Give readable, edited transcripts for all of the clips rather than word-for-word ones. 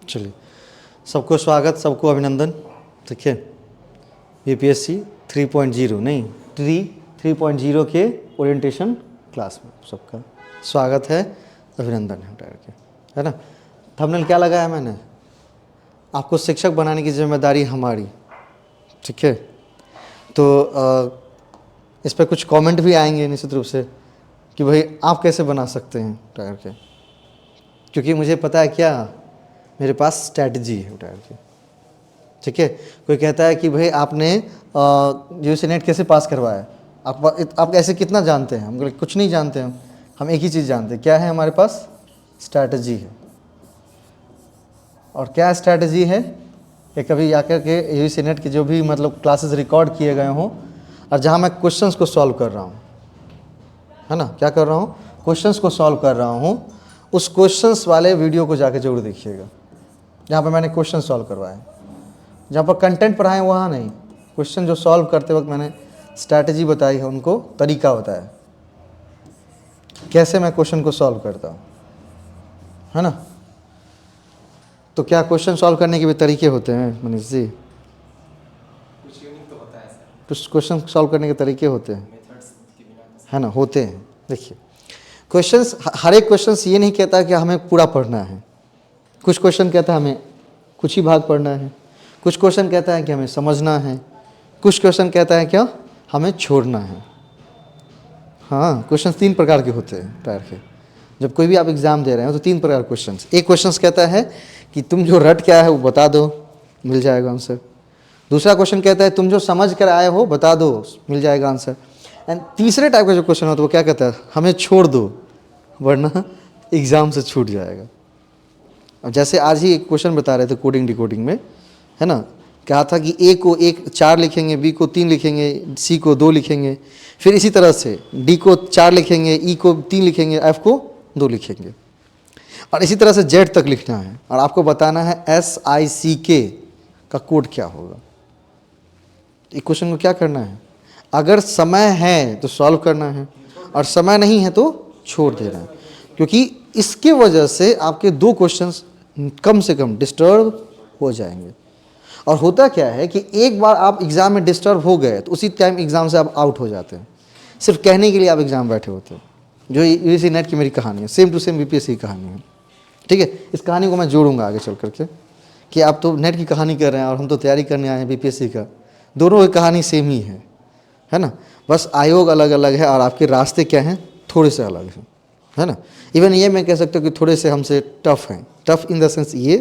चलिए, सबको स्वागत, सबको अभिनंदन। देखिए, बीपीएससी 3.0 नहीं 3.0 के ओरिएंटेशन क्लास में सबका स्वागत है, अभिनंदन है के, है ना। थंबनेल क्या लगाया मैंने? आपको शिक्षक बनाने की जिम्मेदारी हमारी, ठीक है। तो इस पर कुछ कमेंट भी आएंगे निश्चित रूप से कि भाई आप कैसे बना सकते हैं टायर के, क्योंकि मुझे पता है क्या, मेरे पास स्ट्रैटेजी है टायर की, ठीक है। कोई कहता है कि भाई आपने यूजी नेट कैसे पास करवाया, आप ऐसे कितना जानते हैं? हम बोले कुछ नहीं जानते, हम एक ही चीज़ जानते हैं, क्या है हमारे पास? स्ट्रैटेजी है। और क्या स्ट्रैटेजी है कि कभी आकर के यूजी नेट की जो भी मतलब क्लासेस रिकॉर्ड किए गए हों और जहाँ मैं क्वेश्चंस को सॉल्व कर रहा हूँ, है ना, क्या कर रहा हूँ? क्वेश्चंस को सॉल्व कर रहा हूँ, उस क्वेश्चंस वाले वीडियो को जाके जरूर देखिएगा जहाँ पर मैंने क्वेश्चन सॉल्व करवाए। जहाँ पर कंटेंट पढ़ाएं वहाँ नहीं, क्वेश्चन जो सॉल्व करते वक्त मैंने स्ट्रैटेजी बताई है, उनको तरीका बताया कैसे मैं क्वेश्चन को सॉल्व करता हूँ, है ना। तो क्या क्वेश्चन सॉल्व करने के भी तरीके होते हैं मनीष जी? कुछ यूनिक तो बताया सर, कुछ क्वेश्चन सॉल्व करने के तरीके होते हैं, मेथड्स के बिना है ना, होते हैं। देखिए, क्वेश्चंस, हर एक क्वेश्चंस ये नहीं कहता कि हमें पूरा पढ़ना है। कुछ क्वेश्चन कहता है हमें कुछ ही भाग पढ़ना है, कुछ क्वेश्चन कहता है कि हमें समझना है, कुछ क्वेश्चन कहता है क्या, हमें छोड़ना है। हाँ, क्वेश्चन 3 प्रकार के होते हैं टायर के। जब कोई भी आप एग्ज़ाम दे रहे हो तो 3 प्रकार के क्वेश्चन। एक क्वेश्चन कहता है कि तुम जो रट के आए हो वो बता दो, मिल जाएगा आंसर। दूसरा क्वेश्चन कहता है तुम जो समझ कर आए हो बता दो, मिल जाएगा आंसर। एंड तीसरे टाइप का जो क्वेश्चन होता है वो क्या कहता है, हमें छोड़ दो वरना एग्ज़ाम से छूट जाएगा। अब जैसे आज ही एक क्वेश्चन बता रहे थे कोडिंग डिकोडिंग में, है ना, कहा था कि ए को 4 लिखेंगे, बी को 3 लिखेंगे, सी को 2 लिखेंगे, फिर इसी तरह से डी को 4 लिखेंगे, ई को 3 लिखेंगे, एफ को 2 लिखेंगे, और इसी तरह से जेड तक लिखना है। और आपको बताना है SICK का कोड क्या होगा। इस क्वेश्चन को क्या करना है, अगर समय है तो सॉल्व करना है और समय नहीं है तो छोड़ देना है, क्योंकि इसके वजह से आपके 2 क्वेश्चंस कम से कम डिस्टर्ब हो जाएंगे। और होता क्या है कि एक बार आप एग्ज़ाम में डिस्टर्ब हो गए तो उसी टाइम एग्ज़ाम से आप आउट हो जाते हैं। सिर्फ कहने के लिए आप एग्ज़ाम बैठे होते हैं। जो यूजी नेट की मेरी कहानी है, सेम टू सेम बीपीएससी की कहानी है, ठीक है। इस कहानी को मैं जोड़ूंगा आगे चल करके कि आप तो नेट की कहानी कर रहे हैं और हम तो तैयारी करने आए हैं बीपीएससी का। दोनों की कहानी सेम ही है ना। बस आयोग अलग अलग है और आपके रास्ते क्या हैं, थोड़े से अलग हैं, है ना। इवन ये मैं कह सकता हूँ कि थोड़े से हमसे टफ़ हैं। टफ़ इन द सेंस ये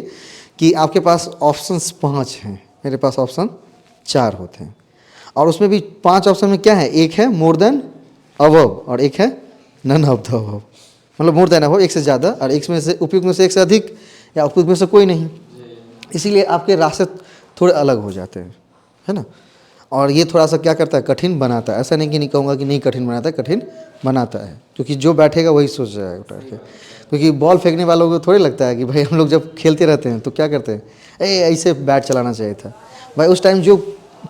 कि आपके पास ऑप्शंस 5 हैं, मेरे पास ऑप्शन 4 होते हैं, और उसमें भी 5 ऑप्शन में क्या है, एक है मोर देन अबव और एक है नन ऑफ द अबव, मतलब मोर देन अबव, एक से ज़्यादा, और एक में से उपयुक्त में से एक से अधिक, या उपयुक्त में से कोई नहीं। इसीलिए आपके रास्ते थोड़े अलग हो जाते हैं, है ना। और ये थोड़ा सा क्या करता है, कठिन बनाता है। ऐसा नहीं कि नहीं कहूँगा कि नहीं कठिन बनाता है, कठिन बनाता है, क्योंकि जो बैठेगा वही सोच जाएगा उठा के। क्योंकि बॉल फेंकने वालों को थोड़ी लगता है कि भाई हम लोग जब खेलते रहते हैं तो क्या करते हैं, ऐसे बैट चलाना चाहिए था भाई। उस टाइम जो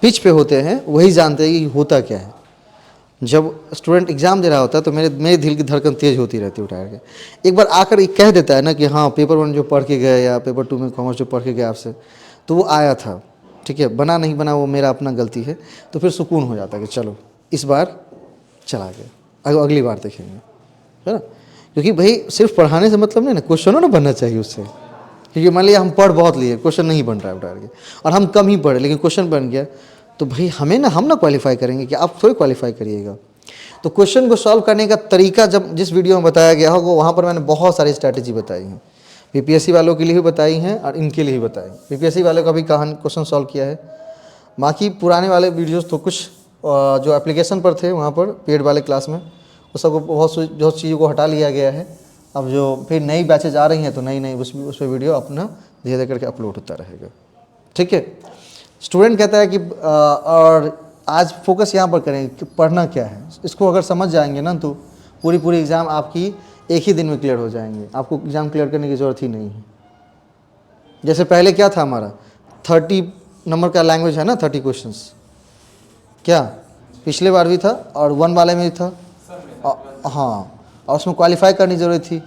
पिच पे होते हैं वही जानते हैं कि होता क्या है। जब स्टूडेंट एग्ज़ाम दे रहा होता है तो मेरे दिल की धड़कन तेज़ होती रहती है उठा के। एक बार आकर ये कह देता है ना कि हाँ पेपर 1 जो पढ़ के गए या पेपर 2 में कॉमर्स जो पढ़ के गया आपसे, तो वो आया था, ठीक है, बना नहीं बना वो मेरा अपना गलती है, तो फिर सुकून हो जाता है कि चलो इस बार चला गया, अगली बार देखेंगे, है ना। क्योंकि भाई सिर्फ पढ़ाने से मतलब नहीं ना, क्वेश्चनों ना बनना चाहिए उससे। क्योंकि मान लिया हम पढ़ बहुत लिए, क्वेश्चन नहीं बन रहा है उठा के, और हम कम ही पढ़े लेकिन क्वेश्चन बन गया, तो भाई हम ना क्वालिफाई करेंगे कि आप थोड़ी क्वालिफाई करिएगा। तो क्वेश्चन को सॉल्व करने का तरीका जब जिस वीडियो में बताया गया होगा वहाँ पर मैंने बहुत सारी स्ट्रैटेजी बताई हैं। बीपीएससी वालों के लिए भी बताई हैं और इनके लिए भी बताई। बीपीएससी वालों का भी क्वेश्चन सॉल्व किया है। बाकी पुराने वाले वीडियोस तो कुछ जो एप्लीकेशन पर थे वहाँ पर पेड वाले क्लास में, उस सबको बहुत चीज़ों को हटा लिया गया है। अब जो फिर नई बैचेज आ रही हैं तो नई उस पर वीडियो अपना धीरे धीरे करके अपलोड होता रहेगा, ठीक है। स्टूडेंट कहता है कि और आज फोकस यहाँ पर करें कि पढ़ना क्या है। इसको अगर समझ जाएंगे ना तो पूरी एग्ज़ाम आपकी एक ही दिन में क्लियर हो जाएंगे। आपको एग्ज़ाम क्लियर करने की ज़रूरत ही नहीं है। जैसे पहले क्या था हमारा 30 नंबर का लैंग्वेज है ना, 30 क्वेश्चंस, क्या पिछले बार भी था और 1 वाले में भी था। हाँ, और उसमें क्वालिफाई करनी ज़रूरी थी।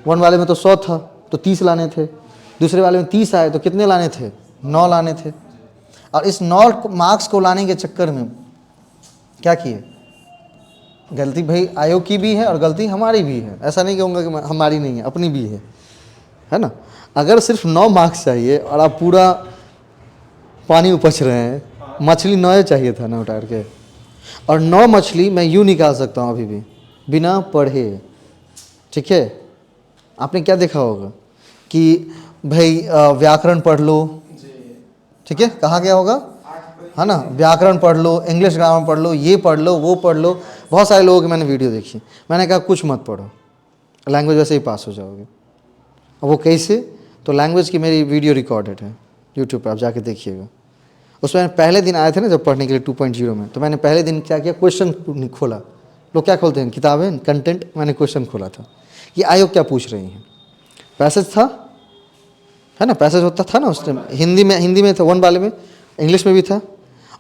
1 वाले में तो 100 था तो 30 लाने थे, दूसरे वाले में 30 आए तो कितने लाने थे? 9 लाने थे। और इस 9 मार्क्स को लाने के चक्कर में क्या किए? गलती भाई आयोग की भी है और गलती हमारी भी है, ऐसा नहीं कहूँगा कि हमारी नहीं है, अपनी भी है ना। अगर सिर्फ 9 मार्क्स चाहिए और आप पूरा पानी उपच रहे हैं, मछली 9 चाहिए था ना उतार के, और 9 मछली मैं यूँ निकाल सकता हूँ अभी भी बिना पढ़े। ठीक है, आपने क्या देखा होगा कि भाई व्याकरण पढ़ लो, ठीक है, कहा गया होगा है ना, व्याकरण पढ़ लो, इंग्लिश ग्रामर पढ़ लो, ये पढ़ लो, वो पढ़ लो। बहुत सारे लोगों की मैंने वीडियो देखी, मैंने कहा कुछ मत पढ़ो, लैंग्वेज वैसे ही पास हो जाओगे। अब वो कैसे? तो लैंग्वेज की मेरी वीडियो रिकॉर्डेड है यूट्यूब पर, आप जाके देखिएगा। उसमें पहले दिन आए थे ना जब पढ़ने के लिए 2.0 में, तो मैंने पहले दिन क्या किया, क्वेश्चन खोला। लोग क्या खोलते हैं? किताबें, कंटेंट। मैंने क्वेश्चन खोला था कि आयोग क्या पूछ रही हैं। पैसेज था, है ना, पैसेज होता था ना उस टाइम, हिंदी में था 1 वाले में, इंग्लिश में भी था।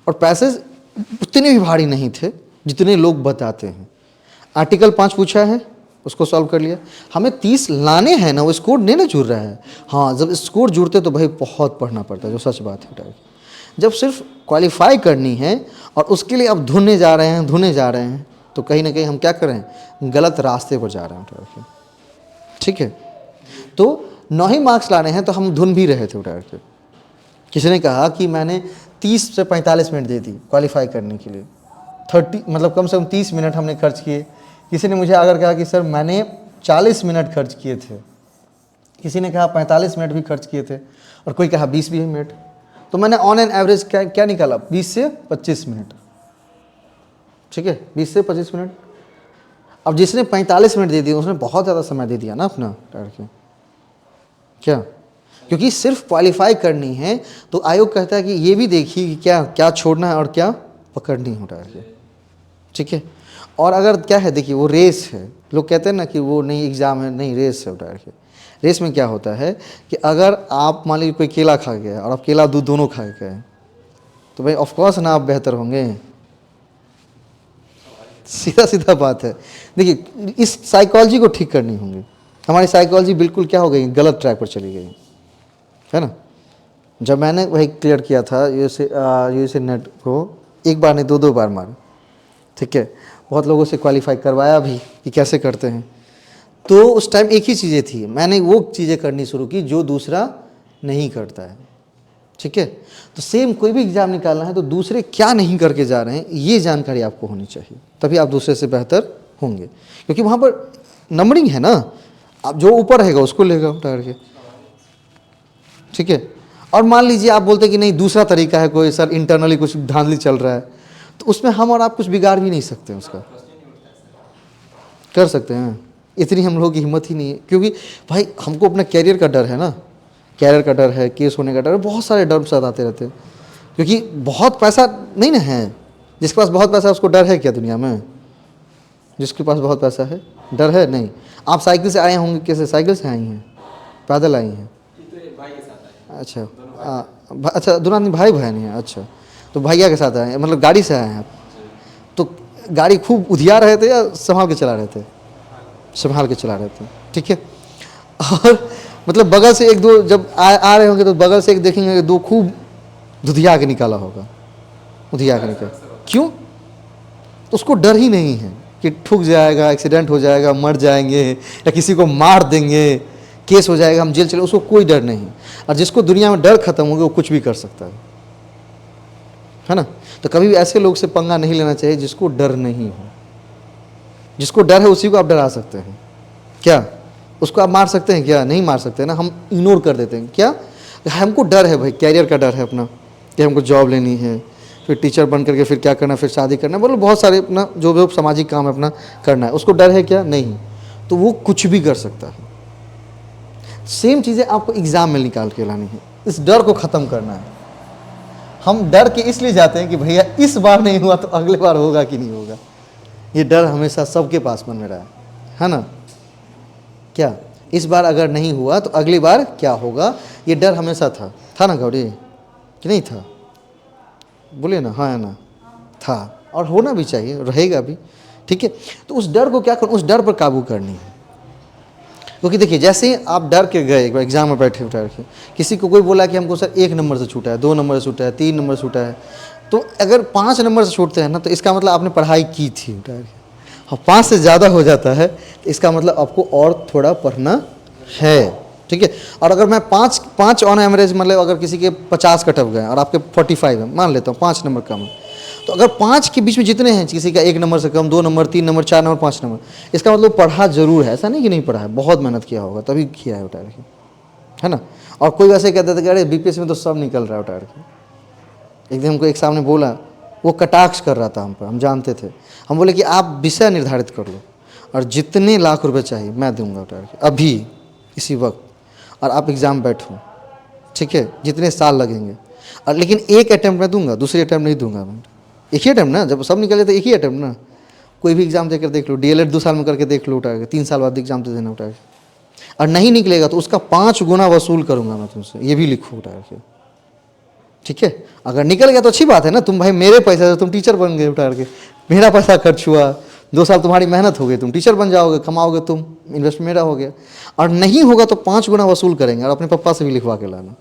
और पैसेज उतने भी भारी नहीं थे जितने लोग बताते हैं। आर्टिकल 5 पूछा है, उसको सॉल्व कर लिया। हमें 30 लाने हैं ना, वो स्कोर नहीं ना जुड़ रहा है। हाँ, जब स्कोर जुड़ते तो भाई बहुत पढ़ना पड़ता है, जो सच बात है। जब सिर्फ क्वालिफाई करनी है और उसके लिए अब धुने जा रहे हैं, तो कहीं ना कहीं हम क्या कर रहे हैं? गलत रास्ते पर जा रहे हैं। ठीक है, तो 9 ही मार्क्स लाने हैं तो हम धुन भी रहे थे उठार के। किसी ने कहा कि मैंने 30 से 45 मिनट दे दी क्वालिफाई करने के लिए, 30 मतलब कम से कम 30 मिनट हमने खर्च किए। किसी ने मुझे अगर कहा कि सर मैंने 40 मिनट खर्च किए थे, किसी ने कहा 45 मिनट भी खर्च किए थे, और कोई कहा 20 भी मिनट। तो मैंने ऑन एन एवरेज क्या निकाला? 20 से 25 मिनट। ठीक है, 20 से 25 मिनट। अब जिसने 45 मिनट दे दिए उसने बहुत ज़्यादा समय दे दिया ना अपना के। क्या? क्योंकि सिर्फ क्वालिफाई करनी है तो आयोग कहता है कि ये भी देखिए कि क्या क्या छोड़ना है और क्या पकड़नी है उतार के। ठीक है, और अगर क्या है, देखिए वो रेस है। लोग कहते हैं ना कि वो नहीं एग्ज़ाम है, नहीं रेस है उतार के। रेस में क्या होता है कि अगर आप मान लीजिए कोई केला खा गया और आप केला दूध दोनों खा गए, तो भाई ऑफकोर्स ना आप बेहतर होंगे। सीधा बात है। देखिए इस साइकोलॉजी को ठीक करनी होगी। हमारी साइकोलॉजी बिल्कुल क्या हो गई, गलत ट्रैक पर चली गई है ना। जब मैंने वही क्लियर किया था यूएसए नेट को, एक बार नहीं 2 बार मारा। ठीक है, बहुत लोगों से क्वालिफाई करवाया भी कि कैसे करते हैं। तो उस टाइम एक ही चीज़ें थी, मैंने वो चीज़ें करनी शुरू की जो दूसरा नहीं करता है। ठीक है, तो सेम कोई भी एग्ज़ाम निकालना है तो दूसरे क्या नहीं करके जा रहे हैं ये जानकारी आपको होनी चाहिए, तभी आप दूसरे से बेहतर होंगे। क्योंकि वहाँ पर नंबरिंग है ना, आप जो ऊपर रहेगा उसको लेगा उतार के। ठीक है, और मान लीजिए आप बोलते कि नहीं दूसरा तरीका है कोई, सर इंटरनली कुछ धांधली चल रहा है, तो उसमें हम और आप कुछ बिगाड़ भी नहीं सकते। उसका कर सकते हैं, इतनी हम लोगों की हिम्मत ही नहीं है। क्योंकि भाई हमको अपना कैरियर का डर है ना, कैरियर का डर है, केस होने का डर है, बहुत सारे डर साथ आते रहते हैं। क्योंकि बहुत पैसा नहीं ना है, जिसके पास बहुत पैसा है उसको डर है क्या दुनिया में? जिसके पास बहुत पैसा है डर है नहीं। आप साइकिल से आए होंगे, कैसे साइकिल से आई हैं, पैदल आई हैं? अच्छा अच्छा, दोनों आदमी भाई बहन हैं। अच्छा, तो भैया के साथ आए हैं, मतलब गाड़ी से आए हैं आप? तो गाड़ी खूब उधिया रहे थे या संभाल के चला रहे थे? संभाल के चला रहे थे। ठीक है, और मतलब बगल से 1-2 जब आ रहे होंगे तो बगल से एक देखेंगे कि 2 खूब धुधिया के निकाला होगा, उधिया के निकाला। क्यों? तो उसको डर ही नहीं है कि ठुक जाएगा, एक्सीडेंट हो जाएगा, मर जाएंगे, या किसी को मार देंगे, केस हो जाएगा, हम जेल चले, उसको कोई डर नहीं। और जिसको दुनिया में डर खत्म हो गया वो कुछ भी कर सकता है ना। तो कभी भी ऐसे लोग से पंगा नहीं लेना चाहिए जिसको डर नहीं हो। जिसको डर है उसी को आप डरा सकते हैं क्या? उसको आप मार सकते हैं क्या? नहीं मार सकते ना, हम इग्नोर कर देते हैं। क्या? हमको डर है भाई, कैरियर का डर है अपना, कि हमको जॉब लेनी है, फिर टीचर बन करके फिर क्या करना, फिर शादी करना, मतलब बहुत सारे अपना जो भी सामाजिक काम है अपना करना है। उसको डर है क्या? नहीं। तो वो कुछ भी कर सकता है। सेम चीज़ें आपको एग्ज़ाम में निकाल के लानी है, इस डर को ख़त्म करना है। हम डर के इसलिए जाते हैं कि भैया इस बार नहीं हुआ तो अगले बार होगा कि नहीं होगा। ये डर हमेशा सबके पास मन में रहा है ना। क्या इस बार अगर नहीं हुआ तो अगली बार क्या होगा, ये डर हमेशा था ना गौरी, कि नहीं था? बोलिए ना, हाँ है ना, था, और होना भी चाहिए, रहेगा भी। ठीक है, तो उस डर को क्या करना, उस डर पर काबू करनी है। क्योंकि देखिए जैसे ही आप डर के गए एक बार एग्जाम में बैठे डर के, किसी को कोई बोला कि हमको सर 1 नंबर से छूटा है, 2 नंबर से छूटा है, 3 नंबर से छूटा है, तो अगर 5 नंबर से छूटते हैं ना तो इसका मतलब आपने पढ़ाई की थी डर के। हाँ 5 से ज़्यादा हो जाता है तो इसका मतलब आपको और थोड़ा पढ़ना है, ठीक है। और अगर मैं 5 ऑन एवरेज मतलब अगर किसी के 50 कट ऑफ गए और आपके 45 है, मान लेता हूँ 5 नंबर कम है, तो अगर 5 के बीच में जितने हैं, किसी का 1 नंबर से कम, 2 नंबर, 3 नंबर, 4 नंबर, 5 नंबर, इसका मतलब पढ़ा जरूर है, ऐसा नहीं कि नहीं पढ़ा है, बहुत मेहनत किया होगा तभी किया है उठार के, है ना। और कोई वैसे कहता था कि अरे बीपीएससी में तो सब निकल रहा है उठार के। एक दिन हमको एक सामने बोला, वो कटाक्ष कर रहा था हम पर, हम जानते थे। हम बोले कि आप विषय निर्धारित कर लो और जितने लाख रुपए चाहिए मैं दूंगा उठार के अभी इसी वक्त, और आप एग्ज़ाम बैठो, ठीक है, जितने साल लगेंगे। और लेकिन एक अटैम्प्ट मैं दूंगा, दूसरी अटैम्प्ट नहीं दूंगा मैं। एक ही अटैम्प्ट ना, जब सब निकल जाए तो एक ही अटैम्प्ट ना। कोई भी एग्जाम देकर देख लो, डीएलएड 2 साल में करके देख लो उठा के, 3 साल बाद एग्जाम दे देना उठा के, और नहीं निकलेगा तो उसका 5 गुना वसूल करूंगा मैं तुमसे, ये भी लिखो उठा के, ठीक है। अगर निकल गया तो अच्छी बात है ना, तुम भाई मेरे पैसे से तुम टीचर बन गए उठा के, मेरा पैसा खर्च हुआ, 2 साल तुम्हारी मेहनत हो गई, तुम टीचर बन जाओगे, कमाओगे तुम, इन्वेस्ट मेरा हो गया। और नहीं होगा तो 5 गुना वसूल करेंगे, और अपने पापा से भी लिखवा के लाना।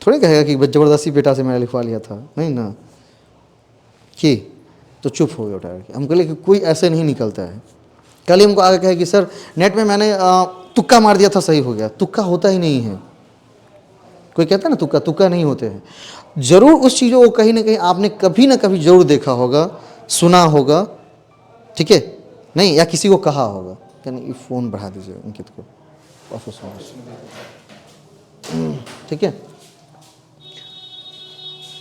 थोड़ी कहेगा कि ज़बरदस्ती बेटा से मैंने लिखवा लिया था, नहीं ना, कि तो चुप हो गए उठा के। हम कहले कि कोई ऐसे नहीं निकलता है। कल ही हमको आगे कहे कि सर नेट में मैंने तुक्का मार दिया था, सही हो गया। तुक्का होता ही नहीं है, कोई कहता है ना तुक्का नहीं होते हैं। जरूर उस चीज़ों को कहीं ना कहीं आपने कभी ना कभी जरूर देखा होगा, सुना होगा, ठीक है, नहीं, या किसी को कहा होगा। यानी ये फ़ोन बढ़ा दीजिए अंकित को, ऑफिस में, ठीक है।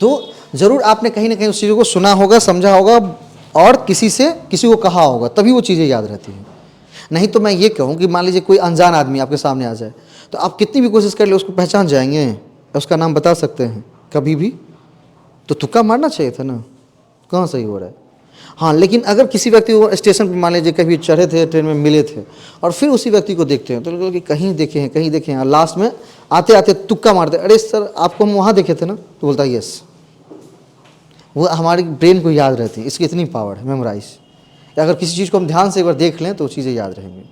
तो जरूर आपने कहीं ना कहीं उस चीज़ों को सुना होगा, समझा होगा, और किसी को कहा होगा, तभी वो चीज़ें याद रहती हैं। नहीं तो मैं ये कहूँ कि मान लीजिए कोई अनजान आदमी आपके सामने आ जाए, तो आप कितनी भी कोशिश कर ले उसको पहचान जाएंगे, उसका नाम बता सकते हैं कभी भी? तो तुक्का मारना चाहिए था ना, कहाँ सही हो रहा है। हाँ, लेकिन अगर किसी व्यक्ति को स्टेशन पर मान लीजिए कभी चढ़े थे, ट्रेन में मिले थे, और फिर उसी व्यक्ति को देखते हैं, तो लोग कि कहीं देखे हैं, और लास्ट में आते आते तुक्का मारते, अरे सर आपको हम वहाँ देखे थे ना, तो बोलता है यस। वो हमारी ब्रेन को याद रहती है, इसकी इतनी पावर है मेमोराइज। अगर किसी चीज़ को हम ध्यान से एक बार देख लें तो चीज़ें याद रहेंगी।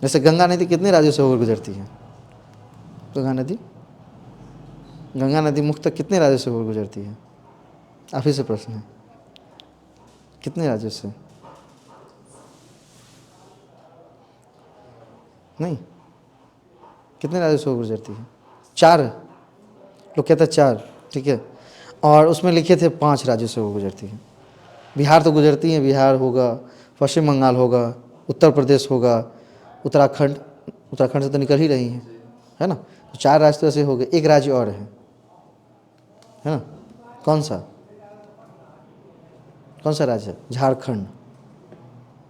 जैसे गंगा नदी कितने राज्यों से होकर गुजरती है? गंगा नदी मुख्यतः कितने राज्यों से होकर गुजरती है? आप ही से प्रश्न है, कितने राज्यों से? नहीं, कितने राज्यों से होकर गुजरती है? 4 लोग कहते हैं 4, ठीक है। और उसमें लिखे थे 5 राज्यों से वो गुजरती है। बिहार तो गुजरती है, बिहार होगा, पश्चिम बंगाल होगा, उत्तर प्रदेश होगा, उत्तराखंड से तो निकल ही रही है ना। तो 4 राज्य तो ऐसे हो गए। एक राज्य और है ना, कौन सा राज्य है? झारखंड।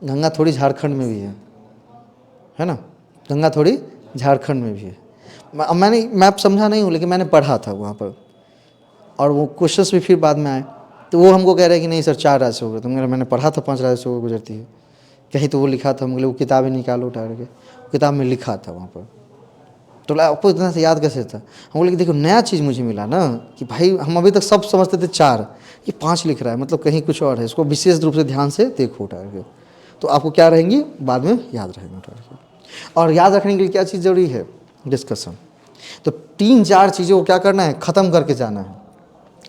गंगा थोड़ी झारखंड में भी है ना, गंगा थोड़ी झारखंड में भी है। मैंने मैप समझा नहीं हूँ, लेकिन मैंने पढ़ा था वहाँ पर, और वो क्वेश्चंस भी फिर बाद में आए, तो वो हमको कह रहे हैं कि नहीं सर 4 राज्य से होगा। तो मैंने पढ़ा था 5 राज्य से होकर गुजरती है, कहीं तो वो लिखा था। हम बोले वो किताबें निकालो उठा के, किताब में लिखा था वहाँ पर। तो आपको इतना से याद कैसे था? हम बोले कि देखो नया चीज़ मुझे मिला ना, कि भाई हम अभी तक सब समझते थे 4, ये 5 लिख रहा है, मतलब कहीं कुछ और है। इसको विशेष रूप से ध्यान से देखो उठा के, तो आपको क्या रहेंगी बाद में याद रहेंगे उठा के। और याद रखने के लिए क्या चीज़ जरूरी है? डिस्कशन। तो 3-4 चीज़ों को क्या करना है? ख़त्म करके जाना है।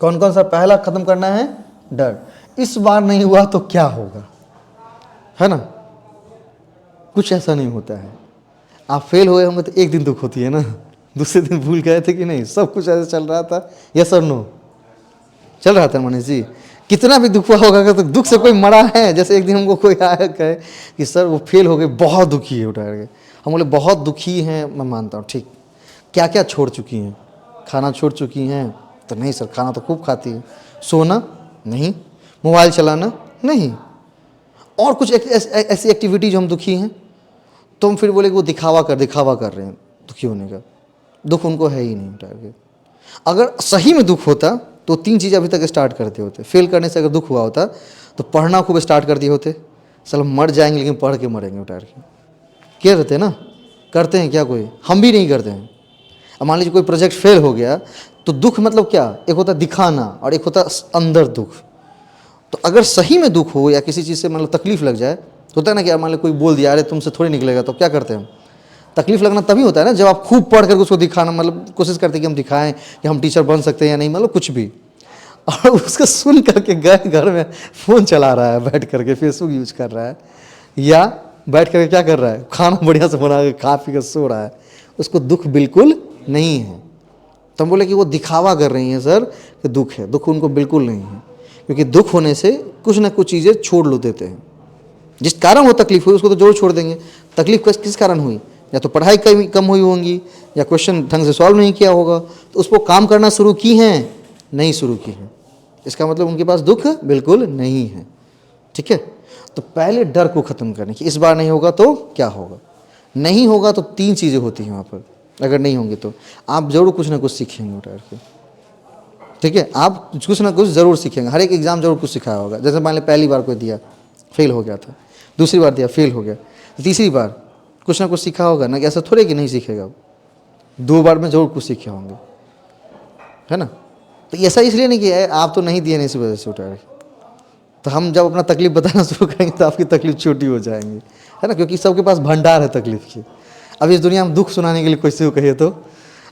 कौन कौन सा? पहला ख़त्म करना है डर। इस बार नहीं हुआ तो क्या होगा, है ना। कुछ ऐसा नहीं होता है। आप फेल हो गए होंगे तो एक दिन दुख होती है ना, दूसरे दिन भूल गए थे कि नहीं, सब कुछ ऐसे चल रहा था, यस और नो चल रहा था। मनीष जी कितना भी दुख हुआ होगा, तो दुख से कोई मरा है? जैसे एक दिन हमको कोई आया कहे कि सर वो फेल हो गए, बहुत दुखी है उठा के। हम बोले बहुत दुखी हैं, मैं मानता हूँ, ठीक, क्या क्या छोड़ चुकी हैं? खाना छोड़ चुकी हैं? तो नहीं सर, खाना तो खूब खाती है। सोना? नहीं। मोबाइल चलाना? नहीं। और कुछ ऐसी एक्टिविटी जो हम दुखी हैं? तो हम फिर बोले कि वो दिखावा कर रहे हैं दुखी होने का। दुख उनको है ही नहीं उठा के। अगर सही में दुख होता तो 3 चीज़ अभी तक स्टार्ट करते होते। फेल करने से अगर दुख हुआ होता तो पढ़ना खूब स्टार्ट कर दिए होते। चलो मर जाएंगे लेकिन पढ़ के मरेंगे उठा के, क्या रहते ना। करते हैं क्या कोई? हम भी नहीं करते हैं। अब मान लीजिए कोई प्रोजेक्ट फेल हो गया तो दुख मतलब क्या? एक होता दिखाना और एक होता अंदर दुख। तो अगर सही में दुख हो या किसी चीज़ से मतलब तकलीफ लग जाए, तो होता है ना कि मान लो कोई बोल दिया अरे तुमसे थोड़ी निकलेगा, तो क्या करते हैं हम? तकलीफ लगना तभी होता है ना जब आप खूब पढ़ कर उसको दिखाना, मतलब कोशिश करते हैं कि हम दिखाएं कि हम टीचर बन सकते हैं या नहीं, मतलब कुछ भी, और उसको सुन करके गए घर में फ़ोन चला रहा है, बैठ करके फेसबुक यूज कर रहा है, या बैठ करके क्या कर रहा है, खाना बढ़िया से बना के खा पी कर सो रहा है, उसको दुख बिल्कुल नहीं है। तो हम बोले कि वो दिखावा कर रही हैं सर कि दुख है, दुख उनको बिल्कुल नहीं है, क्योंकि दुख होने से कुछ ना कुछ चीज़ें छोड़ लो देते हैं। जिस कारण वो तकलीफ हुई उसको तो जरूर छोड़ देंगे। तकलीफ किस कारण हुई, या तो पढ़ाई कम हुई होंगी, या क्वेश्चन ढंग से सॉल्व नहीं किया होगा, तो उस पर काम करना शुरू की हैं, नहीं शुरू की हैं, इसका मतलब उनके पास दुख बिल्कुल नहीं है। ठीक है, तो पहले डर को ख़त्म करने की, इस बार नहीं होगा तो क्या होगा, नहीं होगा तो 3 चीज़ें होती हैं वहाँ पर, अगर नहीं होंगे तो आप ज़रूर कुछ ना कुछ सीखेंगे उठा के। ठीक है, आप कुछ ना कुछ ज़रूर सीखेंगे, हर एक एग्ज़ाम ज़रूर कुछ सिखाया होगा। जैसे मान लें पहली बार कोई दिया, फेल हो गया था, दूसरी बार दिया फेल हो गया, तीसरी बार कुछ ना कुछ सीखा होगा ना, कि ऐसा थोड़े कि नहीं सीखेगा, 2 बार में ज़रूर कुछ सीखे होंगे, है ना। तो ऐसा इसलिए नहीं किया है आप तो नहीं दिए, नहीं इसी वजह से उठा के। तो हम जब अपना तकलीफ बताना शुरू करेंगे तो आपकी तकलीफ छोटी हो जाएंगी, है ना, क्योंकि सबके पास भंडार है तकलीफ की। अब इस दुनिया में दुख सुनाने के लिए किसी को कहिए तो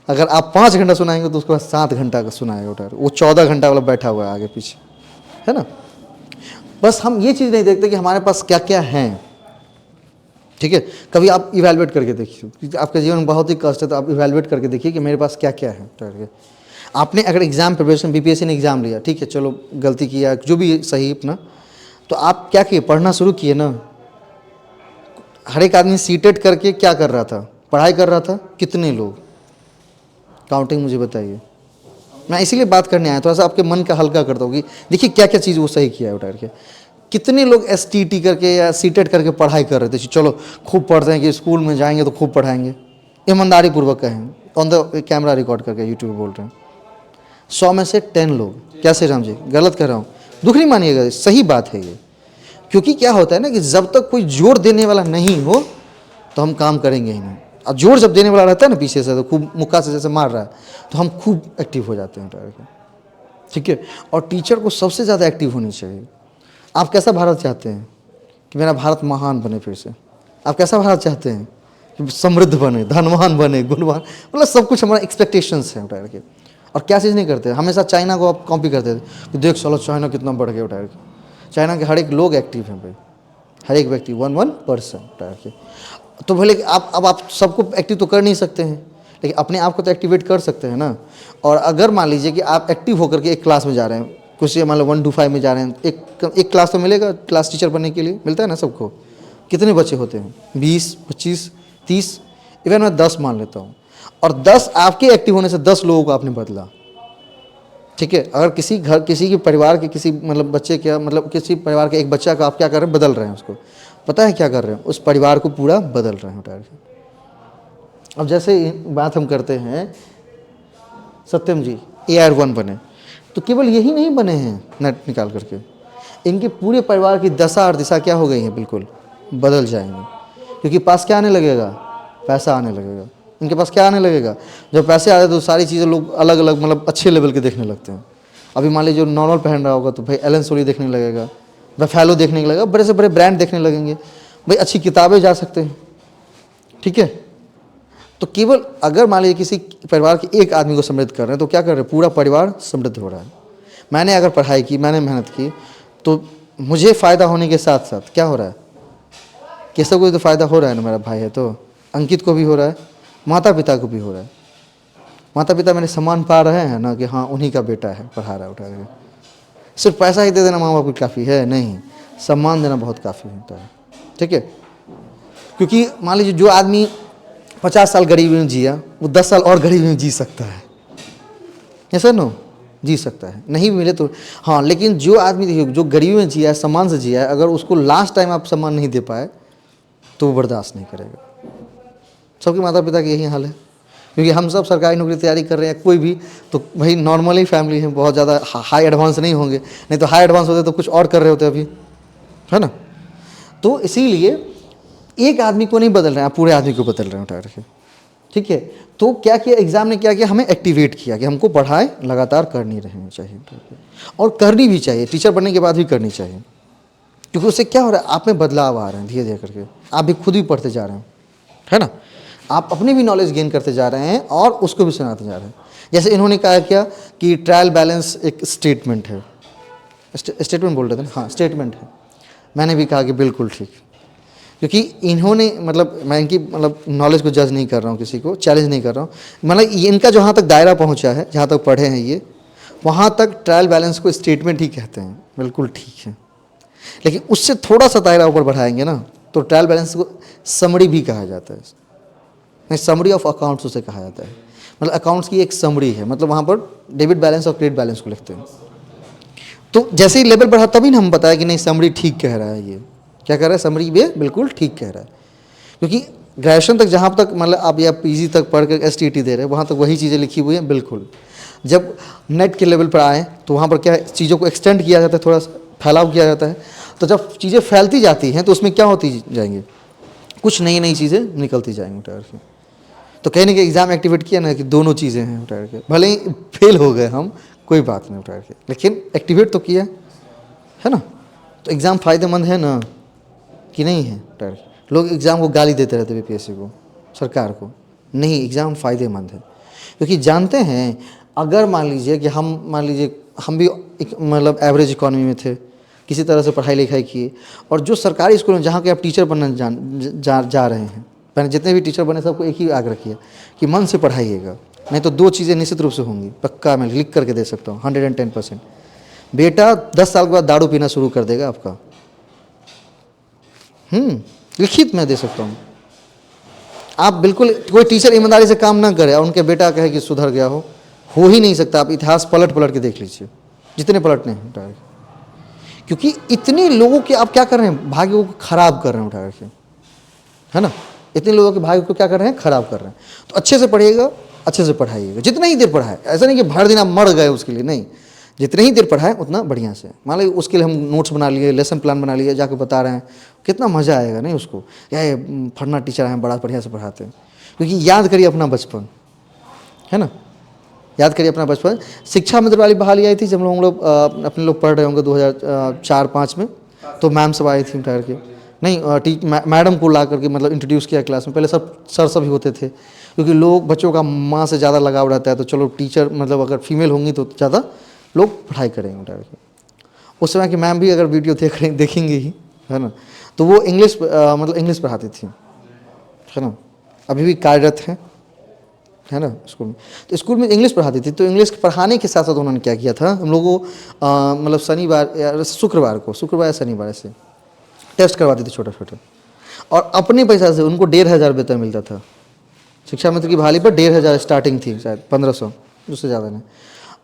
अगर आप 5 घंटा सुनाएंगे तो उसके बाद 7 घंटा का सुनाएगा उठा, वो 14 घंटा वाला बैठा हुआ है आगे पीछे, है ना। बस हम ये चीज़ नहीं देखते कि हमारे पास क्या क्या है। ठीक है, कभी आप इवैल्यूएट करके देखिए, आपके जीवन में बहुत ही कष्ट है तो आप इवैल्यूएट करके देखिए कि मेरे पास क्या क्या है करके। आपने अगर एग्ज़ाम प्रिपरेशन बीपीएससी ने एग्ज़ाम लिया, ठीक है, चलो गलती किया जो भी सही अपना, तो आप क्या किए, पढ़ना शुरू किए ना। हर एक आदमी सीटेट करके क्या कर रहा था, पढ़ाई कर रहा था, कितने लोग, काउंटिंग मुझे बताइए। मैं इसीलिए बात करने आया, थोड़ा सा आपके मन का हल्का करता हूँ कि देखिए क्या क्या चीज़ वो सही किया है उठा के। कितने लोग एसटीटी करके या सीटेट करके पढ़ाई कर रहे थे, चलो खूब पढ़ते हैं कि स्कूल में जाएंगे तो खूब पढ़ाएंगे, ईमानदारी पूर्वक कहें, ऑन द कैमरा रिकॉर्ड करके यूट्यूब बोल रहे हैं। 100 में से 10 लोग, क्या श्री राम जी गलत कर रहा हूँ, दुख नहीं मानिएगा, सही बात है ये। क्योंकि क्या होता है ना कि जब तक कोई जोर देने वाला नहीं हो तो हम काम करेंगे ही नहीं, और जोर जब देने वाला रहता है ना पीछे से, तो खूब मुक्का से जैसे मार रहा है, तो हम खूब एक्टिव हो जाते हैं। ठीक है, और टीचर को सबसे ज़्यादा एक्टिव होनी चाहिए। आप कैसा भारत चाहते हैं कि मेरा भारत महान बने फिर से, आप कैसा भारत चाहते हैं कि समृद्ध बने, धनवान बने, गुणवान, मतलब सब कुछ हमारा एक्सपेक्टेशंस है उठा के। और क्या चीज़ नहीं करते, हमेशा चाइना को आप कॉपी करते थे कि देख चलो चाइना कितना बढ़ गया उठा के। चाइना के हर एक लोग एक्टिव हैं भाई, हर एक व्यक्ति 1% उठा के। तो भले अब आप सबको एक्टिव तो कर नहीं सकते हैं, लेकिन अपने आप को तो एक्टिवेट कर सकते हैं ना। और अगर मान लीजिए कि आप एक्टिव होकर के एक क्लास में जा रहे हैं, कुछ मान लो 1 to 5 में जा रहे हैं, एक क्लास तो मिलेगा, क्लास टीचर बनने के लिए मिलता है ना सबको। कितने बच्चे होते हैं, 20, 25, 30, इवन मैं 10 मान लेता हूँ, और 10 आपके एक्टिव होने से 10 लोगों को आपने बदला। ठीक है, अगर किसी के परिवार के किसी मतलब बच्चे क्या मतलब किसी परिवार के एक बच्चा का आप क्या कर रहे हैं, बदल रहे हैं उसको, पता है क्या कर रहे हैं, उस परिवार को पूरा बदल रहे हैं उठा के। अब जैसे बात हम करते हैं सत्यम जी AR1 बने, तो केवल यही नहीं बने हैं नेट निकाल करके, इनके पूरे परिवार की दशा और दिशा क्या हो गई है, बिल्कुल बदल जाएंगे। क्योंकि पास क्या आने लगेगा, पैसा आने लगेगा। इनके पास क्या आने लगेगा, जब पैसे आते तो सारी चीज़ें लोग अलग अलग मतलब अच्छे लेवल के देखने लगते हैं। अभी मान लीजिए जो नॉर्मल पहन रहा होगा तो भाई एलन सोली देखने लगेगा, बफेलो देखने लगेगा, बड़े से बड़े ब्रांड देखने लगेंगे, भाई अच्छी किताबें जा सकते हैं। ठीक है, तो केवल अगर मान लीजिए किसी परिवार के एक आदमी को समृद्ध कर रहे हैं तो क्या कर रहे हैं, पूरा परिवार समृद्ध हो रहा है। मैंने अगर पढ़ाई की, मैंने मेहनत की, तो मुझे फ़ायदा होने के साथ साथ क्या हो रहा है, केशव को तो फ़ायदा हो रहा है ना, मेरा भाई है तो अंकित को भी हो रहा है, माता पिता को भी हो रहा है। माता पिता मेरे सम्मान पा रहे हैं ना कि हाँ उन्हीं का बेटा है, पढ़ा रहा है उठा के। सिर्फ पैसा ही दे देना माँ बाप को काफ़ी है नहीं, सम्मान देना बहुत काफ़ी होता है। ठीक है, क्योंकि मान लीजिए जो आदमी 50 साल गरीबी में जिया, वो 10 साल और गरीबी में जी सकता है, ऐसा नो जी सकता है, नहीं मिले तो हाँ। लेकिन जो आदमी देखिए जो गरीबी में जिया है, सम्मान से जिया है, अगर उसको लास्ट टाइम आप सम्मान नहीं दे पाए तो वो बर्दाश्त नहीं करेगा। सबके माता पिता की यही हाल है, क्योंकि हम सब सरकारी नौकरी तैयारी कर रहे हैं, कोई भी तो भाई नॉर्मली फैमिली है, बहुत ज़्यादा हाई एडवांस नहीं होंगे, नहीं तो हाई एडवांस होते तो कुछ और कर रहे होते अभी, है ना। तो इसीलिए एक आदमी को नहीं बदल रहे हैं, आप पूरे आदमी को बदल रहे हैं उठा रखे। ठीक है, तो क्या किया एग्जाम ने, क्या किया हमें एक्टिवेट किया कि हमको पढ़ाई लगातार करनी रहनी चाहिए, और करनी भी चाहिए, टीचर बनने के बाद भी करनी चाहिए। क्योंकि उससे क्या हो रहा है, आप में बदलाव आ रहे हैं धीरे धीरे करके, आप भी खुद भी पढ़ते जा रहे हैं, है ना। आप अपनी भी नॉलेज गेन करते जा रहे हैं और उसको भी सुनाते जा रहे हैं। जैसे इन्होंने कहा क्या कि ट्रायल बैलेंस एक स्टेटमेंट है, स्टेटमेंट बोल रहे थे ना, हाँ स्टेटमेंट है। मैंने भी कहा कि बिल्कुल ठीक, क्योंकि इन्होंने मतलब मैं इनकी मतलब नॉलेज को जज नहीं कर रहा हूँ, किसी को चैलेंज नहीं कर रहा हूँ, मतलब इनका जहाँ तक दायरा पहुँचा है, जहाँ तक पढ़े हैं ये, वहाँ तक ट्रायल बैलेंस को स्टेटमेंट ही कहते हैं, बिल्कुल ठीक है। लेकिन उससे थोड़ा सा दायरा ऊपर बढ़ाएंगे ना तो ट्रायल बैलेंस को समरी भी कहा जाता है, नहीं समरी ऑफ अकाउंट्स उसे कहा जाता है। मतलब अकाउंट्स की एक समरी है, मतलब वहाँ पर डेबिट बैलेंस और क्रेडिट बैलेंस को लिखते हैं। तो जैसे ही लेवल बढ़ा तभी ना हम बताया कि नहीं समरी ठीक कह रहा है, ये क्या कह रहा है, समरी ये बिल्कुल ठीक कह रहा है। क्योंकि ग्रेजुएशन तक जहाँ तक मतलब आप या पीजी तक पढ़ कर STT दे रहे हैं, वहाँ तक वही चीज़ें लिखी हुई हैं बिल्कुल। जब नेट के लेवल पर आए तो वहाँ पर क्या है, चीज़ों को एक्सटेंड किया जाता है, थोड़ा सा फैलाव किया जाता है। तो जब चीज़ें फैलती जाती हैं तो उसमें क्या होती जाएंगी, कुछ नई नई चीज़ें निकलती जाएंगी उठार के। तो कहने के एग्ज़ाम एक्टिवेट किया ना कि दोनों चीज़ें हैं उठार के, भले ही फेल हो गए हम, कोई बात नहीं उठार के, लेकिन एक्टिवेट तो किया है ना। तो एग्ज़ाम फ़ायदेमंद है ना कि नहीं है उठार के। लोग एग्ज़ाम को गाली देते रहते BPSC को, सरकार को। नहीं, एग्ज़ाम फ़ायदेमंद है, क्योंकि जानते हैं अगर मान लीजिए कि हम भी एक मतलब एवरेज इकॉनमी में थे, किसी तरह से पढ़ाई लिखाई किए, और जो सरकारी स्कूल में जहाँ के आप टीचर बनने जा रहे हैं, मैंने जितने भी टीचर बने सबको एक ही आग्रह किया कि मन से पढ़ाइएगा, नहीं तो दो चीज़ें निश्चित रूप से होंगी, पक्का मैं लिख करके दे सकता हूँ 110%। बेटा 10 साल के बाद दारू पीना शुरू कर देगा आपका, लिखित मैं दे सकता हूँ। आप बिल्कुल कोई टीचर ईमानदारी से काम ना करे और उनके बेटा कहे कि सुधर गया हो ही नहीं सकता। आप इतिहास पलट के देख लीजिए, जितने पलटने हैं उठा के, क्योंकि इतने लोगों के आप क्या कर रहे हैं, भाग्य को खराब कर रहे हैं उठा के, है ना। इतने लोगों के भाग्य को क्या कर रहे हैं, खराब कर रहे हैं। तो अच्छे से पढ़िएगा, अच्छे से पढ़ाइएगा, जितना ही देर पढ़ाए, ऐसा नहीं कि भर दिन आप मर गए उसके लिए, नहीं, जितने ही देर पढ़ाए उतना बढ़िया से। मान लीजिए उसके लिए हम नोट्स बना लिए, लेसन प्लान बना लिए, जाके बता रहे हैं, कितना मज़ा आएगा नहीं उसको, या फलना टीचर हैं बड़ा बढ़िया से पढ़ाते हैं। क्योंकि याद करिए अपना बचपन, है ना, याद करिए अपना बचपन। शिक्षा मित्र वाली बहाली आई थी जब हम लोग अपने लोग पढ़ रहे होंगे 2004-05 में, तो मैम सब आई थी ठहर के, नहीं मैडम को ला करके मतलब इंट्रोड्यूस किया क्लास में। पहले सब सर सब ही होते थे, क्योंकि लोग बच्चों का माँ से ज़्यादा लगाव रहता है, तो चलो टीचर मतलब अगर फीमेल होंगी तो ज़्यादा लोग पढ़ाई करेंगे ठहर के। उस समय की मैम भी अगर वीडियो देखेंगे ही, है ना, तो वो इंग्लिश मतलब इंग्लिश पढ़ाती थी, है ना, अभी भी कार्यरत हैं, है ना स्कूल में। तो स्कूल में इंग्लिश पढ़ाती थी, तो इंग्लिश पढ़ाने के साथ साथ उन्होंने क्या किया था, हम लोगों को मतलब शनिवार या शुक्रवार या शनिवार से टेस्ट करवाती थी छोटा छोटा, और अपने पैसा से उनको 1500 वेतन मिलता था। शिक्षा मित्र की बहाली पर 1500 स्टार्टिंग थी, शायद 1500, उससे ज़्यादा नहीं।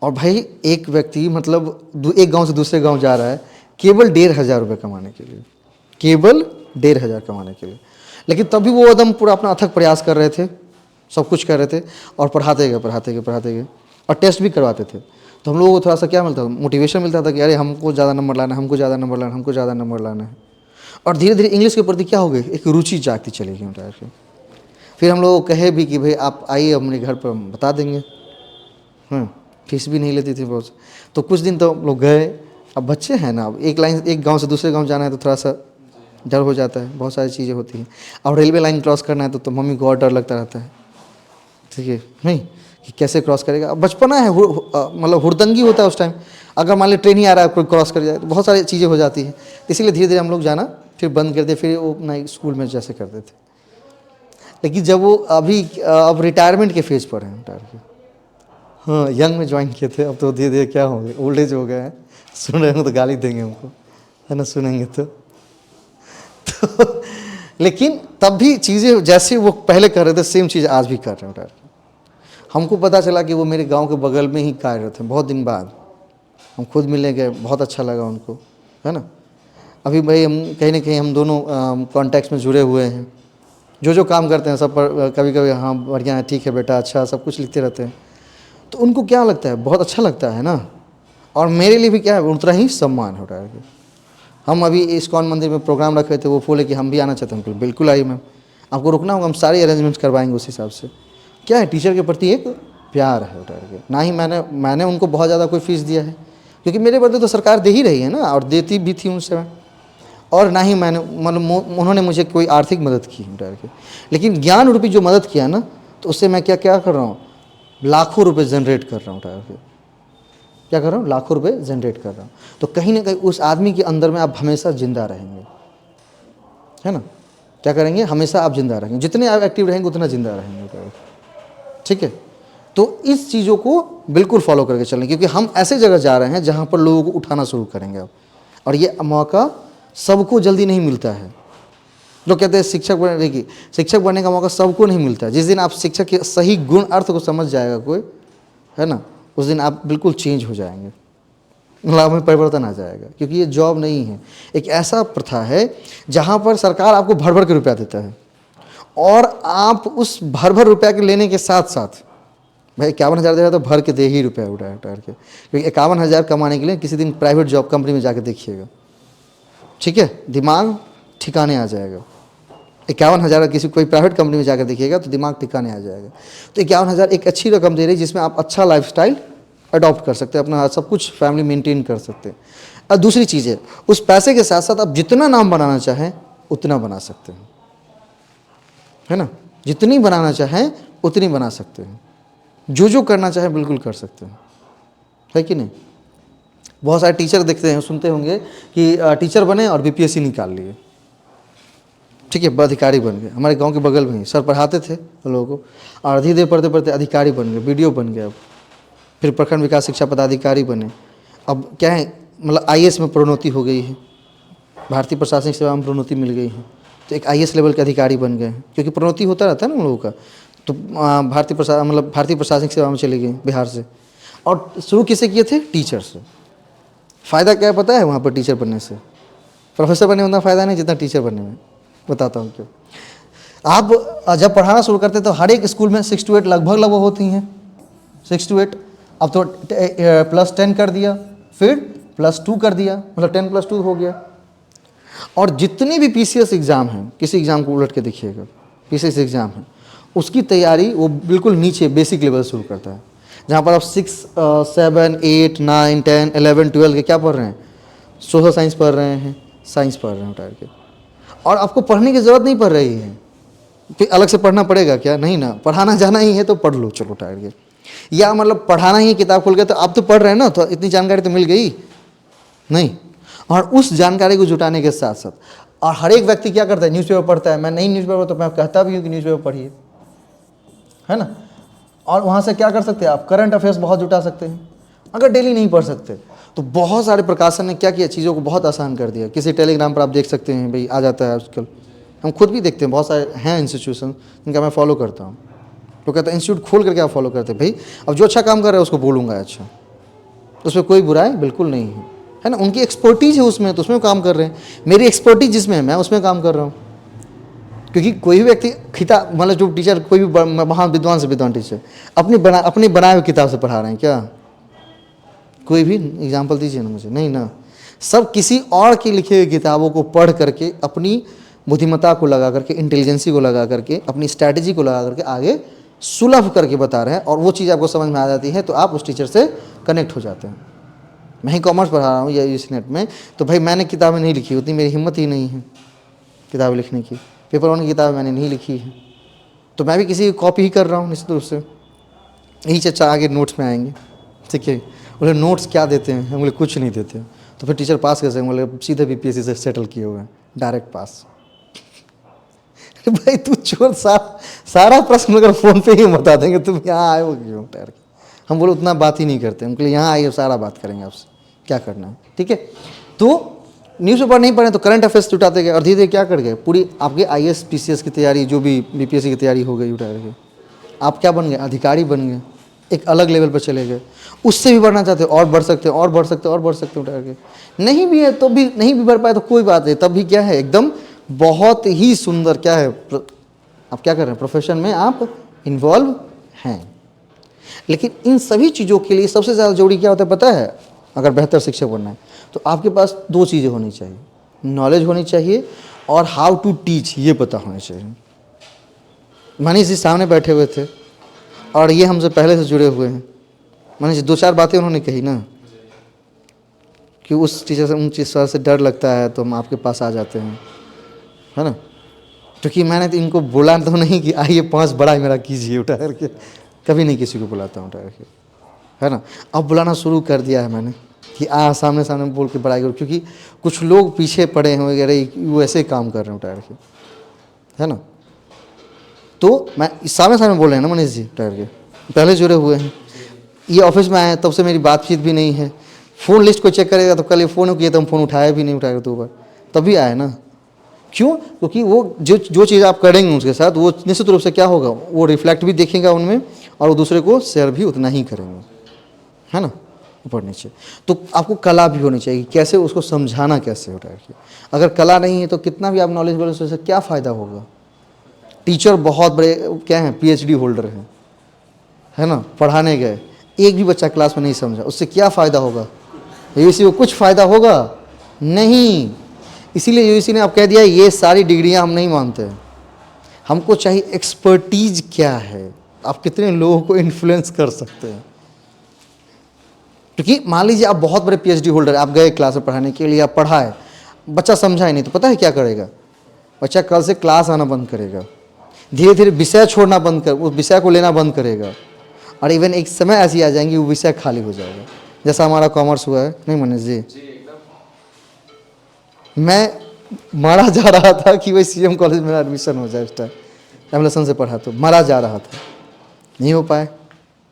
और भाई एक व्यक्ति मतलब एक गांव से दूसरे गांव जा रहा है केवल 1500 रुपये कमाने के लिए, केवल 1500 कमाने के लिए। लेकिन तभी वो एकदम पूरा अपना अथक प्रयास कर रहे थे, सब कुछ कर रहे थे, और पढ़ाते गए और टेस्ट भी करवाते थे। तो हम लोगों को थोड़ा सा क्या मिलता था, मोटिवेशन मिलता था कि अरे हमको ज़्यादा नंबर लाना है, हमको ज़्यादा नंबर लाना है। और धीरे धीरे इंग्लिश के प्रति क्या हो गई, एक रुचि जागती चली गई उठार के। फिर हम लोगों को कहे भी कि भाई आप आइए अपने घर पर बता देंगे, फीस भी नहीं लेती थी बहुत। तो कुछ दिन तो लोग गए। अब बच्चे हैं ना, अब एक गांव से दूसरे गांव जाना है तो थोड़ा सा डर हो जाता है, बहुत सारी चीज़ें होती हैं। अब रेलवे लाइन क्रॉस करना है तो मम्मी को और डर लगता रहता है, ठीक है, नहीं कि कैसे क्रॉस करेगा। अब बचपना है, मतलब हुड़दंगी होता है उस टाइम। अगर मान ली ट्रेन ही आ रहा है, कोई क्रॉस कर जाए तो बहुत सारी चीज़ें हो जाती हैं। इसीलिए धीरे धीरे हम लोग जाना फिर बंद कर दिए, फिर वो अपना स्कूल में जैसे करते थे। लेकिन जब वो अब रिटायरमेंट के फेज पर हैं रिटायर के, हाँ यंग में ज्वाइन किए थे, अब तो धीरे धीरे क्या हो गए, ओल्ड एज हो गए हैं। सुन रहे हो तो गाली देंगे हमको, है ना, सुनेंगे तो लेकिन तब भी चीज़ें जैसे वो पहले कर रहे थे सेम चीज़ आज भी कर रहे हैं रिटायर। हमको पता चला कि वो मेरे गांव के बगल में ही कार्यरत हैं। बहुत दिन बाद हम खुद मिलने गए, बहुत अच्छा लगा उनको, है ना। अभी भाई हम कहीं ना कहीं हम दोनों कॉन्टैक्ट्स में जुड़े हुए हैं। जो काम करते हैं सब पर कभी कभी हाँ बढ़िया है, ठीक है बेटा, अच्छा, सब कुछ लिखते रहते हैं। तो उनको क्या लगता है, बहुत अच्छा लगता है ना। और मेरे लिए भी क्या है, उतना ही सम्मान हो रहा है। हम अभी इस्कॉन मंदिर में प्रोग्राम रखे थे, वो बोले कि हम भी आना चाहते हैं। बिल्कुल आइए मैम, आपको रुकना होगा, हम सारे अरेंजमेंट्स करवाएंगे उस हिसाब से। क्या है, टीचर के प्रति एक प्यार है उठार के। ना ही मैंने उनको बहुत ज़्यादा कोई फीस दिया है, क्योंकि मेरे बदले तो सरकार दे ही रही है ना, और देती भी थी उन समय। और ना ही मैंने मतलब उन्होंने मुझे कोई आर्थिक मदद की उठा के, लेकिन ज्ञान रूपी जो मदद किया ना, तो उससे मैं क्या क्या कर रहा हूँ, लाखों रुपए जनरेट कर रहा हूँ उठा के। क्या कर रहा हूँ, लाखों रुपए जनरेट कर रहा हूँ। तो कहीं ना कहीं उस आदमी के अंदर में आप हमेशा जिंदा रहेंगे, है ना। क्या करेंगे, हमेशा आप जिंदा रहेंगे, जितने आप एक्टिव रहेंगे उतना जिंदा रहेंगे, ठीक है। तो इस चीज़ों को बिल्कुल फॉलो करके चलें, क्योंकि हम ऐसे जगह जा रहे हैं जहाँ पर लोगों को उठाना शुरू करेंगे अब, और ये मौका सबको जल्दी नहीं मिलता है। लोग कहते हैं शिक्षक बनने की, शिक्षक बनने का मौका सबको नहीं मिलता है। जिस दिन आप शिक्षक के सही गुण अर्थ को समझ जाएगा कोई, है ना, उस दिन आप बिल्कुल चेंज हो जाएंगे, मतलब में परिवर्तन आ जाएगा। क्योंकि ये जॉब नहीं है, एक ऐसा प्रथा है जहाँ पर सरकार आपको भर भर के रुपया देता है, और आप उस भर भर रुपया के लेने के साथ साथ, भाई 51,000 दे रहा तो भर के दे ही रुपया उठा के, क्योंकि 51,000 कमाने के लिए किसी दिन प्राइवेट जॉब कंपनी में जाकर देखिएगा, ठीक है, दिमाग ठिकाने आ जाएगा। 51,000 किसी कोई प्राइवेट कंपनी में जाकर देखिएगा तो दिमाग ठिकाने आ जाएगा। तो 51,000 एक अच्छी रकम दे रही है जिसमें आप अच्छा लाइफस्टाइल अडॉप्ट कर सकते हैं, अपना सब कुछ फैमिली मेंटेन कर सकते हैं। और दूसरी चीज़ है, उस पैसे के साथ साथ आप जितना नाम बनाना चाहें उतना बना सकते हैं, है ना, जितनी बनाना चाहें उतनी बना सकते हैं, जो करना चाहें बिल्कुल कर सकते हैं, है कि नहीं। बहुत सारे टीचर देखते हैं, सुनते होंगे कि टीचर बने और बीपीएससी निकाल लिए, ठीक है, अधिकारी बन गए। हमारे गांव के बगल में ही सर पढ़ाते थे लोगों को, और धीरे धीरे पढ़ते पढ़ते अधिकारी बन गए, बीडीओ बन गए, अब फिर प्रखंड विकास शिक्षा पदाधिकारी बने। अब क्या है, मतलब आईएएस में प्रोन्नति हो गई है, भारतीय प्रशासनिक सेवा में प्रोन्नति मिल गई है, तो एक आईएएस लेवल के अधिकारी बन गए हैं, क्योंकि प्रोन्नति होता रहता है ना उन लोगों का। तो भारतीय प्रशासनिक सेवा में चले गए बिहार से, और शुरू किसे किए थे, टीचर से। फ़ायदा क्या पता है वहाँ पर टीचर बनने से, प्रोफेसर बनने में उतना फ़ायदा नहीं जितना टीचर बनने में, बताता हूँ क्यों। आप जब पढ़ाना शुरू करते तो हर एक स्कूल में 6 to 8 लगभग होती हैं, 6 to 8। अब तो +10 कर दिया, फिर +2 कर दिया, मतलब 10 + 2 हो गया। और जितने भी पीसीएस एग्ज़ाम हैं, किसी एग्ज़ाम को उलट के देखिएगा, पीसीएस एग्ज़ाम है, उसकी तैयारी वो बिल्कुल नीचे बेसिक लेवल शुरू करता है, जहाँ पर आप 6, 7, 8, 9, 10, 11, 12 के क्या पढ़ रहे हैं, सोशल साइंस पढ़ रहे हैं, साइंस पढ़ रहे हैं उठार के, और आपको पढ़ने की ज़रूरत नहीं पड़ रही है, फिर अलग से पढ़ना पड़ेगा क्या, नहीं ना, पढ़ाना जाना ही है तो पढ़ लो, चलो उठार के। या मतलब पढ़ाना ही किताब खोल के, तो आप तो पढ़ रहे हैं ना, तो इतनी जानकारी तो मिल गई नहीं। और उस जानकारी को जुटाने के साथ साथ, और हर एक व्यक्ति क्या करता है, न्यूज़पेपर पढ़ता है। मैं नहीं न्यूज़पेपर, तो मैं कहता भी हूँ कि न्यूज़पेपर पढ़िए, है ना। और वहाँ से क्या कर सकते हैं आप, करंट अफेयर्स बहुत जुटा सकते हैं। अगर डेली नहीं पढ़ सकते तो बहुत सारे प्रकाशन ने क्या किया, चीज़ों को बहुत आसान कर दिया। किसी टेलीग्राम पर आप देख सकते हैं, भाई आ जाता है आजकल, हम खुद भी देखते हैं, बहुत सारे हैं इंस्टीट्यूशन जिनका मैं फॉलो करता हूँ। तो कहता है इंस्टीट्यूट खोल करके आप फॉलो करते हैं, भाई अब जो अच्छा काम कर रहा है उसको बोलूँगा, अच्छा, उसमें कोई बुराई बिल्कुल नहीं है ना। उनकी एक्सपर्टीज़ है उसमें, तो उसमें काम कर रहे हैं। मेरी एक्सपर्टीज जिसमें है मैं उसमें काम कर रहा हूँ। क्योंकि कोई भी व्यक्ति मतलब जो टीचर, कोई भी महान विद्वान से विद्वान टीचर अपनी बनाए हुए किताब से पढ़ा रहे हैं क्या, कोई भी एग्जाम्पल दीजिए ना मुझे, नहीं ना। सब किसी और की लिखी हुई किताबों को पढ़ करके, अपनी बुद्धिमत्ता को लगा करके, इंटेलिजेंसी को लगा करके, अपनी स्ट्रैटेजी को लगा करके आगे सुलभ करके बता रहे हैं, और वो चीज़ आपको समझ में आ जाती है, तो आप उस टीचर से कनेक्ट हो जाते हैं। मैं ही कॉमर्स पढ़ा रहा हूँ या इस नेट में, तो भाई मैंने किताबें नहीं लिखी, उतनी मेरी हिम्मत ही नहीं है किताबें लिखने की, पेपर 1 की किताबें मैंने नहीं लिखी है, तो मैं भी किसी की कॉपी ही कर रहा हूँ निश्चित रूप से। यही चर्चा आगे नोट्स में आएंगे, ठीक है। बोले नोट्स क्या देते हैं, हम बोले कुछ नहीं देते, तो फिर टीचर पास कैसे, बोले सीधे बीपीएससी से सेटल किए हुए हैं, डायरेक्ट पास। भाई तू चोर, सारा प्रश्न अगर फ़ोन पे ही बता देंगे, तुम यहाँ आए हो क्यों ठहर के। हम बोले उतना बात ही नहीं करते, हम बोले यहाँ आइए सारा बात करेंगे आपसे, क्या करना है, ठीक है। तो न्यूज़पेपर नहीं पढ़े तो करंट अफेयर्स जुटाते गए, और धीरे धीरे क्या कर गए, पूरी आपके आईएएस पीसीएस की तैयारी, जो भी बीपीएससी की तैयारी हो गई, उठा करके आप क्या बन गए, अधिकारी बन गए, एक अलग लेवल पर चले गए। उससे भी बढ़ना चाहते हो, और बढ़ सकते हो, और बढ़ सकते हो, और बढ़ सकते हो, उठा करके। नहीं भी है तो भी, नहीं भी बढ़ पाए तो कोई बात नहीं, तब भी क्या है, एकदम बहुत ही सुंदर क्या है, आप क्या कर रहे हैं, प्रोफेशन में आप इन्वॉल्व हैं। लेकिन इन सभी चीज़ों के लिए सबसे ज़्यादा जरूरी क्या होता है पता है, अगर बेहतर शिक्षक बनना है तो आपके पास 2 चीज़ें होनी चाहिए, नॉलेज होनी चाहिए और हाउ टू टीच ये पता होना चाहिए। मनीष जी सामने बैठे हुए थे और ये हमसे पहले से जुड़े हुए हैं। मनीष जी 2-4 बातें उन्होंने कही ना, कि उस टीचर से, उन टीचर से डर लगता है तो हम आपके पास आ जाते हैं, है ना। क्योंकि मैंने तो इनको बोला तो नहीं कि आइए 5 बड़ा मेरा कीजिए उठा करके, कभी नहीं किसी को बुलाता हूँ उठा करके, है ना। अब बुलाना शुरू कर दिया है मैंने कि सामने सामने बोल के बड़ाई करो, क्योंकि कुछ लोग पीछे पड़े हैं वगैरह, वो ऐसे काम कर रहे हैं उठा करके, है ना। तो मैं सामने सामने बोल रहे हैं ना मनीष जी उठा करके, पहले जुड़े हुए हैं, ये ऑफिस में आए तब से मेरी बातचीत भी नहीं है। फ़ोन लिस्ट को चेक करेगा तो कल ये फ़ोन किया तो हम फ़ोन उठाया भी नहीं, उठाएगा 2 बार, तभी आए ना। क्यों? क्योंकि वो जो चीज़ आप करेंगे उसके साथ, वो निश्चित रूप से क्या होगा, वो रिफ्लेक्ट भी देखेगा उनमें, और वो दूसरे को शेयर भी उतना ही करेंगे, है ना, ऊपर नीचे। तो आपको कला भी होनी चाहिए, कैसे उसको समझाना कैसे होता है। अगर कला नहीं है तो कितना भी आप नॉलेज बोले उससे क्या फ़ायदा होगा। टीचर बहुत बड़े क्या हैं, PhD होल्डर हैं, है ना, पढ़ाने गए, एक भी बच्चा क्लास में नहीं समझा, उससे क्या फ़ायदा होगा। यूजीसी को कुछ फ़ायदा होगा नहीं। इसीलिए यूजीसी ने आप कह दिया ये सारी डिग्रियां हम नहीं मानते हैं, हमको चाहिए एक्सपर्टीज क्या है, आप कितने लोगों को इन्फ्लुएंस कर सकते हैं। क्योंकि मान लीजिए आप बहुत बड़े PhD होल्डर, आप गए क्लास में पढ़ाने के लिए, आप पढ़ाए, बच्चा समझा ही नहीं, तो पता है क्या करेगा, बच्चा कल से क्लास आना बंद करेगा, धीरे धीरे विषय छोड़ना बंद कर, उस विषय को लेना बंद करेगा, और इवन एक समय ऐसी आ जाएंगी वो विषय खाली हो जाएगा, जैसा हमारा कॉमर्स हुआ है, नहीं मनीष जी। मैं मारा जा रहा था कि भाई CM कॉलेज में एडमिशन हो जाए, इस टाइम एमलेसन से पढ़ा तो मारा जा रहा था, नहीं हो पाए,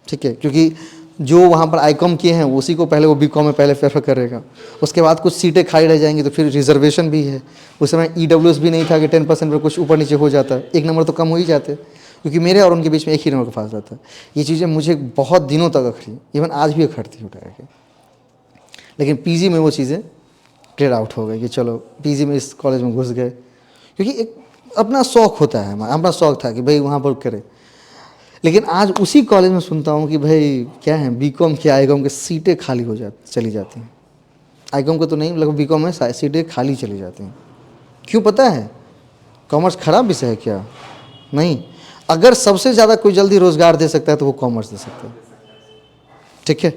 ठीक है। क्योंकि जो वहाँ पर ICOM किए हैं उसी को पहले वो BCom में पहले प्रेफर करेगा, उसके बाद कुछ सीटें खाली रह जाएंगी, तो फिर रिजर्वेशन भी है। उस समय EWS भी नहीं था कि 10% पर कुछ ऊपर नीचे हो जाता है, 1 नंबर तो कम हो ही जाते, क्योंकि मेरे और उनके बीच में 1 ही नंबर का फासला था। ये चीज़ें मुझे बहुत दिनों तक अखड़ी, इवन आज भी अखड़ती उठा के, लेकिन PG में वो चीज़ें क्लियर आउट हो गई कि चलो PG में इस कॉलेज में घुस गए, क्योंकि एक अपना शौक़ होता है, अपना शौक़ था कि भाई वहाँ पर करें। लेकिन आज उसी कॉलेज में सुनता हूँ कि भाई क्या है, BCom के ICOM के सीटें खाली हो चली जाती हैं, ICOM को तो नहीं, लगभग BCom में सीटें खाली चली जाती हैं। क्यों पता है? कॉमर्स खराब विषय है क्या? नहीं, अगर सबसे ज़्यादा कोई जल्दी रोज़गार दे सकता है तो वो कॉमर्स दे सकता है, ठीक है।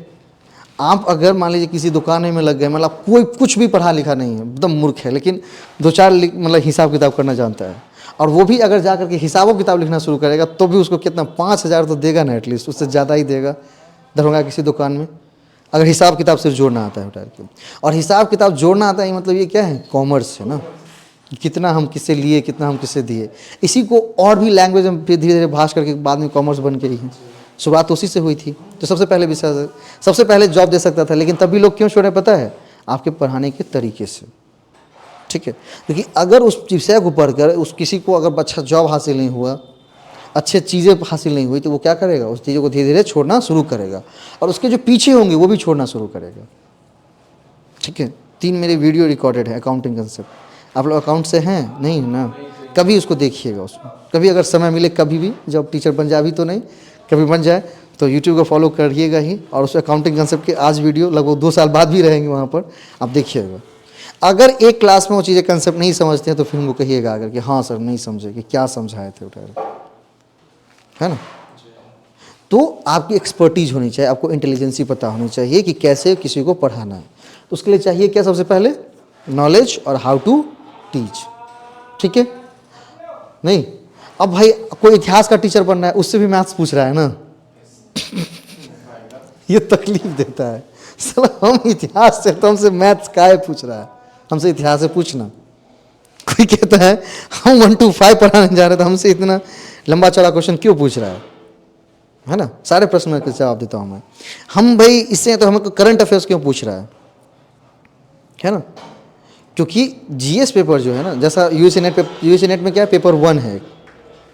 आप अगर मान लीजिए किसी दुकान में लग गए, मतलब कोई कुछ भी पढ़ा लिखा नहीं है, एकदम मूर्ख है, लेकिन 2-4 मतलब हिसाब किताब करना जानता है, और वो भी अगर जा करके हिसाबों किताब लिखना शुरू करेगा तो भी उसको कितना 5,000 तो देगा ना, एटलीस्ट उससे ज़्यादा ही देगा दरभंगा किसी दुकान में, अगर हिसाब किताब सिर्फ जोड़ना आता है उठार के। और हिसाब किताब जोड़ना आता है मतलब ये क्या है, कॉमर्स है ना, कितना हम किससे लिए, कितना हम किससे दिए। इसी को और भी लैंग्वेज में धीरे धीरे भाष करके बाद में कॉमर्स बन के ही है, शुरुआत उसी से हुई थी। तो सबसे पहले विषय, सबसे पहले जॉब दे सकता था, लेकिन तभी लोग क्यों छोड़े पता है, आपके पढ़ाने के तरीके से, ठीक है। क्योंकि अगर उस विषय को पढ़कर उस किसी को अगर अच्छा जॉब हासिल नहीं हुआ, अच्छे चीज़ें हासिल नहीं हुई, तो वो क्या करेगा, उस चीज़ों को धीरे धीरे छोड़ना शुरू करेगा, और उसके जो पीछे होंगे वो भी छोड़ना शुरू करेगा, ठीक है। 3 मेरे वीडियो रिकॉर्डेड है अकाउंटिंग कंसेप्ट, आप लोग अकाउंट से हैं नहीं ना, कभी उसको देखिएगा, उसमें कभी अगर समय मिले, कभी भी जब टीचर बन जाए, अभी तो नहीं, कभी बन जाए तो यूट्यूब को फॉलो करिएगा ही, और उस अकाउंटिंग कंसेप्ट के आज वीडियो लगभग 2 साल बाद भी रहेंगे वहाँ पर, आप देखिएगा। अगर एक क्लास में वो चीज़ें कंसेप्ट नहीं समझते हैं तो फिर उनको कहिएगा अगर कि हाँ सर नहीं समझे, कि क्या समझाए थे उठा, है ना। तो आपकी एक्सपर्टीज होनी चाहिए, आपको इंटेलिजेंसी पता होनी चाहिए कि कैसे किसी को पढ़ाना है। तो उसके लिए चाहिए क्या, सबसे पहले नॉलेज और हाउ टू टीच, ठीक है। नहीं, अब भाई कोई इतिहास का टीचर बनना है, उससे भी मैथ्स पूछ रहा है ना ये तकलीफ देता है, साला हम इतिहास से, तो हमसे मैथ्स काहे पूछ रहा है, हमसे इतिहास से पूछना। कोई कहता है हम 1 to 5 पढ़ाने जा रहे तो हमसे इतना लंबा चौड़ा क्वेश्चन क्यों पूछ रहा है ना। सारे प्रश्नों का जवाब देता हूँ मैं, हम भाई इससे तो हमको करंट अफेयर्स क्यों पूछ रहा है ना। क्योंकि GS पेपर जो है ना, जैसा यूएसए नेट में क्या है, पेपर 1 है,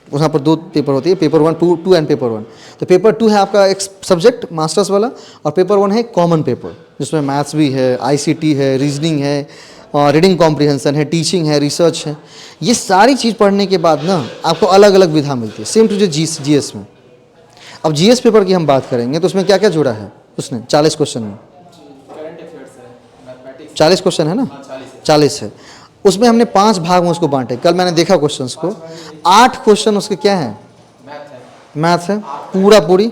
वहाँ पर 2 पेपर होती है, पेपर 1 2 एंड पेपर 1। तो पेपर 2 है आपका एक सब्जेक्ट मास्टर्स वाला, और पेपर 1 है कॉमन पेपर, जिसमें मैथ्स भी है, ICT है, रीजनिंग है, और रीडिंग कॉम्प्रिहेंशन है, टीचिंग है, रिसर्च है। ये सारी चीज़ पढ़ने के बाद ना आपको अलग अलग विधा मिलती है, सेम टू जो GS में। अब GS पेपर की हम बात करेंगे तो उसमें क्या क्या जुड़ा है, उसने 40 क्वेश्चन में, करंट अफेयर्स है, मैथमेटिक्स 40 क्वेश्चन है ना, 40 है। उसमें हमने 5 भाग में उसको बांटे, कल मैंने देखा क्वेश्चंस को, 8 क्वेश्चन उसके क्या हैं, मैथ है पूरी,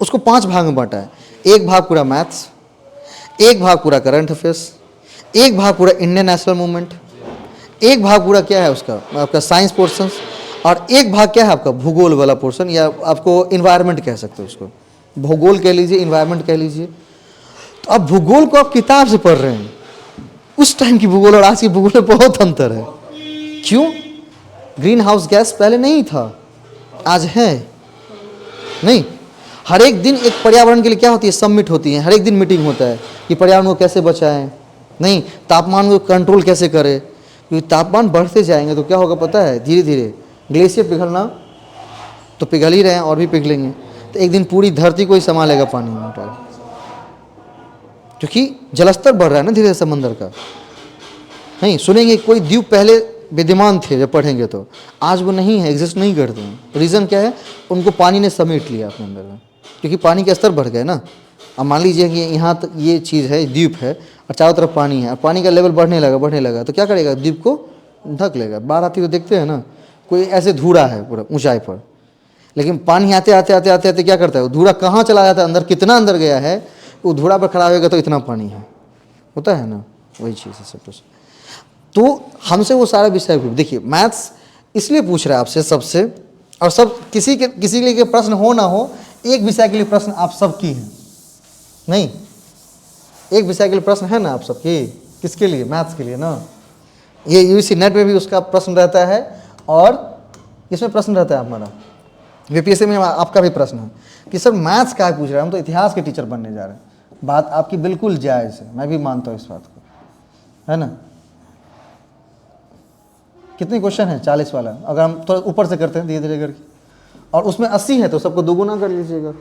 उसको 5 भाग में बांटा है। एक भाग पूरा मैथ्स, एक भाग पूरा करंट अफेयर्स, एक भाग पूरा इंडियन नेशनल मूवमेंट, एक भाग पूरा क्या है उसका आपका साइंस पोर्शन, और एक भाग क्या है आपका भूगोल वाला पोर्शन, या आपको इन्वायरमेंट कह सकते हो उसको, भूगोल कह लीजिए, इन्वायरमेंट कह लीजिए। तो अब भूगोल को आप किताब से पढ़ रहे हैं, उस टाइम की भूगोल और आज की भूगोल में बहुत अंतर है। क्यों? ग्रीन हाउस गैस पहले नहीं था, आज है नहीं। हर एक दिन एक पर्यावरण के लिए क्या होती है, समिट होती है, हर एक दिन मीटिंग होता है कि पर्यावरण को कैसे बचाएं, नहीं तापमान को कंट्रोल कैसे करें, क्योंकि तापमान बढ़ते जाएंगे तो क्या होगा पता है, धीरे धीरे ग्लेशियर पिघलना तो पिघल ही रहे हैं और भी पिघलेंगे, तो एक दिन पूरी धरती को ही संभालेगा पानी में उठा, क्योंकि जलस्तर बढ़ रहा है ना धीरे समंदर का। नहीं सुनेंगे कोई द्वीप पहले विद्यमान थे, जब पढ़ेंगे तो आज वो नहीं है, एग्जिस्ट नहीं करते हैं। रीज़न क्या है, उनको पानी ने समेट लिया अपने अंदर में, क्योंकि पानी के स्तर बढ़ गए ना। अब मान लीजिए कि यहाँ तक ये चीज़ है, द्वीप है और चारों तरफ पानी है, और पानी का लेवल बढ़ने लगा तो क्या करेगा, द्वीप को ढक लेगा। बाढ़ आती तो देखते हैं ना, कोई ऐसे धूरा है पूरा ऊंचाई पर, लेकिन पानी आते आते आते आते आते क्या करता है, वो धूरा कहाँ चला जाता है, अंदर कितना अंदर गया है, वो धूरा पर खड़ा होगा तो इतना पानी है, होता है ना, वही चीज़ है सब कुछ। तो हमसे वो सारा विषय देखिए, मैथ्स इसलिए पूछ रहा है आपसे सबसे, और सब किसी के लिए प्रश्न हो ना हो, एक विषय के लिए प्रश्न आप सबकी है, नहीं एक विषय के लिए प्रश्न है ना आप सबकी, किसके लिए, मैथ्स के लिए ना। ये यूसी नेट में भी उसका प्रश्न रहता है, और इसमें प्रश्न रहता है हमारा वीपीएससी में आपका भी प्रश्न है कि सर मैथ्स क्या पूछ रहे हैं, हम तो इतिहास के टीचर बनने जा रहे हैं। बात आपकी बिल्कुल जायज़ है, मैं भी मानता हूँ इस बात को, है ना। कितने क्वेश्चन है, 40 वाला, अगर हम थोड़ा ऊपर से करते हैं धीरे धीरे करके, और उसमें 80 है तो सबको दोगुना कर लीजिएगा।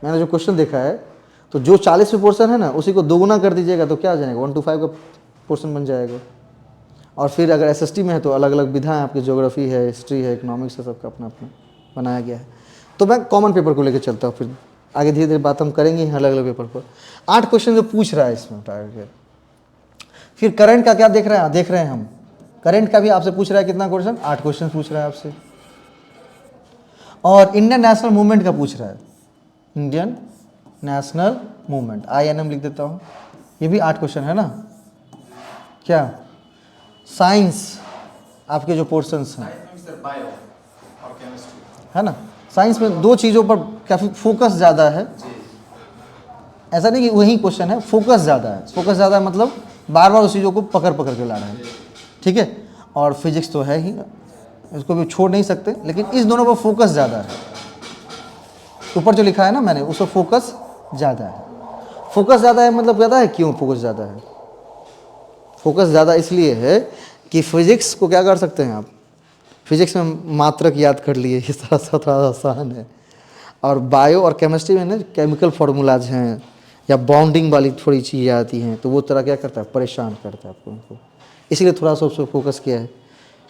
मैंने जो क्वेश्चन देखा है, तो जो 40 में पोर्शन है ना, उसी को दोगुना कर दीजिएगा तो क्या आ जाएगा, 1 to 5 का पोर्शन बन जाएगा। और फिर अगर एसएसटी में है तो अलग अलग विधा है आपकी, ज्योग्राफी है, हिस्ट्री है, इकोनॉमिक्स है, सबका अपना अपना बनाया गया है। तो मैं कॉमन पेपर को लेकर चलता हूँ, फिर आगे धीरे धीरे बात हम करेंगे अलग अलग पेपर पर। 8 क्वेश्चन जो पूछ रहा है इसमें उठा के। फिर करंट का क्या देख रहे हैं हम, करंट का भी आपसे पूछ रहा है कितना क्वेश्चन, 8 क्वेश्चन पूछ रहा है आपसे। और इंडियन नेशनल मूवमेंट का पूछ रहा है, इंडियन नेशनल मूवमेंट, INM लिख देता हूँ, ये भी 8 क्वेश्चन है ना। क्या साइंस आपके जो पोर्शंस हैं बायो और केमिस्ट्री है ना, साइंस में 2 चीज़ों पर काफ़ी फोकस ज़्यादा है। ऐसा नहीं कि वही क्वेश्चन है, फोकस ज़्यादा है, फोकस ज़्यादा है मतलब बार बार उस चीज़ों को पकड़ के ला रहे हैं, ठीक है। और फिजिक्स तो है ही, इसको भी छोड़ नहीं सकते, लेकिन इस दोनों पर फोकस ज़्यादा है। ऊपर जो लिखा है ना मैंने, उसको फोकस ज़्यादा है। फोकस ज़्यादा है मतलब पता है क्यों फोकस ज़्यादा है, फोकस ज़्यादा इसलिए है कि फिजिक्स को क्या कर सकते हैं आप, फिजिक्स में मात्रक याद कर लिए, इस तरह से थोड़ा आसान है। और बायो और केमिस्ट्री में ना केमिकल फार्मूलाज हैं या बॉन्डिंग वाली थोड़ी चीज़ें आती हैं, तो वो तरह क्या करता है, परेशान करता है आपको उनको, इसलिए थोड़ा सा उस पर फोकस किया है।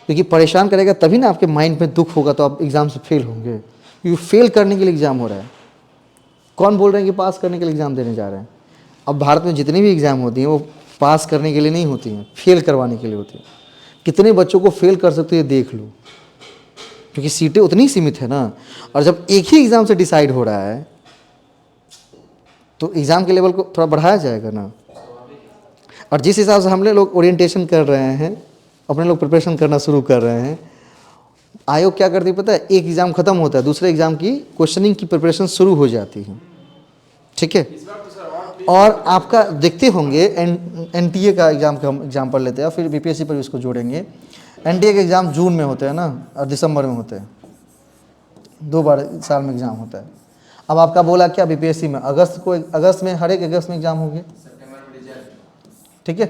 क्योंकि परेशान करेगा तभी ना आपके माइंड में दुख होगा, तो आप एग्ज़ाम से फेल होंगे, क्योंकि फेल करने के लिए एग्ज़ाम हो रहा है। कौन बोल रहे हैं कि पास करने के लिए एग्ज़ाम देने जा रहे हैं। अब भारत में जितनी भी एग्ज़ाम होती हैं वो पास करने के लिए नहीं होती हैं, फेल करवाने के लिए होती हैं। कितने बच्चों को फेल कर सकते हैं देख लो, क्योंकि सीटें उतनी सीमित है ना। और जब एक ही एग्ज़ाम से डिसाइड हो रहा है तो एग्ज़ाम के लेवल को थोड़ा बढ़ाया जाएगा ना। और जिस हिसाब से हमने लोग ओरिएंटेशन कर रहे हैं, अपने लोग प्रिपरेशन करना शुरू कर रहे हैं, आयोग क्या करती है पता है, एक एग्ज़ाम खत्म होता है, दूसरे एग्ज़ाम की क्वेश्चनिंग की प्रिपरेशन शुरू हो जाती है, ठीक है। और आपका देखते होंगे एनटीए का एग्ज़ाम का हम एग्जाम्पल लेते हैं, फिर बीपीएससी पर भी इसको जोड़ेंगे। एनटीए के एग्ज़ाम जून में होते हैं ना, और दिसंबर में होते हैं, 2 बार साल में एग्ज़ाम होता है। अब आपका बोला क्या, बीपीएससी में अगस्त में हर एक अगस्त में एग्ज़ाम होंगे, ठीक है।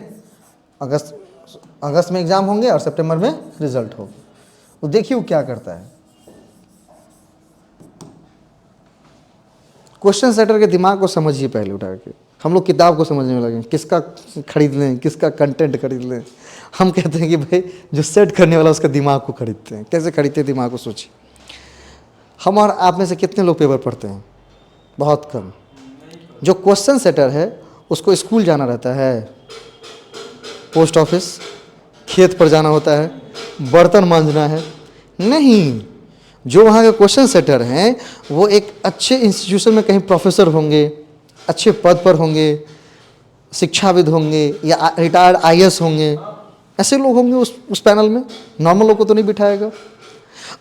अगस्त में एग्ज़ाम होंगे और सितंबर में रिजल्ट होगा। तो देखिए वो क्या करता है, क्वेश्चन सेटर के दिमाग को समझिए पहले उठा के। हम लोग किताब को समझने में लगे, किसका खरीद लें, किसका कंटेंट खरीद लें। हम कहते हैं कि भाई जो सेट करने वाला उसका दिमाग को खरीदते हैं। कैसे खरीदते हैं दिमाग को, सोचिए। हम और आप में से कितने लोग पेपर पढ़ते हैं, बहुत कम। जो क्वेश्चन सेटर है उसको स्कूल जाना रहता है, पोस्ट ऑफिस, खेत पर जाना होता है, बर्तन मांजना है, नहीं। जो वहाँ के क्वेश्चन सेटर हैं वो एक अच्छे इंस्टीट्यूशन में कहीं प्रोफेसर होंगे, अच्छे पद पर होंगे, शिक्षाविद होंगे या रिटायर्ड IAS होंगे, ऐसे लोग होंगे उस पैनल में। नॉर्मल लोग को तो नहीं बिठाएगा।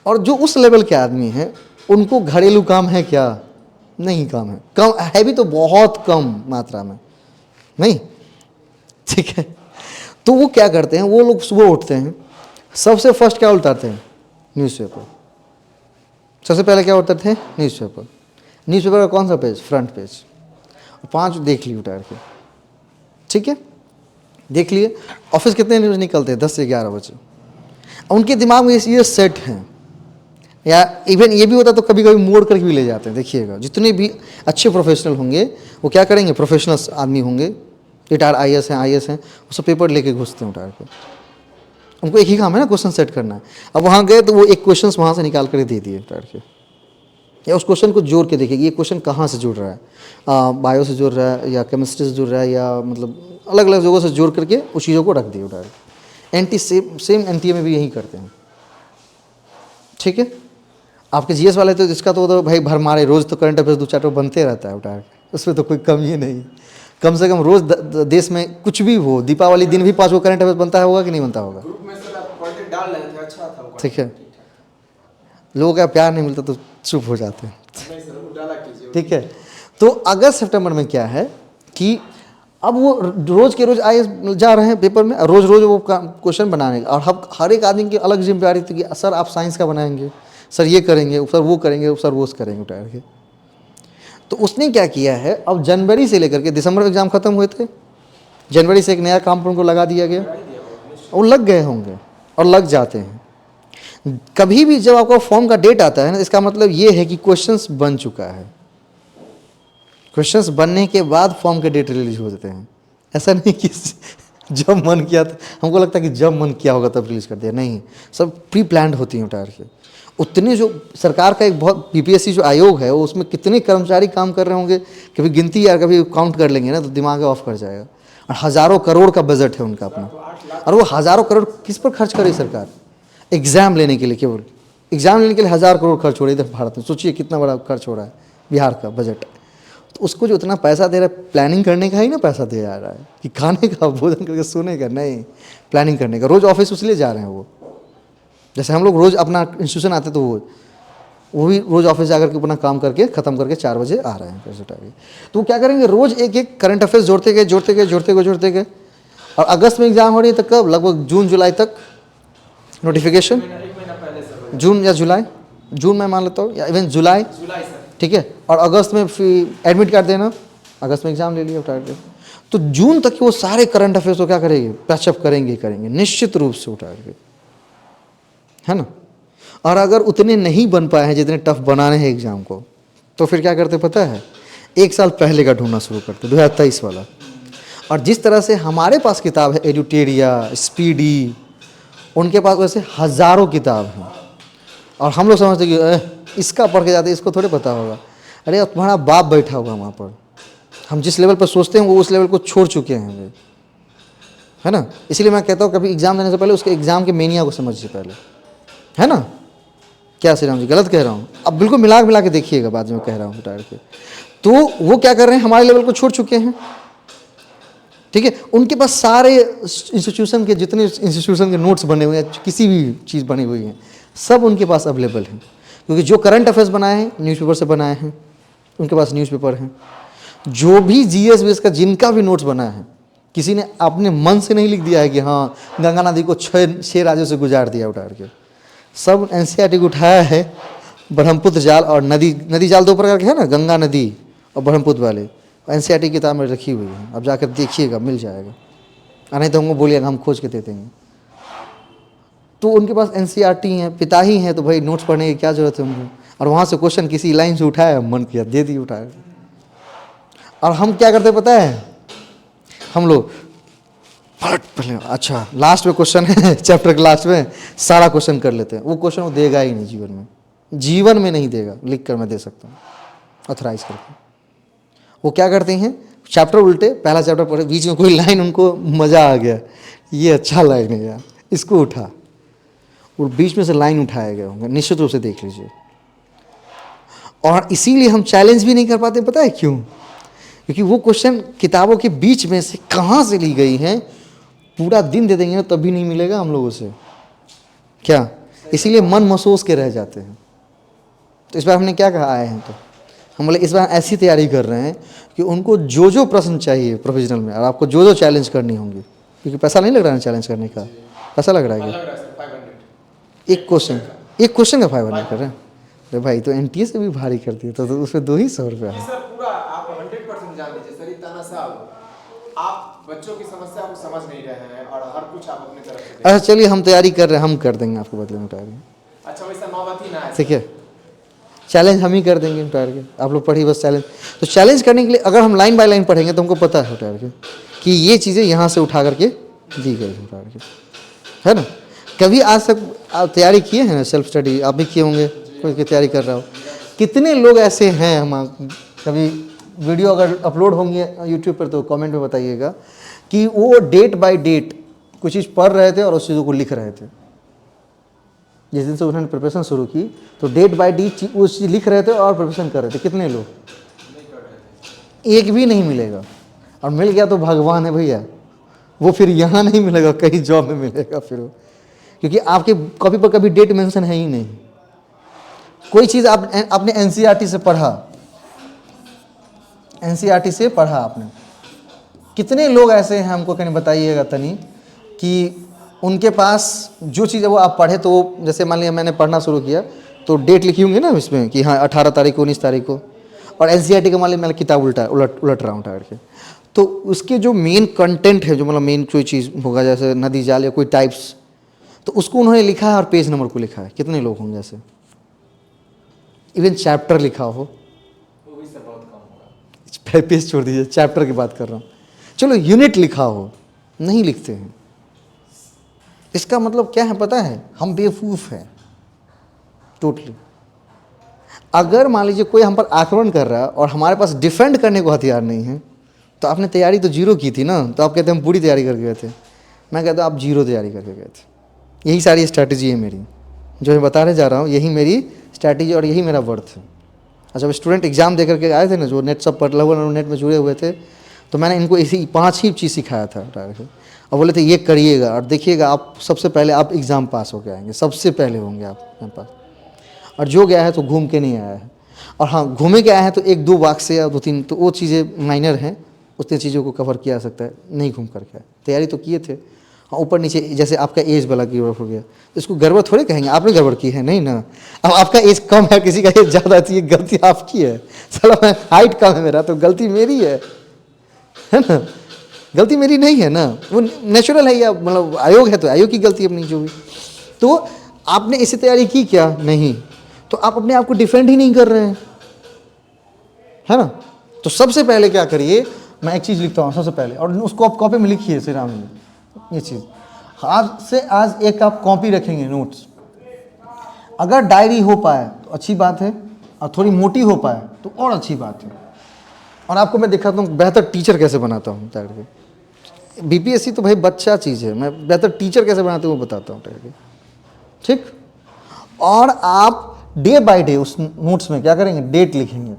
और जो उस लेवल के आदमी हैं उनको घरेलू काम है क्या? नहीं काम है, कम है भी तो बहुत कम मात्रा में, नहीं, ठीक है। तो वो क्या करते हैं, वो लोग सुबह उठते हैं, सबसे फर्स्ट क्या उतारते हैं? न्यूज़पेपर। सबसे पहले क्या उतारते हैं? न्यूज़पेपर। न्यूज़पेपर का कौन सा पेज? Front page. 5 देख लिए उतार के, ठीक है, देख लिए। ऑफिस कितने न्यूज़ निकलते हैं? 10 से 11 बजे। उनके दिमाग में ये सेट हैं, या इवन ये भी होता तो कभी कभी मोड़ करके भी ले जाते हैं। देखिएगा, जितने भी अच्छे प्रोफेशनल होंगे वो क्या करेंगे, प्रोफेशनल्स आदमी होंगे, रिटायर्ड IAS हैं, वो सब पेपर लेके घुसते हैं उतार के। उनको एक ही काम है ना, क्वेश्चन सेट करना है। अब वहाँ गए तो वो एक क्वेश्चन वहाँ से निकाल कर दे दिए उतार के, या उस क्वेश्चन को जोड़ के देखिए ये क्वेश्चन कहाँ से जुड़ रहा है, बायो से जुड़ रहा है या केमिस्ट्री से जुड़ रहा है, या मतलब अलग अलग जगहों से जोड़ करके उस चीज़ों को रख दिए उतार के। सेम NTA में भी यही करते हैं, ठीक है। आपके GS वाले तो इसका तो भाई भर मारे, रोज़ तो करंट अफेयर्स 2-4 बनते रहता है उतार के, उसमें तो कोई कमी ही नहीं। कम से कम रोज़ देश में कुछ भी हो, दीपावली दिन भी 5 गो करंट अफेयर्स बनता होगा कि नहीं बनता होगा? ग्रुप में सर आप कंटेंट डाल रहे थे, अच्छा था वो, ठीक है। लोगों का प्यार नहीं मिलता तो चुप हो जाते हैं, नहीं सर वो डाला कीजिए। ठीक है। तो अगस्त सितंबर में क्या है कि अब वो रोज़ के रोज़ IAS जा रहे हैं पेपर में, रोज़ रोज़ वो क्वेश्चन बनाने, और हर एक आदमी की अलग जिम्मेदारी थी कि सर आप साइंस का बनाएंगे, सर ये करेंगे, सर वो करेंगे, सर वो करेंगे उठार के। तो उसने क्या किया है, अब जनवरी से लेकर के दिसंबर में एग्ज़ाम ख़त्म हुए थे, जनवरी से एक नया काम पर उनको लगा दिया गया, वो लग गए होंगे और लग जाते हैं। कभी भी जब आपका फॉर्म का डेट आता है ना, इसका मतलब ये है कि क्वेश्चंस बन चुका है। क्वेश्चंस बनने के बाद फॉर्म के डेट रिलीज हो जाते हैं। ऐसा नहीं कि जब मन किया था, हमको लगता है कि जब मन किया होगा तब रिलीज कर दिया, नहीं, सब प्री प्लान्ड होती हैं उतार के। उतने जो सरकार का एक बहुत PPSC जो आयोग है, वो उसमें कितने कर्मचारी काम कर रहे होंगे, कभी गिनती या कभी काउंट कर लेंगे ना तो दिमाग ऑफ कर जाएगा। और हज़ारों करोड़ का बजट है उनका अपना, और वो हज़ारों करोड़ किस पर खर्च करे सरकार? एग्ज़ाम लेने के लिए, केवल एग्ज़ाम लेने के लिए 1000 करोड़ खर्च हो रही है इधर भारत में। सोचिए कितना बड़ा खर्च हो रहा है बिहार का बजट। तो उसको जो उतना पैसा दे रहा है, प्लानिंग करने का ही ना पैसा दे जा रहा है कि खाने का, भोजन करके सोने का नहीं, प्लानिंग करने का। रोज़ ऑफिस इसलिए जा रहे हैं वो, जैसे हम लोग रोज़ अपना इंस्टीट्यूशन आते तो वो भी रोज़ ऑफिस जाकर के अपना काम करके ख़त्म करके 4 बजे आ रहे हैं पैसे उठा के। तो वो क्या करेंगे, रोज़ एक एक करंट अफेयर्स जोड़ते गए। और अगस्त में एग्ज़ाम हो रही है, तो कब? लगभग जून जुलाई तक नोटिफिकेशन, जून या जुलाई, जून में मान लेता हूँ, या इवन जुलाई सर, ठीक है। और अगस्त में फिर एडमिट कार्ड देना, अगस्त में एग्ज़ाम ले लिया उठा के। तो जून तक वो सारे करंट अफेयर्स को क्या करेंगे, पैचअप करेंगे निश्चित रूप से उठा के, है ना। और अगर उतने नहीं बन पाए हैं जितने टफ बनाने हैं एग्ज़ाम को, तो फिर क्या करते पता है, 1 साल पहले का ढूंढना शुरू करते, 2023 वाला। और जिस तरह से हमारे पास किताब है एडुटेरिया, स्पीडी, उनके पास वैसे हज़ारों किताब हैं। और हम लोग समझते कि इसका पढ़ के जाते, इसको थोड़े पता होगा। अरे तुम्हारा बाप बैठा हुआ वहाँ पर, हम जिस लेवल पर सोचते हैं वो उस लेवल को छोड़ चुके हैं वे, है ना। इसलिए मैं कहता हूँ कभी एग्ज़ाम देने से पहले उसके एग्ज़ाम के मेनिया को समझिए पहले, है ना। क्या श्री राम जी, गलत कह रहा हूँ? अब बिल्कुल मिला के देखिएगा बाद में कह रहा हूँ टायर के। तो वो क्या कर रहे हैं, हमारे लेवल को छोड़ चुके हैं, ठीक है। उनके पास सारे इंस्टीट्यूशन के, जितने इंस्टीट्यूशन के नोट्स बने हुए हैं, किसी भी चीज़ बनी हुई है, सब उनके पास अवेलेबल हैं। क्योंकि जो करंट अफेयर्स बनाए हैं न्यूज़पेपर से बनाए हैं, उनके पास न्यूज़पेपर हैं। जो भी GS का जिनका भी नोट्स बना है, किसी ने अपने मन से नहीं लिख दिया है कि हाँ गंगा नदी को 6 राज्यों से गुजार दिया उतार के। सब NCERT को उठाया है, ब्रह्मपुत्र जाल और नदी जाल 2 प्रकार के हैं ना, गंगा नदी और ब्रह्मपुत्र वाले, NCERT की किताब में रखी हुई है। अब जाकर देखिएगा, मिल जाएगा, और नहीं तो हमको बोलिएगा, हम खोज के दे देंगे। तो उनके पास NCERT हैं, पिता ही हैं, तो भाई नोट्स पढ़ने की क्या ज़रूरत है उनको। और वहाँ से क्वेश्चन किसी लाइन से उठाया, मन किया दे दी उठाया। और हम क्या करते पता है, हम लोग पहले अच्छा लास्ट में क्वेश्चन है चैप्टर के लास्ट में सारा क्वेश्चन कर लेते हैं। वो क्वेश्चन वो देगा ही नहीं जीवन में नहीं देगा। लिख कर मैं दे सकता हूँ ऑथराइज करके। वो क्या करते हैं, चैप्टर उल्टे, पहला चैप्टर पढ़े, बीच में कोई लाइन उनको मज़ा आ गया, ये अच्छा लाइन है यार, इसको उठा, और बीच में से लाइन उठाए गए होंगे, निश्चित रूप से देख लीजिए। और इसीलिए हम चैलेंज भी नहीं कर पाते, पता है क्यों? क्योंकि वो क्वेश्चन किताबों के बीच में से कहाँ से ली गई हैं, पूरा दिन दे देंगे तब भी नहीं मिलेगा हम लोगों से क्या, इसीलिए मन महसूस के रह जाते हैं। तो इस बार हमने क्या कहा आए हैं, तो हम बोले इस बार ऐसी तैयारी कर रहे हैं कि उनको जो जो प्रश्न चाहिए प्रोफेशनल में, और आपको जो जो चैलेंज करनी होंगी, क्योंकि पैसा नहीं लग रहा है चैलेंज करने का, पैसा लग रहा है क्या? लग रहा है सर 500। एक क्वेश्चन का 500 कर रहे हैं? अरे भाई तो एनटीए से भी भारी कर दिया, तो उसमें 200 रुपया है। सर पूरा आप 100% जान लीजिए सर, इतना साल आप बच्चों की समस्या को समझ नहीं रहे हैं और हर कुछ आप अपनी तरफ से अच्छा चलिए हम तैयारी कर रहे हैं, हम कर देंगे आपको बदले में उतार के। अच्छा वैसा नौबत ही ना है। ठीक है, चैलेंज हम ही कर देंगे उतार के, आप लोग पढ़िए बस चैलेंज। तो चैलेंज करने के लिए अगर हम लाइन बाय लाइन पढ़ेंगे तो हमको पता है उतार के कि ये चीज़ें यहाँ से उठा करके दी गई उतार के, है ना। कभी आज तक आप तैयारी किए हैं ना, सेल्फ स्टडी आप भी किए होंगे, कोई की तैयारी कर रहा हो। कितने लोग ऐसे हैं, हम कभी वीडियो अगर अपलोड होंगे यूट्यूब पर तो कमेंट में बताइएगा कि वो डेट बाय डेट कुछ चीज़ पढ़ रहे थे और उस चीज़ों को लिख रहे थे। जिस दिन से उन्होंने प्रिपरेशन शुरू की तो डेट बाय डेट उस चीज़ लिख रहे थे और प्रिपरेशन कर रहे थे। कितने लोग? एक भी नहीं मिलेगा, और मिल गया तो भगवान है भैया, वो फिर यहाँ नहीं मिलेगा, कहीं जॉब में मिलेगा फिर वो, क्योंकि आपके कॉपी पर कभी डेट मेंशन है ही नहीं। कोई चीज़ आपने एनसीईआरटी से पढ़ा, एनसीईआरटी से पढ़ा आपने, कितने लोग ऐसे हैं हमको कहीं बताइएगा तनी कि उनके पास जो चीज़ है वो आप पढ़े, तो जैसे मान लिया मैंने पढ़ना शुरू किया तो डेट लिखी होंगी ना इसमें कि हाँ 18 तारीख को 19 तारीख को, और एनसीईआरटी का मान लिया मैंने किताब उलट रहा हूँ उठा करके, तो उसके जो मेन कंटेंट है, जो मतलब मेन कोई चीज़ होगा जैसे नदी जाल या कोई टाइप्स, तो उसको उन्होंने लिखा है और पेज नंबर को लिखा है। कितने लोग होंगे ऐसे? इवन चैप्टर लिखा हो, वो भी सर बहुत कम होगा। पेज छोड़ दीजिए, चैप्टर की बात कर रहा हूँ। चलो यूनिट लिखा हो, नहीं लिखते हैं। इसका मतलब क्या है पता है? हम बेवकूफ़ हैं टोटली। अगर मान लीजिए कोई हम पर आक्रमण कर रहा है और हमारे पास डिफेंड करने को हथियार नहीं है, तो आपने तैयारी तो जीरो की थी ना, तो आप कहते हैं हम पूरी तैयारी करके गए थे। मैं कहता हूँ आप जीरो तैयारी करके गए थे। यही सारी स्ट्रैटेजी है मेरी, जो मैं बताने जा रहा हूँ, यही मेरी स्ट्रैटेजी और यही मेरा वर्थ है। अच्छा, स्टूडेंट एग्जाम दे करके आए थे ना, जो नेट सब पर लगभग नेट में जुड़े हुए थे, तो मैंने इनको इसी 5 ही चीज़ सिखाया था और बोले थे ये करिएगा और देखिएगा आप सबसे पहले आप एग्ज़ाम पास होके आएंगे, सबसे पहले होंगे आप यहाँ पास। और जो गया है तो घूम के नहीं आया है, और हाँ घूमे के आया है तो 1-2 वाक्य या 2-3 तो वो चीज़ें माइनर हैं, उतनी चीज़ों को कवर किया जा सकता है, नहीं घूम करके आए। तैयारी तो किए थे, हाँ ऊपर नीचे जैसे आपका एज वाला गड़बड़ हो गया तो इसको गड़बड़ थोड़े कहेंगे, आपने गड़बड़ की है नहीं ना। अब आपका एज कम है, किसी का एज ज़्यादा है, ये गलती आपकी है। साला मैं हाइट कम है मेरा तो गलती मेरी है ना, गलती मेरी नहीं है ना, वो नेचुरल है या मतलब आयोग है तो आयोग की गलती अपनी जो भी। तो आपने इसे तैयारी की क्या? नहीं, तो आप अपने आप को डिफेंड ही नहीं कर रहे हैं, है ना। तो सबसे पहले क्या करिए, मैं एक चीज़ लिखता हूँ सबसे पहले, और उसको आप कॉपी में लिखिए श्री राम जी, ये चीज़ आज से आज एक आप कॉपी रखेंगे नोट्स। अगर डायरी हो पाए तो अच्छी बात है, और थोड़ी मोटी हो पाए तो और अच्छी बात है। और आपको मैं दिखाता हूँ बेहतर टीचर कैसे बनाता हूँ तैयार के। बीपीएससी तो भाई बच्चा चीज़ है, मैं बेहतर टीचर कैसे बनाते हूँ वो बताता हूँ तैयार के, ठीक। और आप डे बाय डे उस नोट्स में क्या करेंगे, डेट लिखेंगे।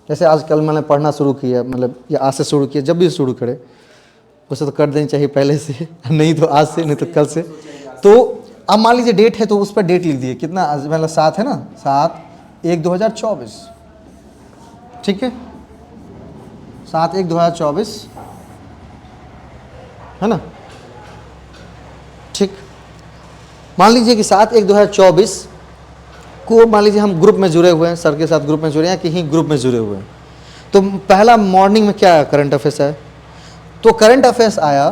जैसे आजकल मैंने पढ़ना शुरू किया, मतलब या आज से शुरू किया, जब भी शुरू करे उसे तो कर देनी चाहिए पहले से, नहीं तो आज से, नहीं तो कल से। तो अब मान लीजिए डेट है तो उस पर डेट लिख दिए, कितना आज मतलब 7 है ना, 7/1/2024, ठीक है, 7/1/2024 है ना, ठीक। मान लीजिए कि 7/1/2024 को मान लीजिए हम ग्रुप में जुड़े हुए हैं, सर के साथ ग्रुप में जुड़े हैं, कहीं ग्रुप में जुड़े हुए हैं। तो पहला मॉर्निंग में क्या करंट अफेयर्स है, तो करंट अफेयर्स आया,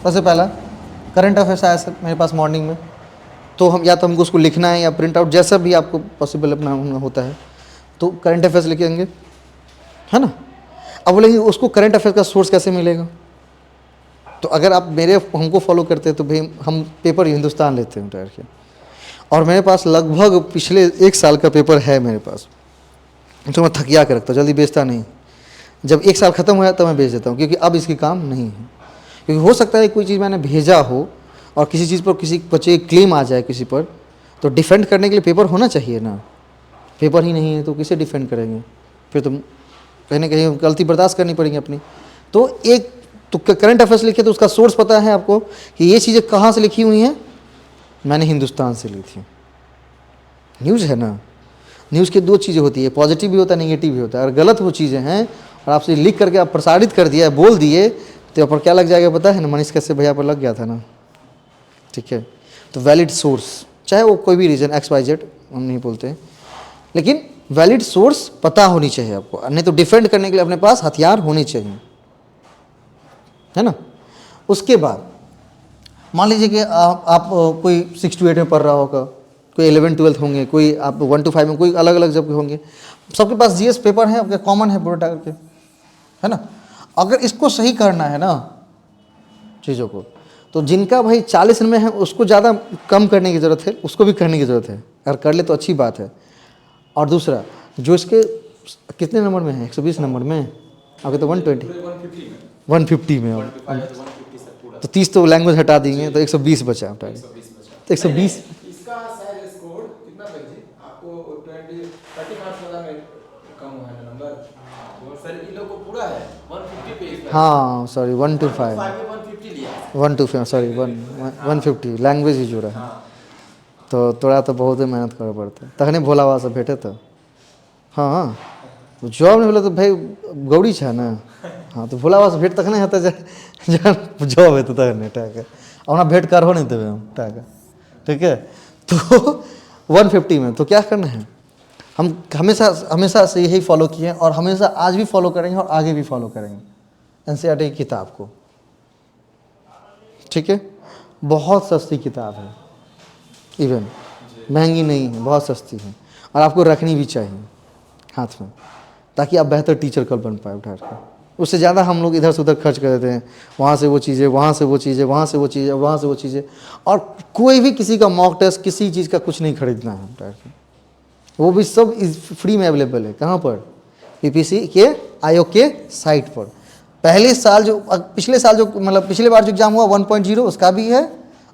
सबसे पहला करंट अफेयर्स आया सर मेरे पास मॉर्निंग में। तो हम या तो हमको उसको लिखना है या प्रिंट आउट, जैसा भी आपको पॉसिबल अपना होता है, तो करंट अफेयर्स लिखेंगे, है ना। अब बोले उसको करंट अफेयर्स का सोर्स कैसे मिलेगा, तो अगर आप हमको फॉलो करते हैं तो भाई हम पेपर हिंदुस्तान लेते हैं उतार के, और मेरे पास लगभग पिछले 1 साल का पेपर है मेरे पास, तो मैं थकिया के रखता हूँ, जल्दी बेचता नहीं। जब 1 साल ख़त्म हो जाए तो मैं बेच देता हूँ, क्योंकि अब इसकी काम नहीं है। क्योंकि हो सकता है कोई चीज़ मैंने भेजा हो और किसी चीज़ पर किसी बच्चे की क्लेम आ जाए किसी पर, तो डिफेंड करने के लिए पेपर होना चाहिए ना। पेपर ही नहीं है तो किसे डिफेंड करेंगे, फिर तो कहीं ना कहीं गलती बर्दाश्त करनी पड़ेगी अपनी। तो एक तो करंट अफेयर्स लिखे तो उसका सोर्स पता है आपको कि ये चीज़ें कहाँ से लिखी हुई हैं, मैंने हिंदुस्तान से ली थी। न्यूज़ है ना, न्यूज़ की दो चीज़ें होती है, पॉजिटिव भी होता है, नेगेटिव भी होता है। अगर गलत वो चीज़ें हैं और आपसे लिख करके आप प्रसारित कर दिया, बोल दिए, तो यहाँ पर क्या लग जाएगा पता है ना, मनीष कश्यप भैया पर लग गया था ना। ठीक है, तो वैलिड सोर्स, चाहे वो कोई भी रीज़न XYZ हम नहीं बोलते, लेकिन वैलिड सोर्स पता होनी चाहिए आपको, नहीं तो डिफेंड करने के लिए अपने पास हथियार होने चाहिए, है ना। उसके बाद मान लीजिए कि आप कोई 6 to 8 में पढ़ रहा होगा, कोई 11 12 होंगे, कोई आप 1 to 5 में, कोई अलग अलग जब होंगे, सबके पास GS पेपर है, आपके कॉमन है पूरे टाइप के, है ना। अगर इसको सही करना है ना चीज़ों को, तो जिनका भाई 40 में है उसको ज़्यादा कम करने की ज़रूरत है, उसको भी करने की ज़रूरत है। अगर कर ले तो अच्छी बात है। और दूसरा जो इसके कितने नंबर में है, 120 नंबर में, आगे तो 150 में तो 30 तो लैंग्वेज हटा देंगे तो 120 बचा। तो 120 इसका शायद स्कोर कितना बचे आपको 30 मार्क्स वाला में कम हुआ है नंबर, और सर इन लोगों को पूरा है 150 पे इसका। हाँ सॉरी 1 to 5 150 लिया 1 to 5 सॉरी 150 लैंग्वेज ही जुड़ा है। तो तोरा तो बहुत ही मेहनत करना पड़ता है, तखने भोला बाबा से भेटे तो। हाँ जॉब नहीं बोले तो भाई गौड़ी छा ना। हाँ तो भोला बाबा से भेंट तखने होता जॉब है तो तखने टाक अपना भेंट करहो नहीं देवे हम टाक। ठीक है, तो 150 में तो क्या करना है, हम हमेशा से यही फॉलो किए हैं और हमेशा आज भी फॉलो करेंगे और आगे भी फॉलो करेंगे NCERT की किताब को। ठीक है, बहुत सस्ती किताब है, इवन महंगी नहीं है, बहुत सस्ती है, और आपको रखनी भी चाहिए हाथ में, ताकि आप बेहतर टीचर कल बन पाए उठा कर। उससे ज़्यादा हम लोग इधर से उधर खर्च कर देते हैं, वहाँ से वो चीज़ें, वहाँ से वो चीज़ें, वहाँ से वो चीज़ें, वहाँ से वो चीज़ें, और कोई भी किसी का मॉक टेस्ट किसी चीज़ का कुछ नहीं खरीदना है उठा कर। वो भी सब फ्री में अवेलेबल है। कहाँ पर, PPC के आयोग के साइट पर। पहले साल जो पिछले साल जो मतलब पिछले बार जो एग्जाम हुआ 1.0 उसका भी है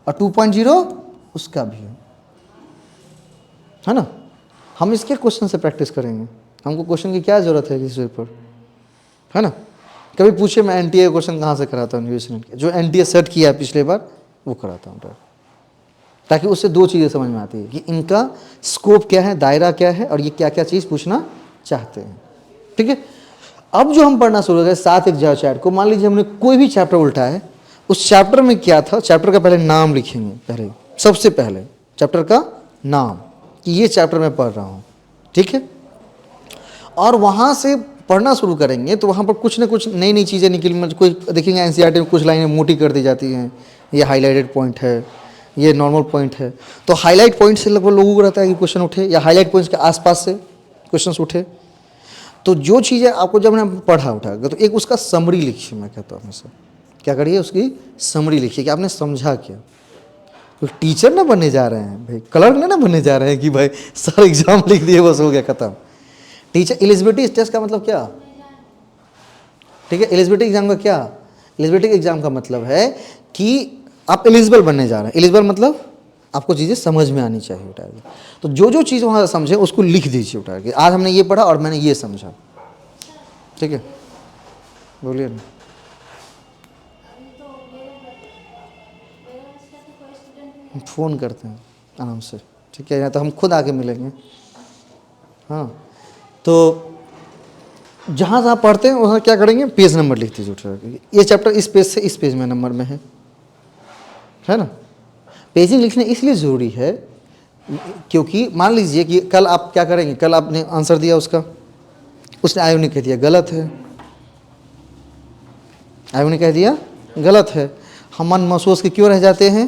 और 2.0 उसका भी है ना। हम इसके क्वेश्चन से प्रैक्टिस करेंगे, हमको क्वेश्चन की क्या ज़रूरत है किसी पर, है ना। कभी पूछे मैं NTA क्वेश्चन कहाँ से कराता हूँ, न्यूज़ जो NTA सेट किया है पिछले बार वो कराता हूँ, ताकि उससे दो चीज़ें समझ में आती है कि इनका स्कोप क्या है, दायरा क्या है, और ये क्या क्या चीज़ पूछना चाहते हैं। ठीक है, अब जो हम पढ़ना शुरू करें 7 एक चैप्टर को, मान लीजिए हमने कोई भी चैप्टर उल्टा है, उस चैप्टर में क्या था, चैप्टर का पहले नाम लिखेंगे, पहले सबसे पहले चैप्टर का नाम कि ये चैप्टर मैं पढ़ रहा हूँ। ठीक है, और वहाँ से पढ़ना शुरू करेंगे तो वहाँ पर कुछ ना कुछ नई नई चीज़ें निकली। कोई देखेंगे NCERT में कुछ लाइनें मोटी कर दी जाती हैं, ये हाईलाइटेड पॉइंट है, ये नॉर्मल पॉइंट है, तो हाईलाइट पॉइंट से लगभग लोगों को रहता है कि क्वेश्चन उठे, या हाईलाइट पॉइंट्स के आसपास से क्वेश्चंस उठे। तो जो चीज़ें आपको जब मैंने पढ़ा उठा तो एक उसका समरी लिखिए, मैं कहता हूँ हमेशा क्या करिए, उसकी समरी लिखिए कि आपने समझा क्या। तो टीचर ना बनने जा रहे हैं भाई, क्लर्क ना बनने जा रहे हैं कि भाई सर एग्जाम लिख दिए बस हो गया खत्म। टीचर एलिजिबिलिटी टेस्ट का मतलब क्या, ठीक है, एलिजिबिलिटी एग्जाम का क्या, एलिजिबिलिटी एग्जाम का मतलब है कि आप एलिजिबल बनने जा रहे हैं। एलिजिबल मतलब आपको चीज़ें समझ में आनी चाहिए उठा के। तो जो चीज़ वहाँ समझे उसको लिख दीजिए उठा के, आज हमने ये पढ़ा और मैंने ये समझा। ठीक है, बोलिए ना। फ़ोन करते हैं आराम से, ठीक है, या तो हम खुद आके मिलेंगे। हाँ, तो जहाँ जहाँ पढ़ते हैं वहाँ क्या करेंगे, पेज नंबर लिख दीजिए उठा के, ये चैप्टर इस पेज से इस पेज में नंबर में है ना। पेजिंग लिखना इसलिए ज़रूरी है क्योंकि मान लीजिए कि कल आप क्या करेंगे, कल आपने आंसर दिया उसका, उसने आयोग ने कह दिया गलत है, आयोग ने कह दिया गलत है, हम मन महसूस के क्यों रह जाते हैं,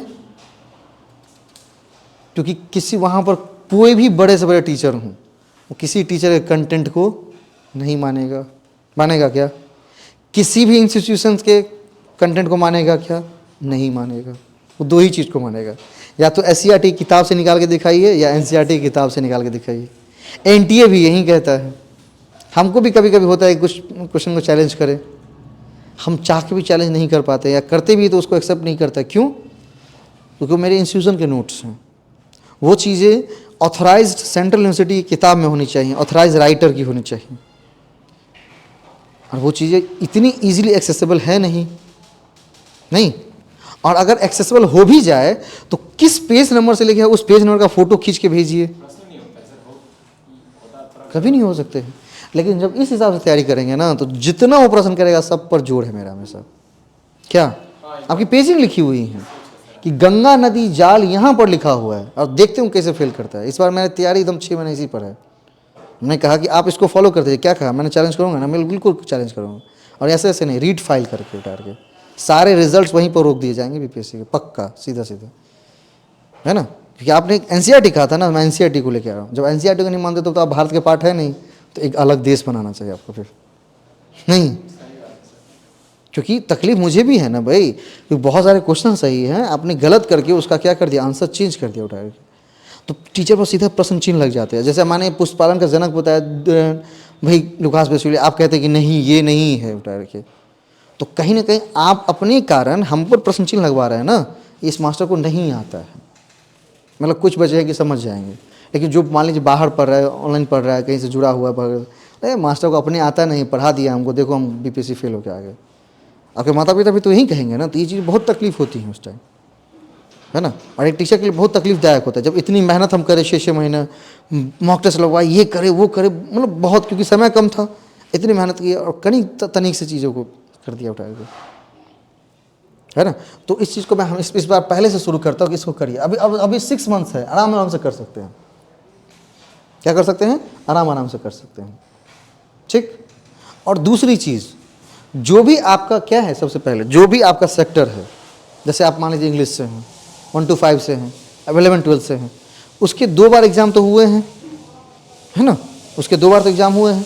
क्योंकि किसी वहाँ पर कोई भी बड़े से बड़े टीचर हों, वो किसी टीचर के कंटेंट को नहीं मानेगा। मानेगा क्या, किसी भी इंस्टीट्यूशंस के कंटेंट को मानेगा क्या, नहीं मानेगा। वो दो ही चीज़ को मानेगा, या तो SCERT किताब से निकाल के दिखाइए या NCERT किताब से निकाल के दिखाइए। NTA भी यही कहता है। हमको भी कभी कभी होता है कुछ क्वेश्चन को चैलेंज करें, हम चाह के भी चैलेंज नहीं कर पाते, या करते भी तो उसको एक्सेप्ट नहीं करता। क्यों, क्योंकि मेरे इंस्टीट्यूशन के नोट्स हैं। वो चीज़ें ऑथराइज्ड सेंट्रल यूनिवर्सिटी की किताब में होनी चाहिए, ऑथराइज राइटर की होनी चाहिए। और वो चीज़ें इतनी इजीली एक्सेसिबल है नहीं। और अगर एक्सेसिबल हो भी जाए तो किस पेज नंबर से लेके उस पेज नंबर का फोटो खींच के भेजिए, कभी नहीं हो सकते हैं। लेकिन जब इस हिसाब से तैयारी करेंगे ना तो जितना वो प्रश्न करेगा सब पर जोर है मेरा हमेशा। क्या आपकी पेजिंग लिखी हुई है कि गंगा नदी जाल यहाँ पर लिखा हुआ है, और देखते हूँ कैसे फेल करता है। इस बार मैंने तैयारी एकदम 6 महीने इसी पर है। मैंने कहा कि आप इसको फॉलो कर दीजिए। क्या कहा मैंने, चैलेंज करूँगा ना, मैं बिल्कुल चैलेंज करूँगा। और ऐसे ऐसे नहीं, रीड फाइल करके उतार के सारे रिजल्ट्स वहीं पर रोक दिए जाएंगे बीपीएससी के, पक्का सीधा सीधा, है ना। क्योंकि आपने एनसीईआरटी कहा था ना, मैं एनसीईआरटी को लेके आ रहा हूँ। जब एनसीईआरटी को नहीं मानते तो आप भारत के पार्ट है नहीं, तो एक अलग देश बनाना चाहिए आपको फिर, नहीं। क्योंकि तकलीफ मुझे भी है ना भाई, क्योंकि बहुत सारे क्वेश्चन सही हैं, आपने गलत करके उसका क्या कर दिया, आंसर चेंज कर दिया उठा के, तो टीचर पर सीधा प्रश्न चिन्ह लग जाते हैं। जैसे मैंने पुष्पालन का जनक बताया भाई लुकास बेसिलिया, आप कहते हैं कि नहीं ये नहीं है उठा के, तो कहीं ना कहीं आप अपने कारण हम पर प्रश्न चिन्ह लगवा रहे हैं ना। इस मास्टर को नहीं आता है, मतलब कुछ बचे हैं कि समझ जाएंगे, लेकिन जो मान लीजिए बाहर पढ़ रहा है, ऑनलाइन पढ़ रहा है, कहीं से जुड़ा हुआ है, अरे मास्टर को अपने आता नहीं, पढ़ा दिया हमको, देखो हम बीपीएससी फेल होकर आ गए। आपके माता पिता भी तो यही कहेंगे ना, तो ये चीज़ बहुत तकलीफ होती है उस टाइम, है ना। और एक टीचर के लिए बहुत तकलीफदायक होता है जब इतनी मेहनत हम करें, 6 महीने मॉक टेस्ट लगवाए, ये करे वो करे, मतलब बहुत, क्योंकि समय कम था, इतनी मेहनत की और कहीं तनिक से चीज़ों को कर दिया उठा के, है ना। तो इस चीज़ को मैं हम इस बार पहले से शुरू करता हूँ कि इसको करिए। अभी 6 मंथ्स है, आराम से कर सकते हैं। क्या कर सकते हैं, आराम से कर सकते हैं, ठीक। और दूसरी चीज़, जो भी आपका क्या है, सबसे पहले जो भी आपका सेक्टर है, जैसे आप मान लीजिए इंग्लिश से हैं, 1 to 5 से हैं, 11-12 से हैं, उसके 2 बार एग्ज़ाम तो हुए हैं, है ना, उसके 2 बार तो एग्ज़ाम हुए हैं।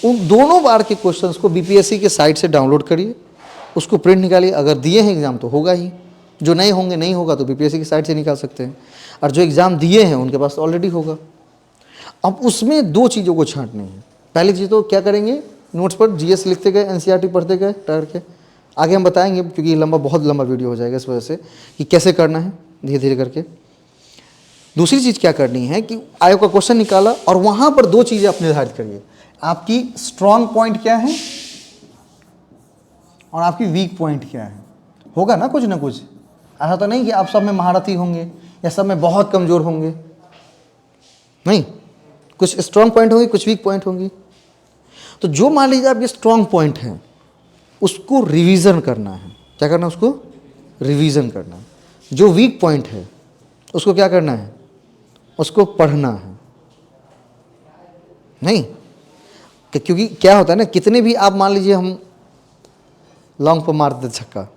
उन दोनों बार के क्वेश्चंस को बीपीएससी के साइट से डाउनलोड करिए, उसको प्रिंट निकालिए। अगर दिए हैं एग्ज़ाम तो होगा ही, जो नहीं होंगे नहीं होगा, तो बीपीएससी की साइट से निकाल सकते हैं। और जो एग्ज़ाम दिए हैं उनके पास ऑलरेडी होगा। अब उसमें 2 चीज़ों को छांटनी है। पहली चीज़ तो क्या करेंगे, नोट्स पर जीएस लिखते गए, एनसीईआरटी पढ़ते गए टायर के, आगे हम बताएंगे क्योंकि बहुत लंबा वीडियो हो जाएगा इस वजह से, कि कैसे करना है धीरे धीरे करके। दूसरी चीज़ क्या करनी है कि आयोग का क्वेश्चन निकाला और वहाँ पर 2 चीज़ें आप निर्धारित करिए, आपकी स्ट्रॉन्ग पॉइंट क्या है और आपकी वीक पॉइंट क्या है। होगा ना कुछ ऐसा तो नहीं कि आप सब में महारथी होंगे या सब में बहुत कमज़ोर होंगे, नहीं, कुछ स्ट्रॉन्ग पॉइंट होंगे, कुछ वीक पॉइंट होंगी। तो जो मान लीजिए आपके स्ट्रॉन्ग पॉइंट हैं उसको रिवीजन करना है। क्या करना है, उसको रिवीजन करना है। जो वीक पॉइंट है उसको क्या करना है, उसको पढ़ना है, नहीं। क्योंकि क्या होता है ना, कितने भी आप मान लीजिए हम लॉन्ग पर मार देते छक्का,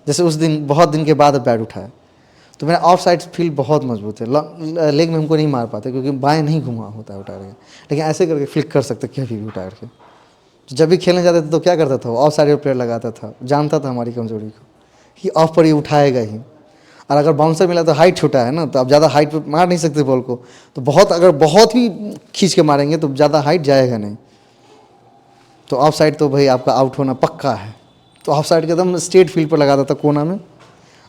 जैसे उस दिन बहुत दिन के बाद बैट उठाया तो मेरा ऑफ साइड फील्ड बहुत मजबूत है, लेग में हमको नहीं मार पाते क्योंकि बाएं नहीं घुमा होता है उठा के, लेकिन ऐसे करके फ्लिक कर सकते कभी भी उठा के। तो जब भी खेलने जाते थे तो क्या करता था, ऑफ साइड प्लेयर लगाता था, जानता था हमारी कमजोरी को कि ऑफ पर ही उठाएगा ही। और अगर बाउंसर मिला तो हाइट छोटा है ना, तो आप ज़्यादा हाइट पर मार नहीं सकते बॉल को, तो अगर बहुत ही खींच के मारेंगे तो ज़्यादा हाइट जाएगा नहीं। तो ऑफ साइड तो भाई आपका आउट होना पक्का है। तो ऑफ साइड के एकदम स्ट्रेट फील्ड पर लगाता था कोना में,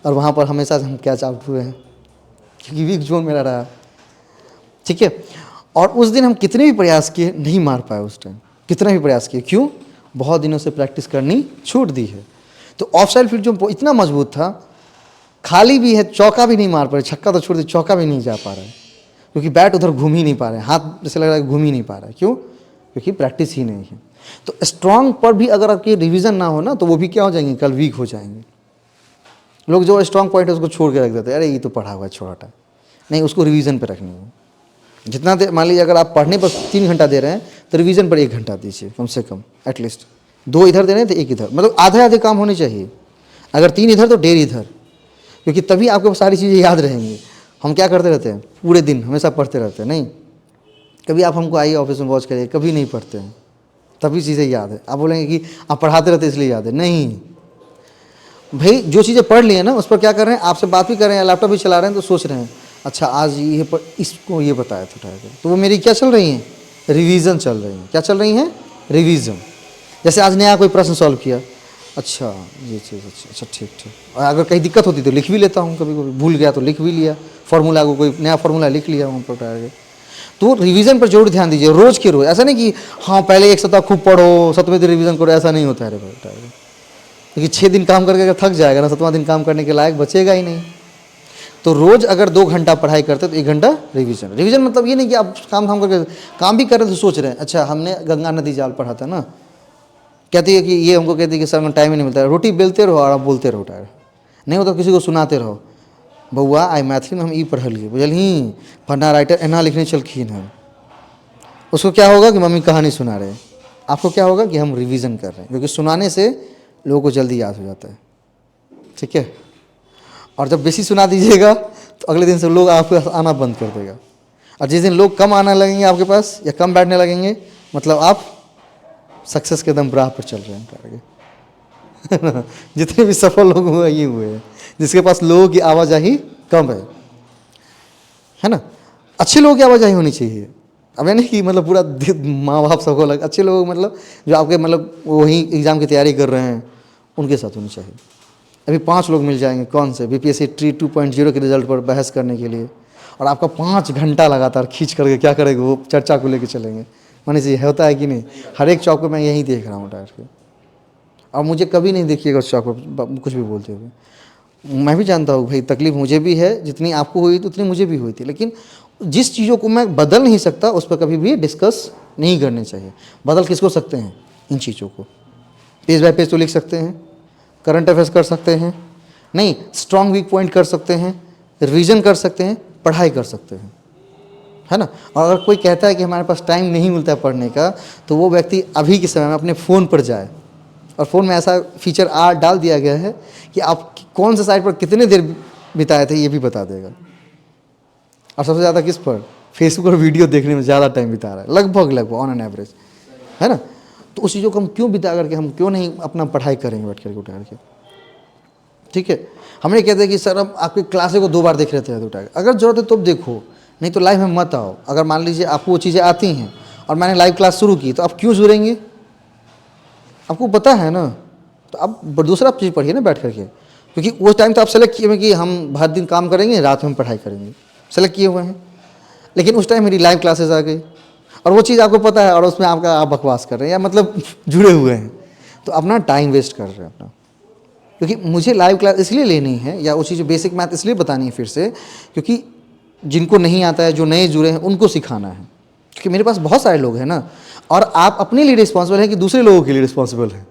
और वहाँ पर हमेशा हम कैच आउट हुए हैं क्योंकि वीक जोन मेरा रहा, ठीक है। और उस दिन हम कितने भी प्रयास किए नहीं मार पाए उस टाइम, कितना भी प्रयास किए, क्यों, बहुत दिनों से प्रैक्टिस करनी छूट दी है। तो ऑफ साइड फील्ड जो इतना मजबूत था, खाली भी है, चौका भी नहीं मार पा रहे, छक्का तो छोड़ दी, चौका भी नहीं जा पा रहा है क्योंकि बैट उधर घूम ही नहीं पा रहे, हाथ जैसे लग रहा है घूम ही नहीं पा रहा है। क्यों, क्योंकि प्रैक्टिस ही नहीं है। तो स्ट्रांग पर भी अगर आपकी रिवीजन ना हो ना तो वो भी क्या हो जाएंगे, कल वीक हो जाएंगे। लोग जो स्ट्रांग पॉइंट है उसको छोड़ के रख देते हैं, अरे ये तो पढ़ा हुआ है छोटा, नहीं, उसको रिवीजन पे रखनी है। जितना देर, मान लीजिए अगर आप पढ़ने पर 3 घंटा दे रहे हैं तो रिवीजन पर 1 घंटा दीजिए कम से कम, एटलीस्ट 2 इधर दे रहे हैं तो 1 इधर, मतलब आधे काम होने चाहिए। अगर 3 इधर तो 1.5 इधर, क्योंकि तभी आपको सारी चीज़ें याद रहेंगी। हम क्या करते रहते हैं, पूरे दिन हमेशा पढ़ते रहते हैं, नहीं, कभी आप हमको आइए ऑफिस में वॉच करिए, कभी नहीं पढ़ते हैं, तभी चीज़ें याद है। आप बोलेंगे कि आप पढ़ाते रहते इसलिए याद है, नहीं भाई, जो चीज़ें पढ़ ली है ना उस पर क्या कर रहे हैं, आपसे बात भी कर रहे हैं, लैपटॉप भी चला रहे हैं, तो सोच रहे हैं अच्छा आज ये इसको ये बताया था, तो वो मेरी क्या चल रही हैं, रिवीजन चल रही हैं। क्या चल रही हैं, रिवीजन। जैसे आज नया कोई प्रश्न सॉल्व किया, अच्छा ये चीज़, अच्छा ठीक, और अगर कहीं दिक्कत होती तो लिख भी लेता हूँ, कभी कभी भूल गया तो लिख भी लिया, फार्मूला को कोई नया फार्मूला लिख लिया वहाँ पर उठा के। तो रिवीजन पर जरूर ध्यान दीजिए, रोज के रोज। ऐसा नहीं कि हाँ पहले एक सप्ताह खूब पढ़ो, 7वें दिन रिवीजन करो, ऐसा नहीं होता है रे बेटा। क्योंकि 6 दिन काम करके अगर थक जाएगा ना, 7वां दिन काम करने के लायक बचेगा ही नहीं। तो रोज अगर 2 घंटा पढ़ाई करते तो 1 घंटा रिवीजन। रिवीजन मतलब ये नहीं कि आप काम करके काम भी कर रहे तो सोच रहे हैं अच्छा हमने गंगा नदी जाल पढ़ा था ना, कहती है कि ये हमको कहती है कि सर में टाइम ही नहीं मिलता है। रोटी बेलते रहो और आप बोलते रहो, टायर नहीं होता किसी को सुनाते रहो। बउआ आई मैथिली में हम ई पढ़लिए बुझलही, पन्ना राइटर एना लिखने चलखिन हम। उसको क्या होगा कि मम्मी कहानी सुना रहे हैं, आपको क्या होगा कि हम रिवीजन कर रहे हैं, क्योंकि सुनाने से लोगों को जल्दी याद हो जाता है। ठीक है, और जब बेसी सुना दीजिएगा तो अगले दिन से लोग आपके पास आना बंद कर देगा। और जिस दिन लोग कम आने लगेंगे आपके पास या कम बैठने लगेंगे, मतलब आप सक्सेस के एकदम राह पर चल रहे हैं आगे। जितने भी सफल लोग हुए ये हुए हैं जिसके पास लोगों की आवाजाही कम है ना। अच्छे लोगों की आवाजाही होनी चाहिए। अब ये नहीं कि मतलब पूरा माँ बाप सबको लग, अच्छे लोग मतलब जो आपके मतलब वही एग्ज़ाम की तैयारी कर रहे हैं उनके साथ होनी चाहिए। अभी 5 लोग मिल जाएंगे, कौन से बीपीएससी ट्री 2.0 के रिजल्ट पर बहस करने के लिए, और आपका 5 घंटा लगातार खींच करके क्या करेंगे वो चर्चा को लेके चलेंगे। मानी जी होता है कि नहीं, हर एक चौक पर मैं यही देख रहा हूँ टायर के। और मुझे कभी नहीं देखिएगा उस चौक पर कुछ भी बोलते हुए। मैं भी जानता हूँ भाई तकलीफ मुझे भी है, जितनी आपको हुई थी उतनी मुझे भी हुई थी, लेकिन जिस चीज़ों को मैं बदल नहीं सकता उस पर कभी भी डिस्कस नहीं करने चाहिए। बदल किसको सकते हैं? इन चीज़ों को पेज बाय पेज तो लिख सकते हैं, करंट अफेयर्स कर सकते हैं, नहीं स्ट्रॉन्ग वीक पॉइंट कर सकते हैं, रिवीजन कर सकते हैं, पढ़ाई कर सकते हैं, है ना। और अगर कोई कहता है कि हमारे पास टाइम नहीं मिलता है पढ़ने का, तो वो व्यक्ति अभी के समय में अपने फ़ोन पर जाए, और फ़ोन में ऐसा फीचर डाल दिया गया है कि आप कौन से साइट पर कितने देर बिताए थे ये भी बता देगा। और सबसे ज़्यादा किस पर? फेसबुक और वीडियो देखने में ज़्यादा टाइम बिता रहा है, लगभग ऑन एन एवरेज, है ना। तो उस चीज़ों को हम क्यों बिता करके हम क्यों नहीं अपना पढ़ाई करेंगे बैठ करके उठा करके? ठीक है, हम नहीं कहते कि सर हम आपकी क्लासे को 2 बार देख रहे थे उठा कर, अगर ज़रूरत है तो देखो, नहीं तो लाइव में मत आओ। अगर मान लीजिए आपको वो चीज़ें आती हैं और मैंने लाइव क्लास शुरू की तो आप क्यों जुड़ेंगे? आपको पता है ना, तो आप दूसरा चीज़ पढ़िए ना बैठ करके, क्योंकि वो टाइम तो आप सेलेक्ट किए हुए कि हम हर दिन काम करेंगे, रात में पढ़ाई करेंगे, सेलेक्ट किए हुए हैं। लेकिन उस टाइम मेरी लाइव क्लासेस आ गई और वो चीज़ आपको पता है और उसमें आप बकवास कर रहे हैं या मतलब जुड़े हुए हैं, तो अपना टाइम वेस्ट कर रहे हैं अपना। क्योंकि मुझे लाइव क्लास इसलिए लेनी है या वो चीज़ बेसिक मैथ इसलिए बतानी है फिर से, क्योंकि जिनको नहीं आता है, जो नए जुड़े हैं, उनको सिखाना है। क्योंकि मेरे पास बहुत सारे लोग हैं ना, और आप अपने लिए रिस्पॉन्सिबल हैं कि दूसरे लोगों के लिए रिस्पॉन्सिबल है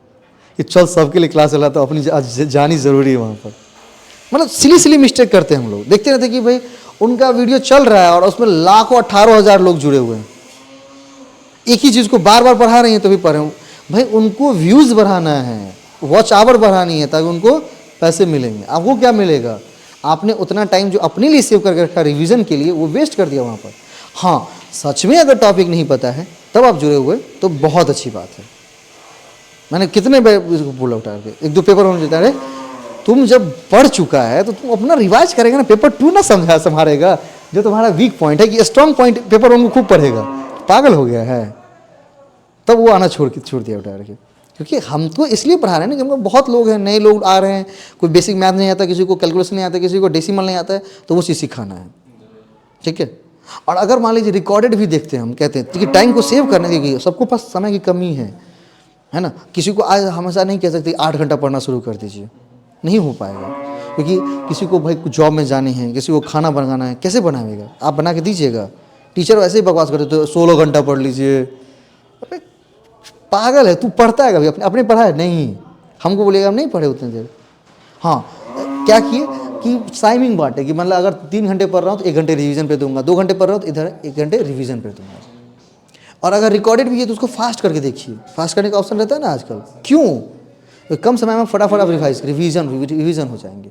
कि चल सबके लिए क्लास चला तो अपनी जानी ज़रूरी है वहाँ पर। मतलब सिली मिस्टेक करते हैं हम लोग, देखते रहते कि भाई उनका वीडियो चल रहा है और उसमें लाखों 18,000 लोग जुड़े हुए हैं, एक ही चीज़ को बार बार पढ़ा रही हैं तभी पढ़ रहे हैं। भाई उनको व्यूज़ बढ़ाना है, वॉच आवर बढ़ानी है ताकि उनको पैसे मिलेंगे। आपको क्या मिलेगा? आपने उतना टाइम जो अपने लिए सेव करके रखा रिवीजन के लिए वो वेस्ट कर दिया वहाँ पर। हाँ, सच में अगर टॉपिक नहीं पता है तब आप जुड़े हुए तो बहुत अच्छी बात है। मैंने कितने बोला उठा के 1-2 पेपर होने देता है, तुम जब पढ़ चुका है तो तुम अपना रिवाइज करेगा ना, पेपर 2 ना संभालेगा जो तुम्हारा वीक पॉइंट है कि स्ट्रॉन्ग पॉइंट पेपर 1 को खूब पढ़ेगा। पागल हो गया है, तब वो आना छोड़ दिया उठा के। क्योंकि हम तो इसलिए पढ़ा रहे हैं ना कि हमको बहुत लोग हैं, नए लोग आ रहे हैं, कोई बेसिक मैथ नहीं आता, किसी को कैलकुलेशन नहीं आता, किसी को डेसिमल नहीं आता है, तो वो चीज़ सिखाना है। ठीक है, और अगर मान लीजिए रिकॉर्डेड भी देखते हैं, हम कहते हैं कि टाइम को सेव करने की, सबको पास समय की कमी है ना। किसी को आज हमेशा नहीं कह सकते 8 घंटा पढ़ना शुरू कर दीजिए, नहीं हो पाएगा। क्योंकि किसी को भाई जॉब में जाने हैं, किसी को खाना बनाना है, कैसे बनाएगा? आप बना के दीजिएगा। टीचर वैसे ही बकवास करते तो 16 घंटा पढ़ लीजिए। पागल है, तू पढ़ता है कभी? अपने पढ़ा है? नहीं, हमको बोलेगा हम नहीं पढ़े उतने देर। हाँ, क्या किए कि टाइमिंग बांटे कि मतलब अगर 3 घंटे पढ़ रहा हूँ तो 1 घंटे रिवीजन पे दूंगा, 2 घंटे पढ़ रहा हूँ तो इधर 1 घंटे रिवीजन पे दूंगा। और अगर रिकॉर्डेड भी है तो उसको फास्ट करके देखिए, फास्ट करने का ऑप्शन रहता है ना आजकल। क्यों? तो कम समय में फटाफट आप रिवीजन हो जाएंगे।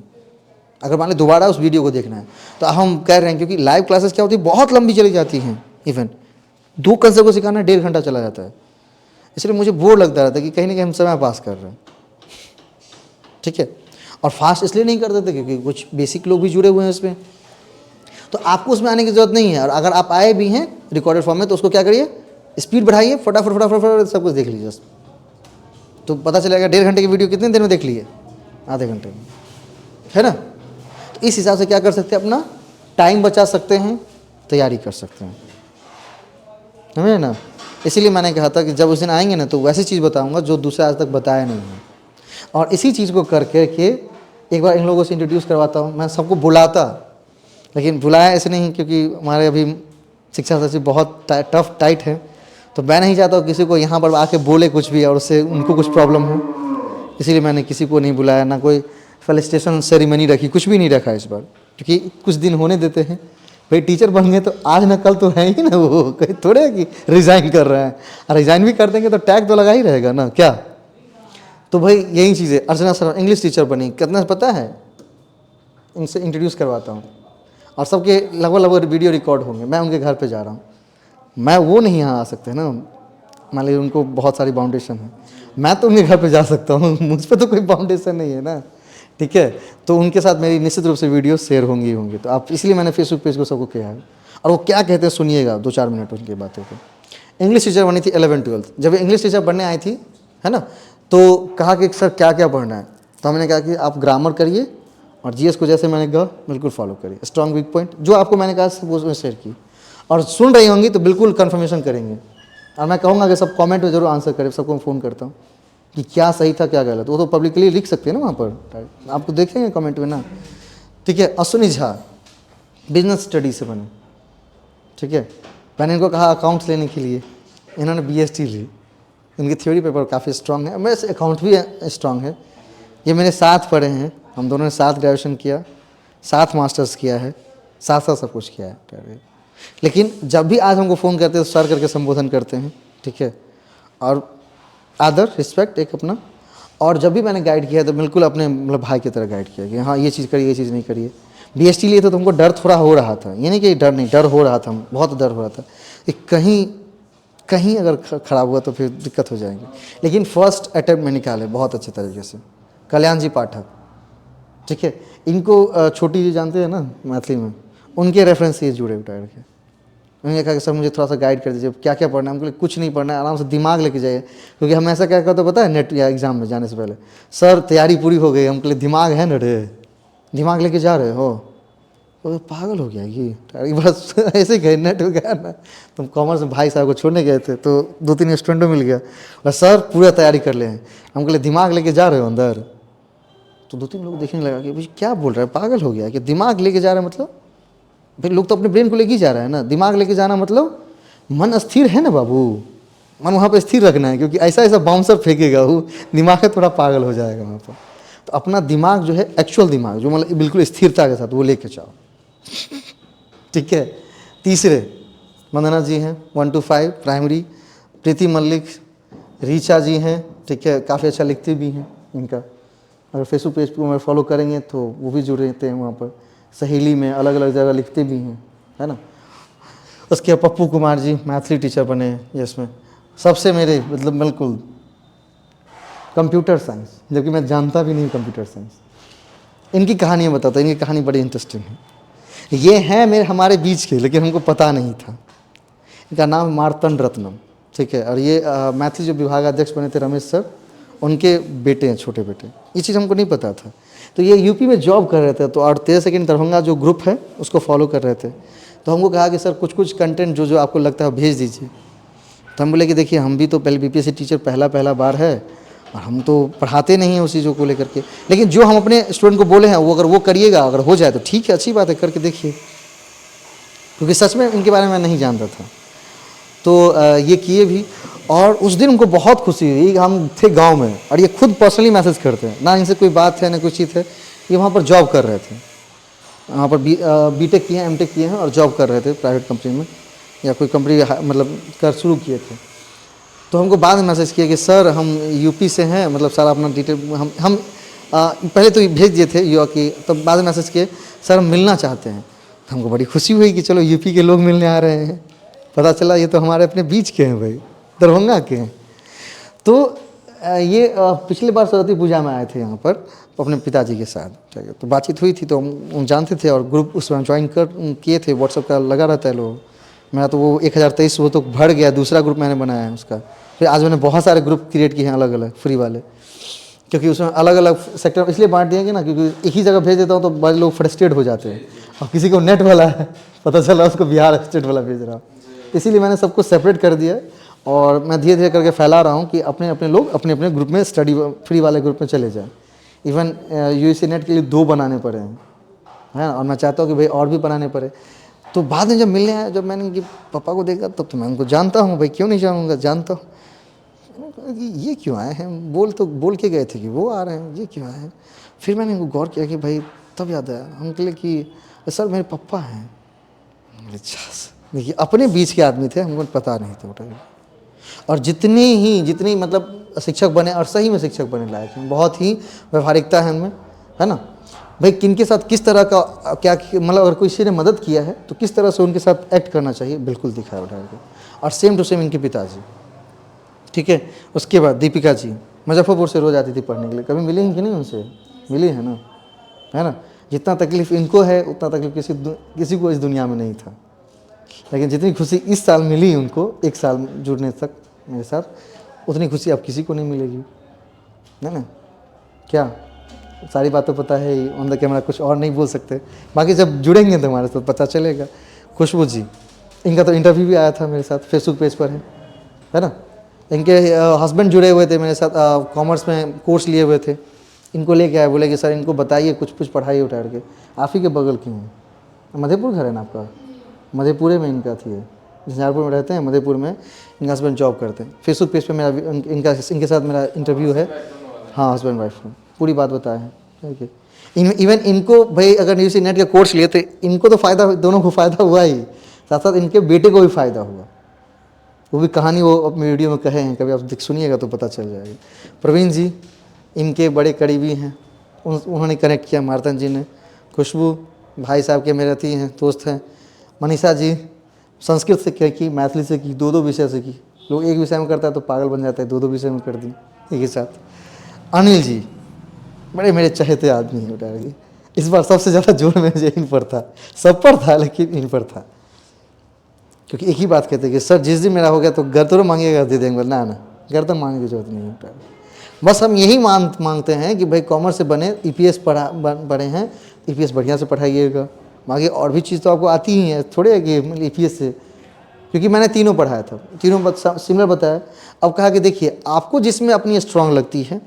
अगर मान ली दोबारा उस वीडियो को देखना है तो हम कह रहे हैं, क्योंकि लाइव क्लासेस क्या होती है, बहुत लंबी चली जाती हैं। इवन 2 कंसेप्ट को सिखाना 1.5 घंटा चला जाता है, इसलिए मुझे बोर लगता रहता है कि कहीं ना कहीं हम समय पास कर रहे हैं। ठीक है, और फास्ट इसलिए नहीं कर देते क्योंकि कुछ बेसिक लोग भी जुड़े हुए हैं इसमें, तो आपको उसमें आने की ज़रूरत नहीं है। और अगर आप आए भी हैं रिकॉर्डेड फॉर्म में तो उसको क्या करिए, स्पीड बढ़ाइए, फटाफट सब कुछ देख लीजिए, तो पता चलेगा 1.5 घंटे की वीडियो कितने देर में देख लिए, आधे घंटे में, है ना। तो इस हिसाब से क्या कर सकते हैं, अपना टाइम बचा सकते हैं, तैयारी कर सकते हैं। समझे ना। इसीलिए मैंने कहा था कि जब उस दिन आएंगे ना तो वैसी चीज़ बताऊंगा जो दूसरे आज तक बताया नहीं है। और इसी चीज़ को करके के एक बार इन लोगों से इंट्रोड्यूस करवाता हूँ। मैं सबको बुलाता, लेकिन बुलाया ऐसे नहीं क्योंकि हमारे अभी शिक्षा सचिव बहुत टफ टाइट है, तो मैं नहीं चाहता हूँ किसी को यहाँ पर आके बोले कुछ भी और उससे उनको कुछ प्रॉब्लम हो। इसीलिए मैंने किसी को नहीं बुलाया, ना कोई फेलिसिटेशन सेरेमनी रखी, कुछ भी नहीं रखा इस बार, क्योंकि कुछ दिन होने देते हैं। भाई टीचर बन गए तो आज ना कल तो है ही ना, वो कहीं थोड़े कि रिज़ाइन कर रहे हैं, और रिज़ाइन भी कर देंगे तो टैग तो लगा ही रहेगा ना क्या। तो भाई यही चीज़ है। अर्चना सर इंग्लिश टीचर बनी, कितना पता है, इनसे इंट्रोड्यूस करवाता हूँ और सबके लगभग वीडियो रिकॉर्ड होंगे। मैं उनके घर पे जा रहा हूँ, मैं वो नहीं यहाँ आ सकते ना, मान लीजिए उनको बहुत सारी बाउंडेशन है, मैं तो उनके घर पे जा सकता हूँ, मुझ पर तो कोई बाउंडेशन नहीं है ना, ठीक है। तो उनके साथ मेरी निश्चित रूप से वीडियो शेयर होंगी ही होंगी। तो आप इसलिए मैंने फेसबुक पेज को सबको किया है। और वो क्या कहते हैं सुनिएगा 2-4 मिनट उनकी बातों को। इंग्लिश टीचर बनी थी 11th-12th, जब इंग्लिश टीचर बनने आई थी है ना, तो कहा कि सर क्या क्या पढ़ना है, तो हमने कहा कि आप ग्रामर करिए और जीएस को जैसे मैंने कहा बिल्कुल फॉलो करिए, स्ट्रॉन्ग वीक पॉइंट जो आपको मैंने कहा वो उसमें शेयर की, और सुन रही होंगी तो बिल्कुल कन्फर्मेशन करेंगे। और मैं कहूँगा कि सब कमेंट में जरूर आंसर करें, सबको मैं फ़ोन करता हूँ कि क्या सही था क्या गलत, वो तो पब्लिकली लिख सकते हैं ना वहाँ पर, आपको देखेंगे कमेंट में ना, ठीक है। अश्विनी झा बिजनेस स्टडी से बने, ठीक है। मैंने इनको कहा अकाउंट्स लेने के लिए, इन्होंने बीएसटी ली, इनकी थ्योरी पेपर काफ़ी स्ट्रांग है, मेरे से अकाउंट भी स्ट्रांग है। ये मेरे साथ पढ़े हैं, हम दोनों ने साथ ग्रेजुएशन किया, साथ मास्टर्स किया है, साथ साथ सब कुछ किया है। लेकिन जब भी आज हमको फ़ोन करते हैं तो सर करके संबोधन करते हैं, ठीक है, और आदर रिस्पेक्ट एक अपना। और जब भी मैंने गाइड किया तो बिल्कुल अपने मतलब भाई की तरह गाइड किया कि हाँ ये चीज़ करिए, ये चीज़ नहीं करिए। बीएसटी लिए तो तुमको डर थोड़ा हो रहा था, ये नहीं कि डर नहीं, डर हो रहा था, बहुत डर हो रहा था कि कहीं अगर ख़राब हुआ तो फिर दिक्कत हो जाएगी। लेकिन फर्स्ट अटैम्प्ट में निकाले बहुत अच्छे तरीके से। कल्याण जी पाठक, ठीक है, इनको छोटी जी जानते हैं ना मैथिली में, उनके रेफरेंस से ये जुड़े उठाए रखे। उन्होंने कहा कि सर मुझे थोड़ा सा गाइड कर दीजिए, क्या क्या पढ़ना है। हमको कुछ नहीं पढ़ना है, आराम से दिमाग लेके जाइए, क्योंकि हम ऐसा क्या करते तो पता है नेट या एग्ज़ाम में जाने से पहले, सर तैयारी पूरी हो गई, हमको दिमाग है ना रे, दिमाग लेके जा रहे हो, तो पागल हो गया ये बस ऐसे ही गए नेट हो गया ना। तुम कॉमर्स में भाई साहब को छोड़ने गए थे तो 2-3 स्टूडेंटों मिल गया, बस सर पूरा तैयारी कर ले हैं, हम कहले दिमाग लेके जा रहे हो अंदर। तो 2-3 लोग देखने लगा कि भाई क्या बोल रहा है, पागल हो गया कि दिमाग लेके जा रहा है, मतलब फिर लोग तो अपने ब्रेन को लेके ही जा रहा है ना। दिमाग लेके जाना मतलब मन स्थिर है ना बाबू, मन वहाँ पे स्थिर रखना है, क्योंकि ऐसा ऐसा बाउंसर फेंकेगा वो दिमाग थोड़ा पागल हो जाएगा वहाँ पर। तो अपना दिमाग जो है एक्चुअल दिमाग जो मतलब बिल्कुल स्थिरता के साथ वो लेके जाओ, ठीक है। तीसरे वंदना जी हैं 1 to 5 प्राइमरी, प्रीति मल्लिक, रीचा जी हैं, ठीक है, काफ़ी अच्छा लिखती भी हैं इनका, अगर फेसबुक पेज पर फॉलो करेंगे तो वो भी जुड़े रहते हैं वहाँ पर, सहेली में अलग अलग जगह लिखते भी हैं, है ना। उसके बाद पप्पू कुमार जी मैथिली टीचर बने हैं इसमें। सबसे मेरे मतलब बिल्कुल कंप्यूटर साइंस, जबकि मैं जानता भी नहीं कंप्यूटर साइंस। इनकी कहानियाँ बताता हूँ, इनकी कहानी बड़ी इंटरेस्टिंग है। ये हैं मेरे हमारे बीच के, लेकिन हमको पता नहीं था। इनका नाम मार्तंड रत्नम, ठीक है, और ये मैथिली जो विभागाध्यक्ष बने थे रमेश सर, उनके बेटे हैं, छोटे बेटे। ये चीज़ हमको नहीं पता था। तो ये यूपी में जॉब कर रहे थे, तो और 13 सेकंड दरभंगा जो ग्रुप है उसको फॉलो कर रहे थे। तो हमको कहा कि सर कुछ कुछ कंटेंट जो आपको लगता है भेज दीजिए। तो हम बोले कि देखिए हम भी तो पहले बीपीएससी टीचर पहला बार है, और हम तो पढ़ाते नहीं हैं उस चीज़ों को लेकर के, लेकिन जो हम अपने स्टूडेंट को बोले हैं वो अगर वो करिएगा, अगर हो जाए तो ठीक है, अच्छी बात है, करके देखिए, क्योंकि सच में इनके बारे में मैं नहीं जानता था। तो ये किए भी, और उस दिन उनको बहुत खुशी हुई। हम थे गांव में और ये खुद पर्सनली मैसेज करते हैं, ना इनसे कोई बात है ना कोई चीज़ है। ये वहाँ पर जॉब कर रहे थे, वहाँ पर बीटेक किए हैं, एमटेक किए हैं और जॉब कर रहे थे प्राइवेट कंपनी में, या कोई कंपनी मतलब कर शुरू किए थे। तो हमको बाद में मैसेज किया कि सर हम यूपी से हैं, मतलब सारा अपना डिटेल हम पहले तो भेज दिए थे युवा की, तब बाद में मैसेज किए सर हम मिलना चाहते हैं। तो हमको बड़ी खुशी हुई कि चलो यूपी के लोग मिलने आ रहे हैं। पता चला ये तो हमारे अपने बीच के हैं भाई, दरभंगा के हैं। तो ये पिछले बार सरस्वती पूजा में आए थे यहाँ पर अपने पिताजी के साथ, ठीक है। तो बातचीत हुई थी तो हम जानते थे, और ग्रुप उसमें ज्वाइन कर किए थे, व्हाट्सएप का लगा रहता है लोग। मेरा तो वो 1023 वो तो भर गया, दूसरा ग्रुप मैंने बनाया है उसका। फिर आज मैंने बहुत सारे ग्रुप क्रिएट किए हैं अलग अलग फ्री वाले, क्योंकि उसमें अलग अलग सेक्टर इसलिए बांट दिए कि ना, क्योंकि एक ही जगह भेज देता हूँ तो बड़े लोग फ्रस्ट्रेट हो जाते हैं। और किसी को नेट वाला है, पता चला उसको बिहार स्टेट वाला भेज रहा हूँ, इसीलिए मैंने सबको सेपरेट कर दिया और मैं धीरे धीरे करके फैला रहा हूँ कि अपने अपने लोग अपने अपने ग्रुप में स्टडी फ्री वाले ग्रुप में चले जाएँ। इवन यूएससी नेट के लिए 2 बनाने पड़े हैं, है ना, और मैं चाहता हूँ कि भाई और भी बनाने पड़े। तो बाद में जब मिलने आया, जब मैंने कि पापा को देखा तब तो मैं उनको जानता हूँ, भाई क्यों नहीं जानूँगा, जानता हूँ। कि ये क्यों आए हैं, बोल के गए थे कि वो आ रहे हैं, ये क्यों आए हैं। फिर मैंने उनको गौर किया कि भाई तब याद आया हम के लिए कि सर मेरे पापा हैं। अच्छा, देखिए अपने बीच के आदमी थे, हमको पता नहीं था टोटली। और जितनी मतलब शिक्षक बने और सही में शिक्षक बने लायक हैं, बहुत ही व्यवहारिकता है उनमें, है ना। भाई किन के साथ किस तरह का क्या मतलब अगर किसी ने मदद किया है तो किस तरह से उनके साथ एक्ट करना चाहिए, बिल्कुल दिखाया उठा के। और सेम टू सेम इनके पिताजी, ठीक है। उसके बाद दीपिका जी मुजफ्फरपुर से रोज़ आती थी पढ़ने के लिए, कभी मिली हैं कि नहीं उनसे? मिली है ना, है ना। जितना तकलीफ़ इनको है उतना तकलीफ़ किसी को इस दुनिया में नहीं था, लेकिन जितनी खुशी इस साल मिली उनको 1 साल जुड़ने तक मेरे साथ, उतनी खुशी अब किसी को नहीं मिलेगी, है ना। क्या सारी बातें पता है, ऑन द कैमरा कुछ और नहीं बोल सकते, बाकी जब जुड़ेंगे तो हमारे साथ पता चलेगा। खुशबू जी, इनका तो इंटरव्यू भी आया था मेरे साथ, फेसबुक पेज पर है ना। इनके हस्बैंड जुड़े हुए थे मेरे साथ, कॉमर्स में कोर्स लिए हुए थे। इनको लेके आए, बोले कि सर इनको बताइए कुछ पढ़ाई उठार के। आप ही के बगल की हैं, मधेपुर घर है ना आपका? मधेपुरे में इनका थी, झंझारपुर में रहते हैं, मधेपुर में इनका हस्बैंड जॉब करते हैं। फेसबुक पेज पे मेरा इनके साथ मेरा इंटरव्यू है। हाँ, हस्बैंड वाइफ में पूरी बात बताया है, ठीक है। इवन इनको भाई अगर यूसी नेट का कोर्स लिए थे, इनको तो फ़ायदा, दोनों को फ़ायदा हुआ ही, साथ साथ इनके बेटे को भी फ़ायदा हुआ। वो भी कहानी वो अपनी वीडियो में कहे हैं, कभी आप सुनिएगा तो पता चल जाएगा। प्रवीण जी इनके बड़े करीबी हैं, उन्होंने कनेक्ट किया, मार्तन जी ने। खुशबू भाई साहब के मेरे थी हैं, दोस्त हैं। मनीषा जी संस्कृत से की, मैथिली से की, 2 विषय से की। लोग एक विषय में करता है तो पागल बन जाता है, 2 विषय में कर दी एक ही साथ। अनिल जी बड़े मेरे चहेते आदमी हैं बेटा, इस बार सबसे ज़्यादा जोर मुझे इन पर था, सब पर था लेकिन इन पर था, क्योंकि एक ही बात कहते हैं कि सर जिस दिन मेरा हो गया तो घर तो मांगेगा, दे देंगे। ना घर तो मांगने की जरूरत नहीं है, बस हम यही मांगते हैं कि भाई कॉमर्स से बने, ईपीएस पढ़े हैं, ईपीएस बढ़िया से पढ़ाइएगा। बाकी और भी चीज़ तो आपको आती ही है, थोड़े है कि ईपीएस से, क्योंकि मैंने तीनों पढ़ाया था, तीनों सिमिलर बताया। अब कहा कि देखिए आपको जिसमें अपनी स्ट्रांग लगती है,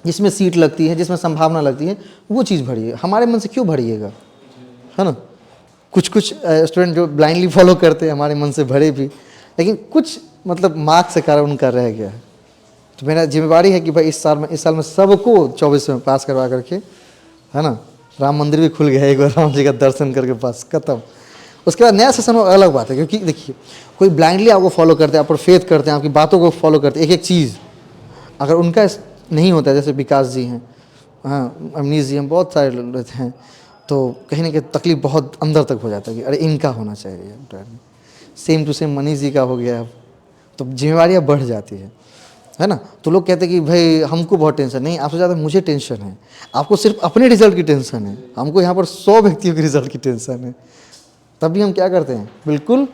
जिसमें सीट लगती है, जिसमें संभावना लगती है, वो चीज़ भरिए, हमारे मन से क्यों भरिएगा, है ना। कुछ स्टूडेंट जो ब्लाइंडली फॉलो करते हैं हमारे मन से भरे भी, लेकिन कुछ मतलब मार्क्स के कारण उनका रह गया है। तो मेरा जिम्मेवारी है कि भाई इस साल में सबको 24 में पास करवा करके, है ना। राम मंदिर भी खुल गया एक बार, राम जी का दर्शन करके पास खत्म। उसके बाद नया सेशन अलग बात है, क्योंकि देखिए कोई ब्लाइंडली आपको फॉलो करते हैं, आप पर फेथ करते हैं, आपकी बातों को फॉलो करते हैं, एक चीज़ अगर उनका नहीं होता है, जैसे विकास जी हैं, हाँ अमनीश जी हैं, बहुत सारे लोग हैं, तो कहीं ना कहीं तकलीफ बहुत अंदर तक हो जाता है कि अरे इनका होना चाहिए। Same to same Manish ji का हो गया, तो जिम्मेवारियाँ बढ़ जाती है ना। तो लोग कहते हैं कि भाई हमको बहुत टेंशन, नहीं, आपसे ज़्यादा मुझे टेंशन है। आपको सिर्फ अपने रिजल्ट की टेंशन है, हमको यहाँ पर 100 व्यक्तियों के रिजल्ट की टेंशन है। तब भी हम क्या करते हैं, बिल्कुल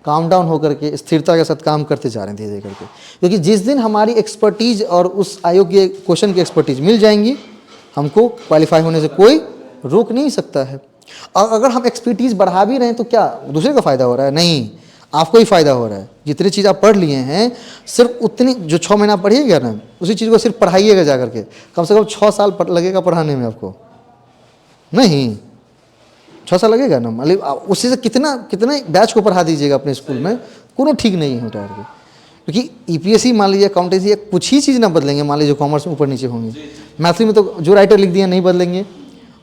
काम डाउन होकर के स्थिरता के साथ काम करते जा रहे हैं धीरे करके, क्योंकि जिस दिन हमारी एक्सपर्टीज़ और उस आयोग के क्वेश्चन की एक्सपर्टीज़ मिल जाएंगी, हमको क्वालिफाई होने से कोई रोक नहीं सकता है। और अगर हम एक्सपर्टीज़ बढ़ा भी रहे हैं तो क्या दूसरे का फ़ायदा हो रहा है? नहीं, आपको ही फ़ायदा हो रहा है। जितनी चीज़ आप पढ़ लिए हैं, सिर्फ उतनी जो 6 महीना पढ़िएगा ना, उसी चीज़ को सिर्फ पढ़ाइएगा जा करके, कम से कम 6 साल लगेगा पढ़ाने में आपको, नहीं 6 साल लगेगा ना। मतलब उसी से कितने बैच को पढ़ा दीजिएगा अपने स्कूल में, कोनो ठीक नहीं है उठार के। क्योंकि ईपीएससी मान लीजिए, अकाउंटेंसी, कुछ ही चीज़ ना बदलेंगे। मान लीजिए कॉमर्स में ऊपर नीचे होंगे, मैथ्स में तो जो राइटर लिख दिया नहीं बदलेंगे,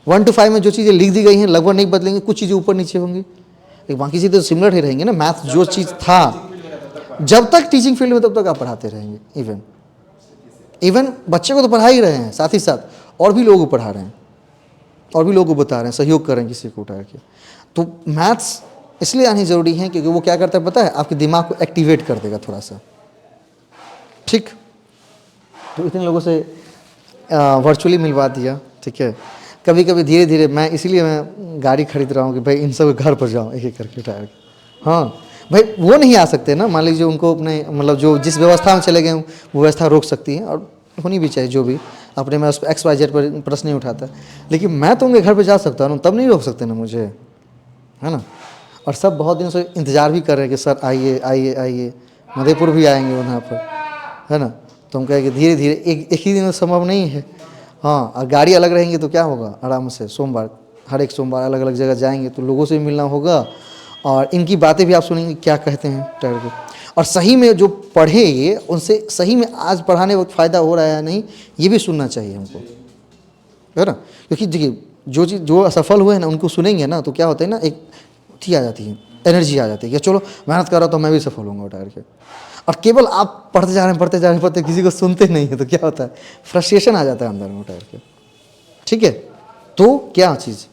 1 to 5 में जो चीज़ें लिख दी गई हैं लगभग नहीं बदलेंगे, कुछ चीज़ें ऊपर नीचे होंगी, लेकिन बाकी चीज़ें तो सिमिलर ही रहेंगी ना। मैथ्स जो चीज़ था, जब तक टीचिंग फील्ड में तब तक आप पढ़ाते रहेंगे। इवन बच्चे को तो पढ़ा ही रहे हैं, साथ ही साथ और भी लोगों को पढ़ा रहे हैं, और भी लोगों को बता रहे हैं, सहयोग कर रहे हैं किसी को उठा के। तो मैथ्स इसलिए आनी ज़रूरी है क्योंकि वो क्या करता है पता है, आपके दिमाग को एक्टिवेट कर देगा थोड़ा सा, ठीक। तो इतने लोगों से वर्चुअली मिलवा दिया, ठीक है। कभी कभी धीरे धीरे मैं, इसीलिए मैं गाड़ी खरीद रहा हूँ कि भाई इन सब घर पर जाऊँ एक एक करके उठा के। हाँ भाई, वो नहीं आ सकते ना, मान लीजिए उनको अपने मतलब जो जिस व्यवस्था में चले गए वो व्यवस्था रोक सकती है, और होनी भी चाहिए जो भी अपने, मैं उस पर XYZ पर प्रश्न नहीं उठाता, लेकिन मैं तो उनके घर पे जा सकता हूँ, तब नहीं रोक सकते ना मुझे, है ना। और सब बहुत दिन से इंतज़ार भी कर रहे हैं कि सर आइए आइए आइए, मधेपुर भी आएंगे वहाँ पर, है ना। तो हम कहेंगे धीरे धीरे, एक ही दिन में संभव नहीं है। हाँ, और गाड़ी अलग रहेंगी तो क्या होगा, आराम से सोमवार, हर एक सोमवार अलग अलग जगह जाएंगे तो लोगों से भी मिलना होगा और इनकी बातें भी आप सुनेंगे क्या कहते हैं ठहर के। और सही में जो पढ़े ये, उनसे सही में आज पढ़ाने वक्त फ़ायदा हो रहा है या नहीं, ये भी सुनना चाहिए हमको, है ना। क्योंकि देखिए जो चीज़ जो असफल हुए हैं ना, उनको सुनेंगे ना तो क्या होता है ना, एक थी आ जाती है, एनर्जी आ जाती है कि चलो मेहनत कर रहा तो मैं भी सफल होऊंगा उठार के। और केवल आप पढ़ते जा रहे हैं पढ़ते जा रहे हैं पढ़ते, किसी को सुनते नहीं है तो क्या होता है, फ्रस्ट्रेशन आ जाता है अंदर में उठार के। ठीक है, तो क्या चीज़,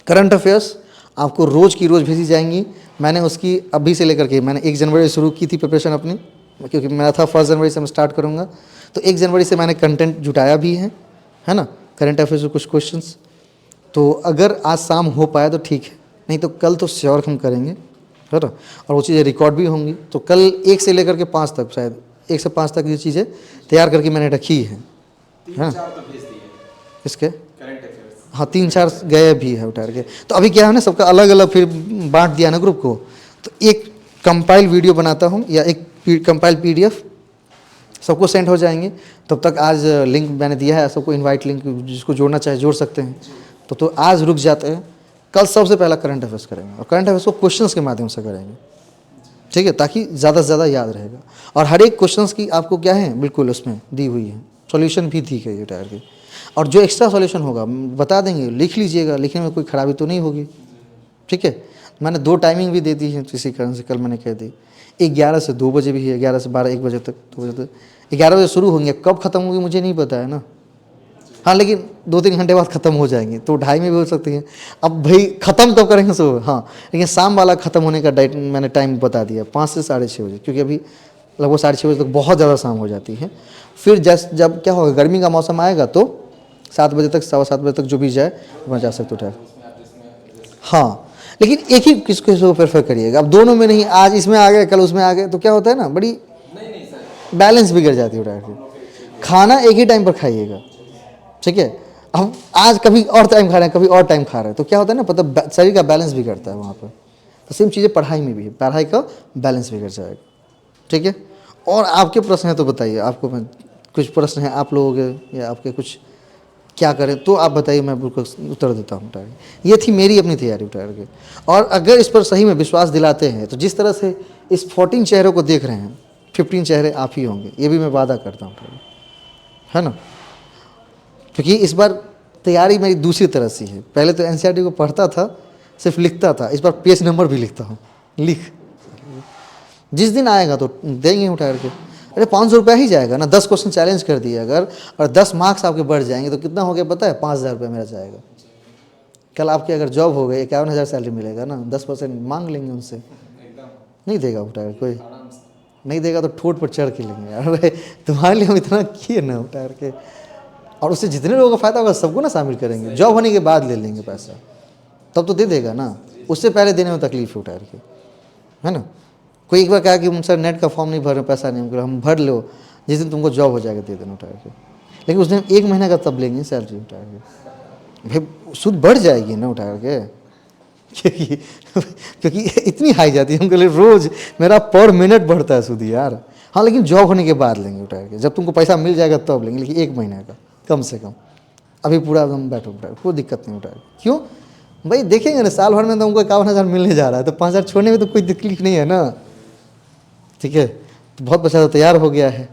करंट अफेयर्स आपको रोज़ की रोज़ भेजी जाएंगी। मैंने उसकी अभी से लेकर के, मैंने 1 जनवरी से शुरू की थी प्रिपरेशन अपनी, क्योंकि मेरा था 1 जनवरी से मैं स्टार्ट करूँगा। तो 1 जनवरी से मैंने कंटेंट जुटाया भी है ना, करंट अफेयर्स के कुछ क्वेश्चंस। तो अगर आज शाम हो पाया तो ठीक है, नहीं तो कल तो श्योर हम करेंगे, है ना। और वो चीज़ें रिकॉर्ड भी होंगी। तो कल 1 से लेकर के 5 तक, शायद 1 से 5 तक ये चीज़ें तैयार करके मैंने रखी है। 3-4 तो भेज दिए इसके करंट अफेयर्स। हाँ 3-4 गए भी है उठार के। तो अभी क्या है ना, सबका अलग अलग फिर बांट दिया ना ग्रुप को। तो एक कंपाइल वीडियो बनाता हूँ या एक कंपाइल PDF सबको सेंड हो जाएंगे। तब तक आज लिंक मैंने दिया है सबको, इनवाइट लिंक, जिसको जोड़ना चाहे जोड़ सकते हैं। तो आज रुक जाते हैं, कल सबसे पहला करंट अफेयर्स करेंगे और करंट अफेयर्स को क्वेश्चंस के माध्यम से करेंगे, ठीक है, ताकि ज़्यादा से ज़्यादा याद रहेगा। और हर एक क्वेश्चंस की आपको क्या है, बिल्कुल उसमें दी हुई है, सॉल्यूशन भी दी गई है टायर की। और जो एक्स्ट्रा सॉल्यूशन होगा बता देंगे, लिख लीजिएगा, लिखने में कोई खराबी तो नहीं होगी, ठीक है। मैंने 2 टाइमिंग भी दे दी है इसी कारण से, कल मैंने कह दी 11 से 2 बजे भी है, 11 से 12, 1 बजे तक, 2 बजे तक। 11 बजे शुरू होंगे, कब ख़त्म होगी मुझे नहीं पता है ना। हाँ, लेकिन 2-3 घंटे बाद ख़त्म हो जाएंगे, तो 2:30 में भी हो सकती है। अब भाई ख़त्म कब करेंगे सुबह, हाँ, लेकिन शाम वाला ख़त्म होने का डाइट मैंने टाइम बता दिया, 5 से 6:30 बजे, क्योंकि अभी लगभग 6:30 बजे तक बहुत ज़्यादा शाम हो जाती है। फिर जब क्या होगा, गर्मी का मौसम आएगा तो 7 बजे तक, 7:15 बजे तक जो भी जाए वहाँ जा सकते हो। हाँ, लेकिन एक ही किसको को प्रेफर करिएगा। अब दोनों में नहीं, आज इसमें आ गए कल उसमें आ गए, तो क्या होता है ना, बड़ी बैलेंस बिगड़ जाती है उठा के। खाना एक ही टाइम पर खाइएगा, ठीक है। अब आज कभी और टाइम खा रहे हैं, कभी और टाइम खा रहे हैं, तो क्या होता है ना, पता शरीर का बैलेंस बिगड़ता है वहाँ पर। तो सेम चीज़ें पढ़ाई में भी है, पढ़ाई का बैलेंस बिगड़ जाएगा, ठीक है। और आपके प्रश्न हैं तो बताइए, आपको मैं कुछ प्रश्न हैं आप लोगों के, या आपके कुछ क्या करें तो आप बताइए, मैं बिल्कुल उत्तर देता हूँ उठार के। ये थी मेरी अपनी तैयारी उठार के। और अगर इस पर सही में विश्वास दिलाते हैं तो जिस तरह से इस 14 चेहरों को देख रहे हैं, 15 चेहरे आप ही होंगे, ये भी मैं वादा करता हूँ उठार के, है ना। क्योंकि इस बार तैयारी मेरी दूसरी तरह से है। पहले तो NCERT को पढ़ता था, सिर्फ लिखता था, इस बार पेज नंबर भी लिखता हूँ। लिख, जिस दिन आएगा तो देंगे उठा के। अरे 500 रुपया ही जाएगा ना, 10 क्वेश्चन चैलेंज कर दिए अगर, और 10 मार्क्स आपके बढ़ जाएंगे तो कितना हो गया पता है, 5,000 रुपया मेरा जाएगा। कल आपकी अगर जॉब हो गई, 51,000 सैलरी मिलेगा ना, 10% मांग लेंगे उनसे, नहीं देगा उठा के कोई, नहीं देगा तो ठोट पर चढ़ के लेंगे यार, अरे तुम्हारे लिए हम इतना किए ना उठा के। और उससे जितने लोगों का फ़ायदा होगा सबको ना शामिल करेंगे, जॉब होने के बाद ले लेंगे पैसा, तब तो दे देगा ना, उससे पहले देने में तकलीफ उठा के, है ना। कोई एक बार कहा कि सर नेट का फॉर्म नहीं भर रहे, पैसा नहीं, हम भर लो, जिस दिन तुमको जॉब हो जाएगा दे देना उठा के। लेकिन उस दिन 1 महीने का तब लेंगे सैलरी उठा के, भाई सूद बढ़ जाएगी ना उठा के, क्योंकि इतनी हाई जाती है, हमके लिए रोज़ मेरा पर मिनट बढ़ता है सूद यार। हाँ, लेकिन जॉब होने के बाद लेंगे उठा के, जब तुमको पैसा मिल जाएगा तब लेंगे, लेकिन 1 महीने का कम से कम। अभी पूरा हम बैठो उठा, कोई दिक्कत नहीं उठा। क्यों भाई, देखेंगे ना साल भर में तो हमको 51,000 मिलने जा रहा है, तो 5,000 छोड़ने में तो कोई तकलीफ नहीं है ना, ठीक है। तो बहुत बचा तो तैयार हो गया है,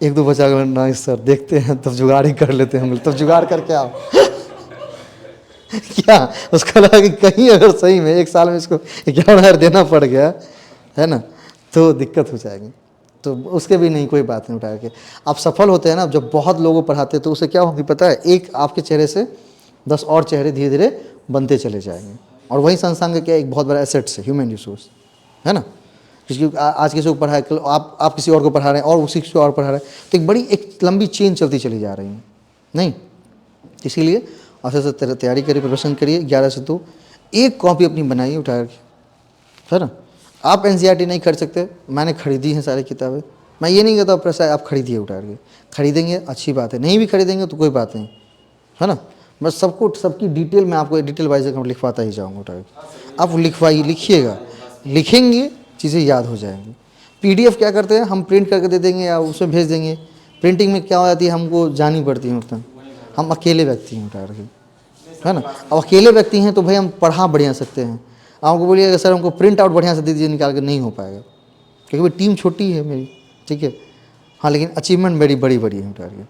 1-2 बचा नहीं सर, देखते हैं तब जुगाड़ ही कर लेते हैं हम, तब जुगाड़ करके आओ। क्या उसका लगा कि कहीं अगर सही में 1 साल में इसको 51,000 देना पड़ गया, है ना, तो दिक्कत हो जाएगी। तो उसके भी नहीं, कोई बात नहीं उठा के। आप सफल होते हैं ना, जब बहुत लोगों को पढ़ाते हैं तो उससे क्या होगी पता है, एक आपके चेहरे से 10 और चेहरे धीरे धीरे बनते चले जाएंगे। और वही संस्थान का क्या एक बहुत बड़ा एसेट्स है, ह्यूमन रिसोर्स, है ना। क्योंकि आज किसी को पढ़ाए, कल आप किसी और को पढ़ा रहे हैं, और उसी किसी और पढ़ा रहे हैं, तो एक बड़ी एक लंबी चेन चलती चली जा रही है, नहीं। इसीलिए अच्छे से तैयारी करिए, प्रिपरेशन करिए। 11 से 2 एक कॉपी अपनी बनाइए उठा के, है ना। आप NCERT नहीं खरीद सकते, मैंने खरीदी हैं सारी किताबें। मैं ये नहीं कहता पैसा आप खरीदिए उठा के, खरीदेंगे अच्छी बात है, नहीं भी खरीदेंगे तो कोई बात नहीं, है ना। बस सबको सबकी डिटेल मैं आपको डिटेल वाइज अकाउंट लिखवाता ही जाऊँगा टारगेट। आप लिखवाइए, लिखिएगा, लिखेंगे चीज़ें याद हो जाएंगी। PDF क्या करते हैं हम प्रिंट करके दे देंगे या उसमें भेज देंगे। प्रिंटिंग में क्या हो जाती है हमको जानी पड़ती है उतना, हम अकेले व्यक्ति हैं टारगेट, है ना। अब अकेले व्यक्ति हैं तो भाई हम पढ़ा बढ़िया सकते हैं। आपको बोलिएगा सर हमको प्रिंट आउट बढ़िया से दे दीजिए, निकाल के नहीं हो पाएगा क्योंकि भाई टीम छोटी है मेरी, ठीक है। हाँ लेकिन अचीवमेंट मेरी बड़ी बड़ी है टारगेट,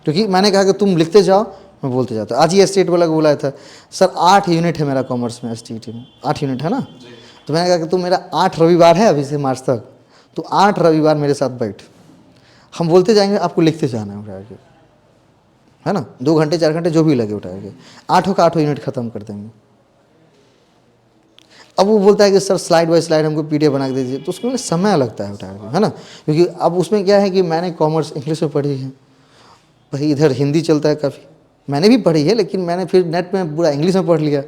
क्योंकि मैंने कहा कि तुम लिखते जाओ मैं बोलते जाता। आज ही स्टेट वाला को बुलाया था, सर 8 यूनिट है मेरा कॉमर्स में, STET में 8 यूनिट है ना। तो मैंने कहा कि तुम मेरा 8 रविवार है अभी से मार्च तक, तो 8 रविवार मेरे साथ बैठ, हम बोलते जाएंगे, आपको लिखते जाना है उठा के, है ना। 2 घंटे 4 घंटे जो भी लगे उठा के 8 का 8 यूनिट खत्म कर देंगे। अब वो बोलता है कि सर स्लाइड बाय स्लाइड हमको PDF बना के दे दीजिए, तो उसके लिए समय लगता है उठा के, है ना। क्योंकि अब उसमें क्या है कि मैंने कॉमर्स इंग्लिश में पढ़ी है, भाई इधर हिंदी चलता है काफ़ी, मैंने भी पढ़ी है लेकिन मैंने फिर नेट में पूरा इंग्लिश में पढ़ लिया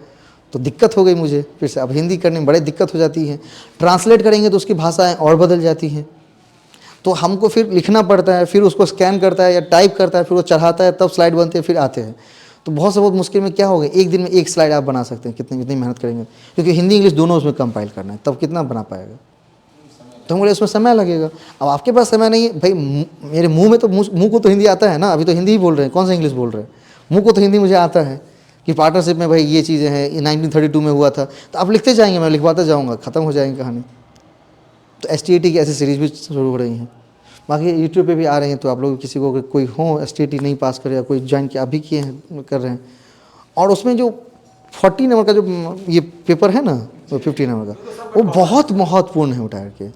तो दिक्कत हो गई मुझे फिर से। अब हिंदी करने में बड़ी दिक्कत हो जाती है, ट्रांसलेट करेंगे तो उसकी भाषाएं और बदल जाती हैं, तो हमको फिर लिखना पड़ता है, फिर उसको स्कैन करता है या टाइप करता है, फिर वो चढ़ाता है, तब स्लाइड बनते हैं, फिर आते हैं। तो बहुत से बहुत मुश्किल में क्या होगा, एक दिन में एक स्लाइड आप बना सकते हैं, कितनी मेहनत करेंगे, क्योंकि हिंदी इंग्लिश दोनों उसमें कंपाइल करना है, तब कितना बना पाएगा। तो हम बोले उसमें समय लगेगा। अब आपके पास समय नहीं है भाई, मेरे मुंह में तो मुंह को तो हिंदी आता है ना, अभी तो हिंदी ही बोल रहे हैं, कौन सा इंग्लिश बोल रहे हैं, मुंह को तो हिंदी मुझे आता है कि पार्टनरशिप में भाई ये चीज़ें हैं, 1932 में हुआ था, तो आप लिखते जाएंगे, मैं लिखवाता जाऊँगा, ख़त्म हो जाएगी कहानी। तो STET की ऐसी सीरीज़ भी शुरू हो रही हैं, बाकी यूट्यूब पे भी आ रहे हैं। तो आप लोग किसी को कोई हो STET नहीं पास करे या कोई ज्वाइन किया अभी किए हैं कर रहे हैं, और उसमें जो 40 नंबर का जो ये पेपर है ना, वो 50 नंबर का, वो बहुत महत्वपूर्ण है उठा के।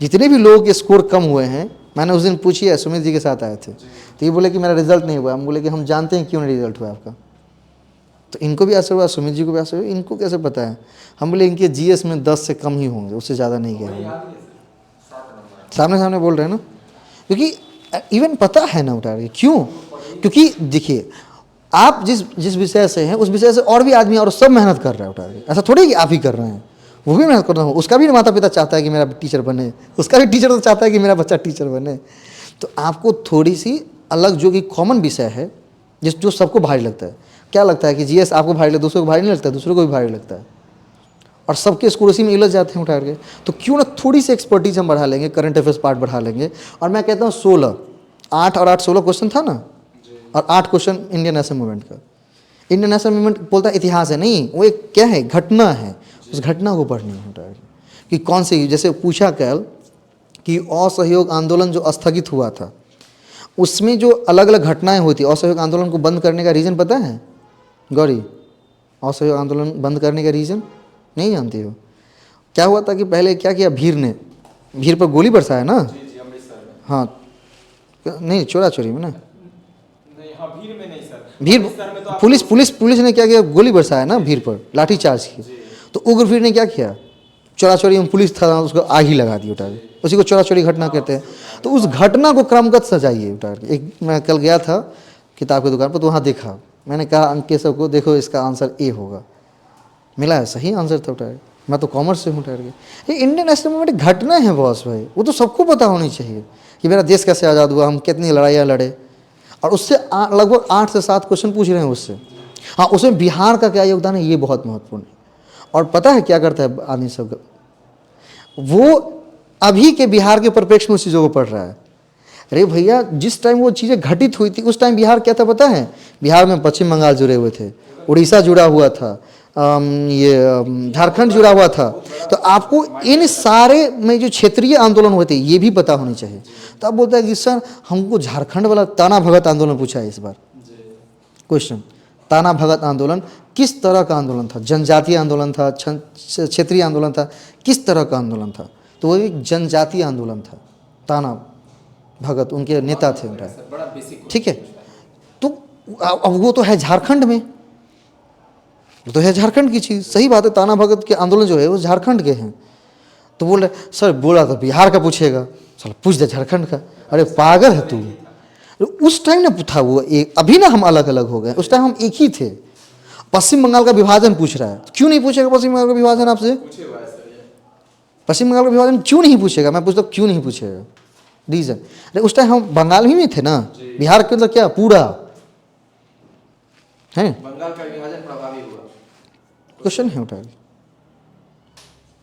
जितने भी लोग के स्कोर कम हुए हैं, मैंने उस दिन पूछी है, सुमित जी के साथ आए थे, तो ये बोले कि मेरा रिजल्ट नहीं हुआ। हम बोले कि हम जानते हैं क्यों नहीं रिजल्ट हुआ आपका, तो इनको भी असर हुआ, सुमित जी को भी असर हुआ, इनको कैसे पता है। हम बोले इनके GS में 10 से कम ही होंगे, उससे ज़्यादा नहीं गए। सामने सामने बोल रहे हैं ना, क्योंकि इवन पता है ना उठा रही, क्यों, क्योंकि देखिए आप जिस विषय से हैं उस विषय से और भी आदमी और सब मेहनत कर रहा है उठा रही, ऐसा थोड़ी कि आप ही कर रहे हैं, वो भी मेहनत कर रहा हूँ, उसका भी माता पिता चाहता है कि मेरा टीचर बने, उसका भी टीचर तो चाहता है कि मेरा बच्चा टीचर बने। तो आपको थोड़ी सी अलग जो कि कॉमन विषय है, जो सबको भारी लगता है, क्या लगता है कि GS आपको भारी लगता है, दूसरों को भारी नहीं लगता, दूसरों को भी भारी लगता है, और सबके स्कूल उसी में उलझ जाते हैं उठा के। तो क्यों ना थोड़ी सी एक्सपर्टीज हम बढ़ा लेंगे, करंट अफेयर्स पार्ट बढ़ा लेंगे। और मैं कहता हूँ 16 8 और 8 16 क्वेश्चन था ना, और 8 क्वेश्चन इंडियन नेशनल मूवमेंट का। इंडियन नेशनल मूवमेंट बोलता है इतिहास है, नहीं, वो एक क्या है, घटना है, उस घटना को पढ़नी है कि कौन सी, जैसे पूछा कल कि असहयोग आंदोलन जो स्थगित हुआ था, उसमें जो अलग अलग घटनाएं हुई थी, असहयोग आंदोलन को बंद करने का रीज़न पता है गौरी? असहयोग आंदोलन बंद करने का रीज़न नहीं जानती हो? क्या हुआ था कि पहले क्या किया, भीड़ पर गोली बरसाया ना। हाँ नहीं, चोरा चोरी में ना, भीड़ में नहीं सर, भीड़ पुलिस ने क्या किया, गोली बरसाया ना भीड़ पर, लाठी चार्ज की। तो उग्र भीड़ ने क्या किया, चोरा चोरी में पुलिस था उसको आग ही लगा दी उठा के, उसी को चोरा चोरी घटना कहते हैं। तो उस घटना को क्रमगत सजाइए उठा के। एक मैं कल गया था किताब की दुकान पर, तो वहाँ देखा, मैंने कहा अंके सबको देखो इसका आंसर A होगा, मिला है, सही आंसर था उठा के। मैं तो कॉमर्स से हूँ उठा के। ये इंडियन नेशनल मूवमेंट घटना है बॉस भाई, वो तो सबको पता होनी चाहिए कि मेरा देश कैसे आज़ाद हुआ, हम कितनी लड़ाइयाँ लड़े, और उससे लगभग 8 से 7 क्वेश्चन पूछ रहे हैं उससे। हाँ, उसमें बिहार का क्या योगदान है ये बहुत महत्वपूर्ण है। और पता है क्या करता है आदमी सब, वो अभी के बिहार के परिप्रेक्ष्य में उस चीज़ों को पढ़ रहा है। अरे भैया, जिस टाइम वो चीज़ें घटित हुई थी उस टाइम बिहार क्या था पता है? बिहार में पश्चिम बंगाल जुड़े हुए थे, उड़ीसा जुड़ा हुआ था, ये झारखंड जुड़ा हुआ था। तो आपको इन सारे में जो क्षेत्रीय आंदोलन हुए थे ये भी पता होनी चाहिए। तो आप बोलता है कि सर हमको झारखंड वाला ताना भगत आंदोलन पूछा है इस बार क्वेश्चन। ताना भगत आंदोलन किस तरह का आंदोलन था? जनजातीय आंदोलन था, क्षेत्रीय आंदोलन था, किस तरह का आंदोलन था? तो वो एक जनजातीय आंदोलन था। ताना भगत उनके नेता थे उनका, ठीक है। तो अब वो तो है झारखंड में, वो तो है झारखंड की चीज़, सही बात है। ताना भगत के आंदोलन जो है वो झारखंड के हैं। तो बोल रहे सर बोला तो बिहार का पूछेगा, चलो पूछ दे झारखंड का। अरे पागल है तू। उस टाइम ना था वो एक, अभी ना हम अलग अलग हो गए, उस टाइम हम एक ही थे। पश्चिम बंगाल का विभाजन पूछ रहा है, तो क्यों नहीं पूछेगा पश्चिम बंगाल का विभाजन आपसे? पश्चिम बंगाल का विभाजन क्यों नहीं पूछेगा? मैं पूछता हूँ क्यों नहीं पूछेगा, रीजन। अरे उस टाइम हम बंगाल ही में थे ना, बिहार के अंदर क्या पूरा हैं? बंगाल का विभाजन प्रभावी हुआ। क्वेश्चन है उठा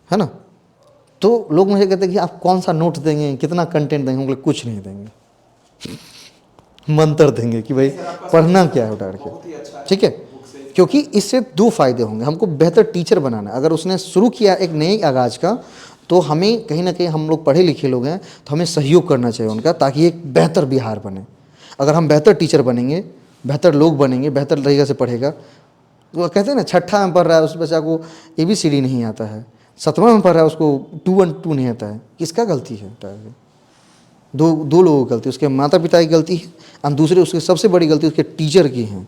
है ना। तो लोग मुझे कहते हैं कि आप कौन सा नोट देंगे, कितना कंटेंट देंगे, हम लोग कुछ नहीं देंगे, मंत्र देंगे कि भाई पढ़ना क्या है उठा बहुत ही अच्छा के, है ठीक है। बुक से। क्योंकि इससे दो फायदे होंगे, हमको बेहतर टीचर बनाना है। अगर उसने शुरू किया एक नए आगाज़ का, तो हमें कहीं ना कहीं, हम लोग पढ़े लिखे लोग हैं तो हमें सहयोग करना चाहिए उनका, ताकि एक बेहतर बिहार बने। अगर हम बेहतर टीचर बनेंगे, बेहतर लोग बनेंगे, बेहतर तरीके से पढ़ेगा। वो कहते हैं ना, छठा में पढ़ रहा है उस बच्चा को ABCD नहीं आता है, 7वां में पढ़ रहा है उसको 2 1 2 नहीं आता है, किसका गलती है? दो लोगों की गलती, उसके माता पिता की गलती है, और दूसरे उसकी सबसे बड़ी गलती उसके टीचर की है,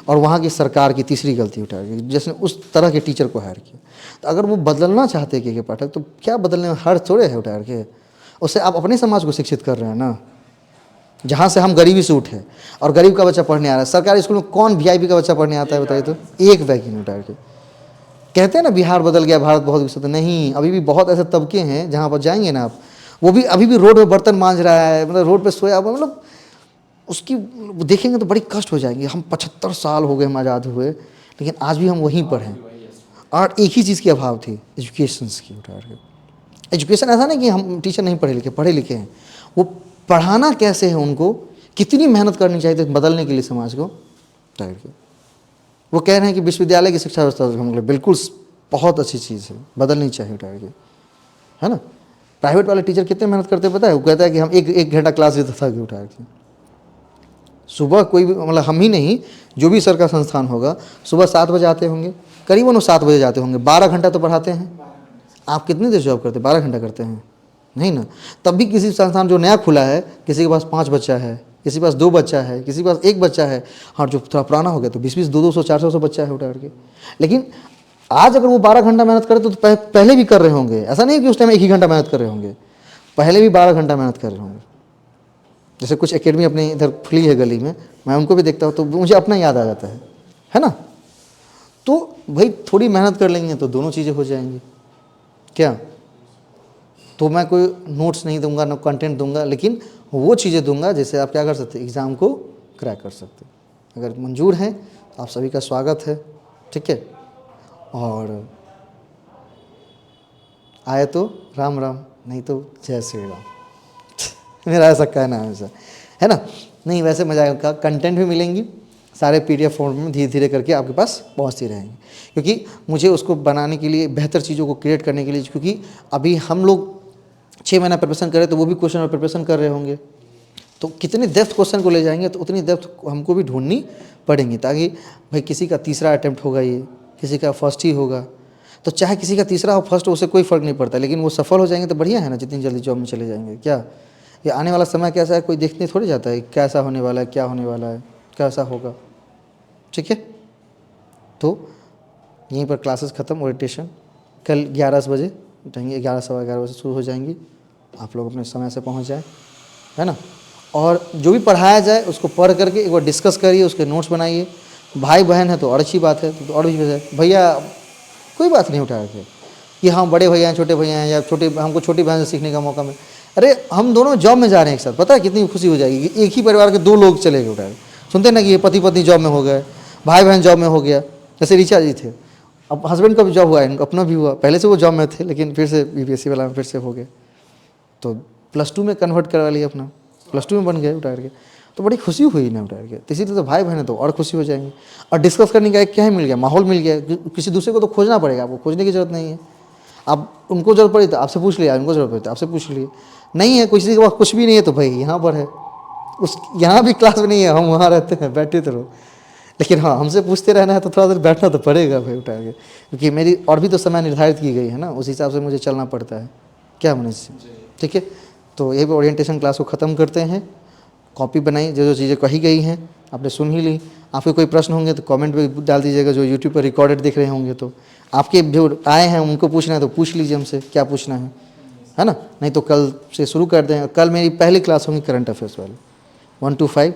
और वहाँ की सरकार की तीसरी गलती उठा के, जिसने उस तरह के टीचर को हायर किया। तो अगर वो बदलना चाहते हैं के पाठक, तो क्या बदलने में हर थोड़े है उठा के, उससे आप अपने समाज को शिक्षित कर रहे हैं ना। जहाँ से हम गरीबी से उठे और गरीब का बच्चा पढ़ने आ रहा है, सरकारी स्कूल में कौन VIP का बच्चा पढ़ने आता है बताइए तो? एक वैक्यूम उठा के। कहते हैं ना बिहार बदल गया, भारत बहुत विकसित है, नहीं, अभी भी बहुत ऐसे तबके हैं जहाँ पर जाएंगे ना आप, वो भी अभी भी रोड पे बर्तन मांज रहा है, मतलब रोड पे सोया, मतलब उसकी देखेंगे तो बड़ी कष्ट हो जाएंगे। हम 75 साल हो गए हम आज़ाद हुए, लेकिन आज भी हम वहीं पर हैं। और एक ही चीज़ की अभाव थी, एजुकेशंस की उठा के। एजुकेशन ऐसा नहीं कि हम टीचर नहीं पढ़े लिखे हैं, वो पढ़ाना कैसे है, उनको कितनी मेहनत करनी चाहिए बदलने के लिए समाज को उठा के। वो कह रहे हैं कि विश्वविद्यालय की शिक्षा व्यवस्था हम लोग बिल्कुल बहुत अच्छी चीज़ है, बदलनी चाहिए उठा के, है ना। प्राइवेट वाले टीचर कितने मेहनत करते हैं पता है? वो कहता है कि हम एक घंटा क्लास देता था कि उठा के, सुबह कोई भी, मतलब हम ही नहीं, जो भी सरकार संस्थान होगा, सुबह 7 बजे आते होंगे, करीबन वो 7 बजे जाते होंगे, 12 घंटा तो पढ़ाते हैं। आप कितनी देर जॉब करते हैं? 12 घंटा करते हैं? नहीं ना। तब भी किसी संस्थान जो नया खुला है, किसी के पास 5 बच्चा है, किसी के पास 2 बच्चा है, किसी के पास 1 बच्चा है, हाँ जो थोड़ा पुराना हो गया तो 20-20 200 400 बच्चा है उठा करके। लेकिन आज अगर वो 12 घंटा मेहनत करे तो पहले भी कर रहे होंगे, ऐसा नहीं कि उस टाइम 1 ही घंटा मेहनत कर रहे होंगे, पहले भी 12 घंटा मेहनत कर रहे होंगे। जैसे कुछ एकेडमी अपने इधर खुली है गली में, मैं उनको भी देखता हूँ तो मुझे अपना याद आ जाता है ना। तो भाई थोड़ी मेहनत कर लेंगे तो दोनों चीज़ें हो जाएंगी क्या। तो मैं कोई नोट्स नहीं दूंगा, ना कंटेंट दूंगा, लेकिन वो चीज़ें दूंगा जिससे आप क्या कर सकते हैं, एग्ज़ाम को क्रैक कर सकते हैं। अगर मंजूर हैं तो आप सभी का स्वागत है, ठीक है। और आए तो राम राम, नहीं तो जय श्री राम। मेरा ऐसा कहना है हमेशा, है ना। नहीं वैसे मजा का कंटेंट भी मिलेंगी, सारे PDF फॉर्म में धीरे धीरे करके आपके पास पहुंचती रहेंगी, क्योंकि मुझे उसको बनाने के लिए, बेहतर चीज़ों को क्रिएट करने के लिए, क्योंकि अभी हम लोग 6 महीना प्रिपरेशन करें तो वो भी क्वेश्चन और प्रिपरेशन कर रहे होंगे, तो कितने डेप्थ क्वेश्चन को ले जाएंगे, तो उतनी डेप्थ हमको भी ढूंढनी पड़ेंगी, ताकि भाई किसी का तीसरा अटैम्प्ट होगा, ये किसी का फर्स्ट ही होगा, तो चाहे किसी का तीसरा हो फर्स्ट हो, उससे कोई फ़र्क नहीं पड़ता, लेकिन वो सफल हो जाएंगे तो बढ़िया है ना, जितनी जल्दी जॉब में चले जाएंगे। क्या ये आने वाला समय कैसा है कोई देखने थोड़ी जाता है, कैसा होने वाला है, क्या होने वाला है, कैसा होगा, ठीक है। तो यहीं पर क्लासेस ख़त्म, ओरिएंटेशन कल 11 बजे उठेंगे, 11 सवा 11 बजे शुरू हो जाएंगी। आप लोग अपने समय से पहुंच जाएं, है ना। और जो भी पढ़ाया जाए उसको पढ़ करके एक बार डिस्कस करिए, उसके नोट्स बनाइए। भाई बहन है तो और अच्छी बात है, तो और भी भैया कोई बात नहीं उठा के कि हाँ बड़े भैया हैं, छोटे भैया हैं, या हमको छोटी बहन से सीखने का मौका मिले। अरे हम दोनों जॉब में जा रहे हैं एक साथ, पता है कितनी खुशी हो जाएगी कि एक ही परिवार के 2 लोग चले गए उठा के। सुनते ना कि ये पति पत्नी जॉब में हो गए, भाई बहन जॉब में हो गया, जैसे ऋचा जी थे, अब हस्बैंड का भी जॉब हुआ है, अपना भी हुआ, पहले से वो जॉब में थे लेकिन फिर से BPSC वाला में फिर से हो गए, तो +2 में कन्वर्ट करवा लिया अपना, +2 में बन गए उठार के, तो बड़ी खुशी हुई ना उठार के। तो इसीलिए तो भाई बहन है तो और खुशी हो जाएंगे। और डिस्कस करने का एक क्या है मिल गया, माहौल मिल गया, किसी दूसरे को तो खोजना पड़ेगा, आपको खोजने की ज़रूरत नहीं है। आप उनको जरूरत पड़ी तो आपसे पूछ लिया, उनको जरूरत पड़ी तो आपसे पूछ लिए, नहीं है किसी के पास कुछ भी नहीं है तो भाई यहाँ पर है, उस यहाँ भी क्लास में नहीं है, हम वहाँ रहते हैं, बैठे तो रहो। लेकिन हाँ हमसे पूछते रहना है तो थोड़ा देर बैठना तो पड़ेगा भाई उठा के, क्योंकि मेरी और भी तो समय निर्धारित की गई है ना, उस हिसाब से मुझे चलना पड़ता है। क्या मनीष, ठीक है। तो यही ओरिएंटेशन क्लास को ख़त्म करते हैं। कॉपी बनाई, जो जो चीज़ें कही गई हैं आपने सुन ही ली। आपके कोई प्रश्न होंगे तो कमेंट में डाल दीजिएगा, जो यूट्यूब पर रिकॉर्डेड दिख रहे होंगे तो आपके जो आए हैं उनको पूछना है तो पूछ लीजिए हमसे क्या पूछना है ना। नहीं तो कल से शुरू कर दें। कल मेरी पहली क्लास होगी करंट अफेयर्स वाली, 1 to 5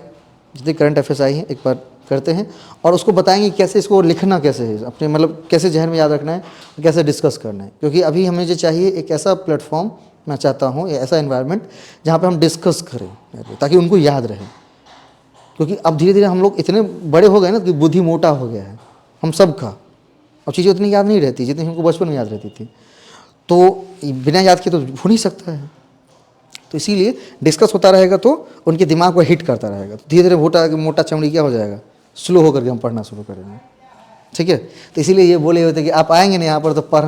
जितनी करंट अफेयर्स आई हैं एक बार करते हैं, और उसको बताएंगे कैसे इसको लिखना कैसे है, अपने मतलब कैसे जहन में याद रखना है, कैसे डिस्कस करना है। क्योंकि अभी हमें जो चाहिए एक ऐसा प्लेटफॉर्म मैं चाहता हूँ, ऐसा एनवायरनमेंट जहाँ पे हम डिस्कस करें ताकि उनको याद रहे। क्योंकि अब धीरे धीरे हम लोग इतने बड़े हो गए ना कि बुद्धि मोटा हो गया है हम सब का। अब चीज़ें उतनी याद नहीं रहती जितनी हमको बचपन में याद रहती थी, तो बिना याद किए तो हो नहीं सकता है। तो इसीलिए डिस्कस होता रहेगा तो उनके दिमाग को हिट करता रहेगा, तो धीरे धीरे मोटा मोटा चमड़ी क्या हो जाएगा, स्लो होकर के हम पढ़ना शुरू करेंगे। ठीक है, तो इसीलिए ये बोले होते कि आप आएंगे ना यहाँ पर तो पढ़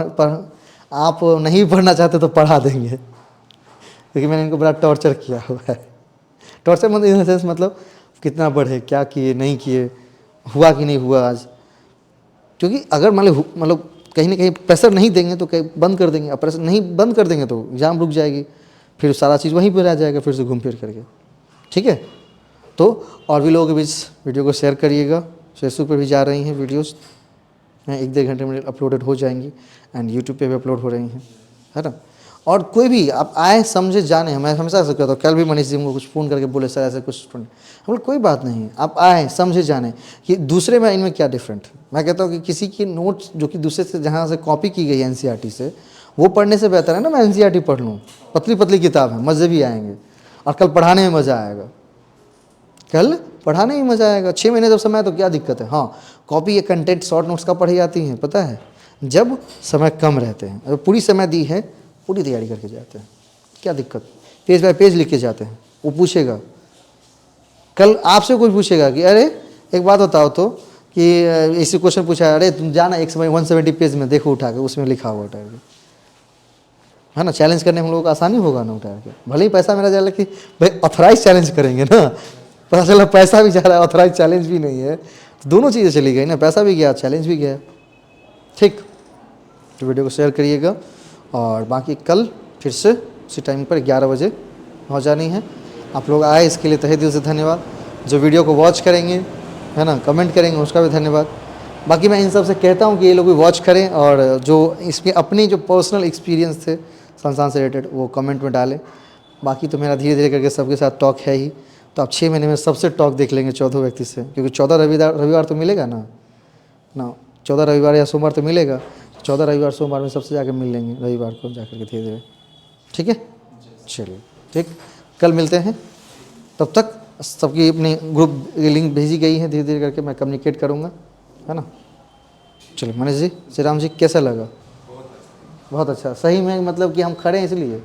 आप नहीं पढ़ना चाहते तो पढ़ा देंगे, क्योंकि मैंने इनको बड़ा टॉर्चर किया हुआ है। टॉर्चर मतलब इन सेंस मतलब कितना पढ़े, क्या किए नहीं किए, हुआ कि नहीं हुआ आज। क्योंकि अगर मतलब कहीं ना कहीं प्रेशर नहीं देंगे तो कहीं बंद कर देंगे, और प्रेशर नहीं बंद कर देंगे तो एग्जाम रुक जाएगी, फिर सारा चीज़ वहीं पर रह जाएगा फिर से घूम फिर करके। ठीक है, तो और भी लोगों के बीच वीडियो को शेयर करिएगा। फेसबुक पर भी जा रही हैं वीडियोस, 1-2 घंटे में अपलोडेड हो जाएंगी, एंड यूट्यूब पे भी अपलोड हो रही हैं, है ना। और कोई भी आप आए समझे जाने, मैं हमेशा ऐसा कहता हूँ, कल भी मनीष जी हमको कुछ फ़ोन करके बोले सर ऐसे कुछ, हम लोग कोई बात नहीं, आप आए समझे जाने कि दूसरे में इनमें क्या डिफरेंट है। मैं कहता हूँ कि किसी की नोट्स जो कि दूसरे से जहाँ से कॉपी की गई है एनसीईआरटी से, वो पढ़ने से बेहतर है ना मैं एनसीईआरटी पढ़ लूँ, पतली पतली किताब है, मज़े भी आएंगे, और कल पढ़ाने में मज़ा आएगा, कल पढ़ाने में मज़ा आएगा। 6 महीने जब समय है तो क्या दिक्कत है। हाँ, कॉपी या कंटेंट शॉर्ट नोट्स का पढ़ी जाती हैं, पता है, जब समय कम रहते हैं। अगर पूरी समय दी है, पूरी तैयारी करके जाते हैं, क्या दिक्कत, पेज बाय पेज लिख के जाते हैं। वो पूछेगा, कल आपसे कुछ पूछेगा कि अरे एक बात बताओ तो, कि ऐसे क्वेश्चन पूछा है, अरे तुम जाना एक समय 170 पेज में देखो उठा के, उसमें लिखा हुआ उठा के, है ना। चैलेंज करने में हम लोगों को आसानी होगा ना उठा के, भले ही पैसा मेरा जाए, कि भाई ऑथराइज चैलेंज करेंगे ना, पता चला पैसा भी जा रहा है, ऑथराइज चैलेंज भी नहीं है, तो दोनों चीज़ें चली गई ना, पैसा भी गया, चैलेंज भी गया। ठीक, तो वीडियो को शेयर करिएगा, और बाकी कल फिर से उसी टाइम पर 11 बजे हो जानी है। आप लोग आए इसके लिए तहे दिल से धन्यवाद। जो वीडियो को वॉच करेंगे, है ना, कमेंट करेंगे, उसका भी धन्यवाद। बाकी मैं इन सब से कहता हूँ कि ये लोग भी वॉच करें, और जो इसमें अपनी जो पर्सनल एक्सपीरियंस थे संस्थान से रिलेटेड वो कमेंट में डालें। बाकी तो मेरा धीरे धीरे करके सबके साथ टॉक है ही, तो आप 6 महीने में सबसे टॉक देख लेंगे 14 व्यक्ति से, क्योंकि 14 रविवार तो मिलेगा ना 14 रविवार या सोमवार तो मिलेगा, 14 रविवार सोमवार में सबसे जाकर मिल लेंगे रविवार को जाकर के धीरे धीरे। ठीक है, चलिए ठीक, कल मिलते हैं। तब तक सबकी अपनी ग्रुप लिंक भेजी गई है, धीरे धीरे करके मैं कम्युनिकेट करूँगा, है ना। चलिए मनीष जी, श्री राम जी, कैसा लगा? बहुत अच्छा, सही में मतलब कि हम खड़े हैं इसलिए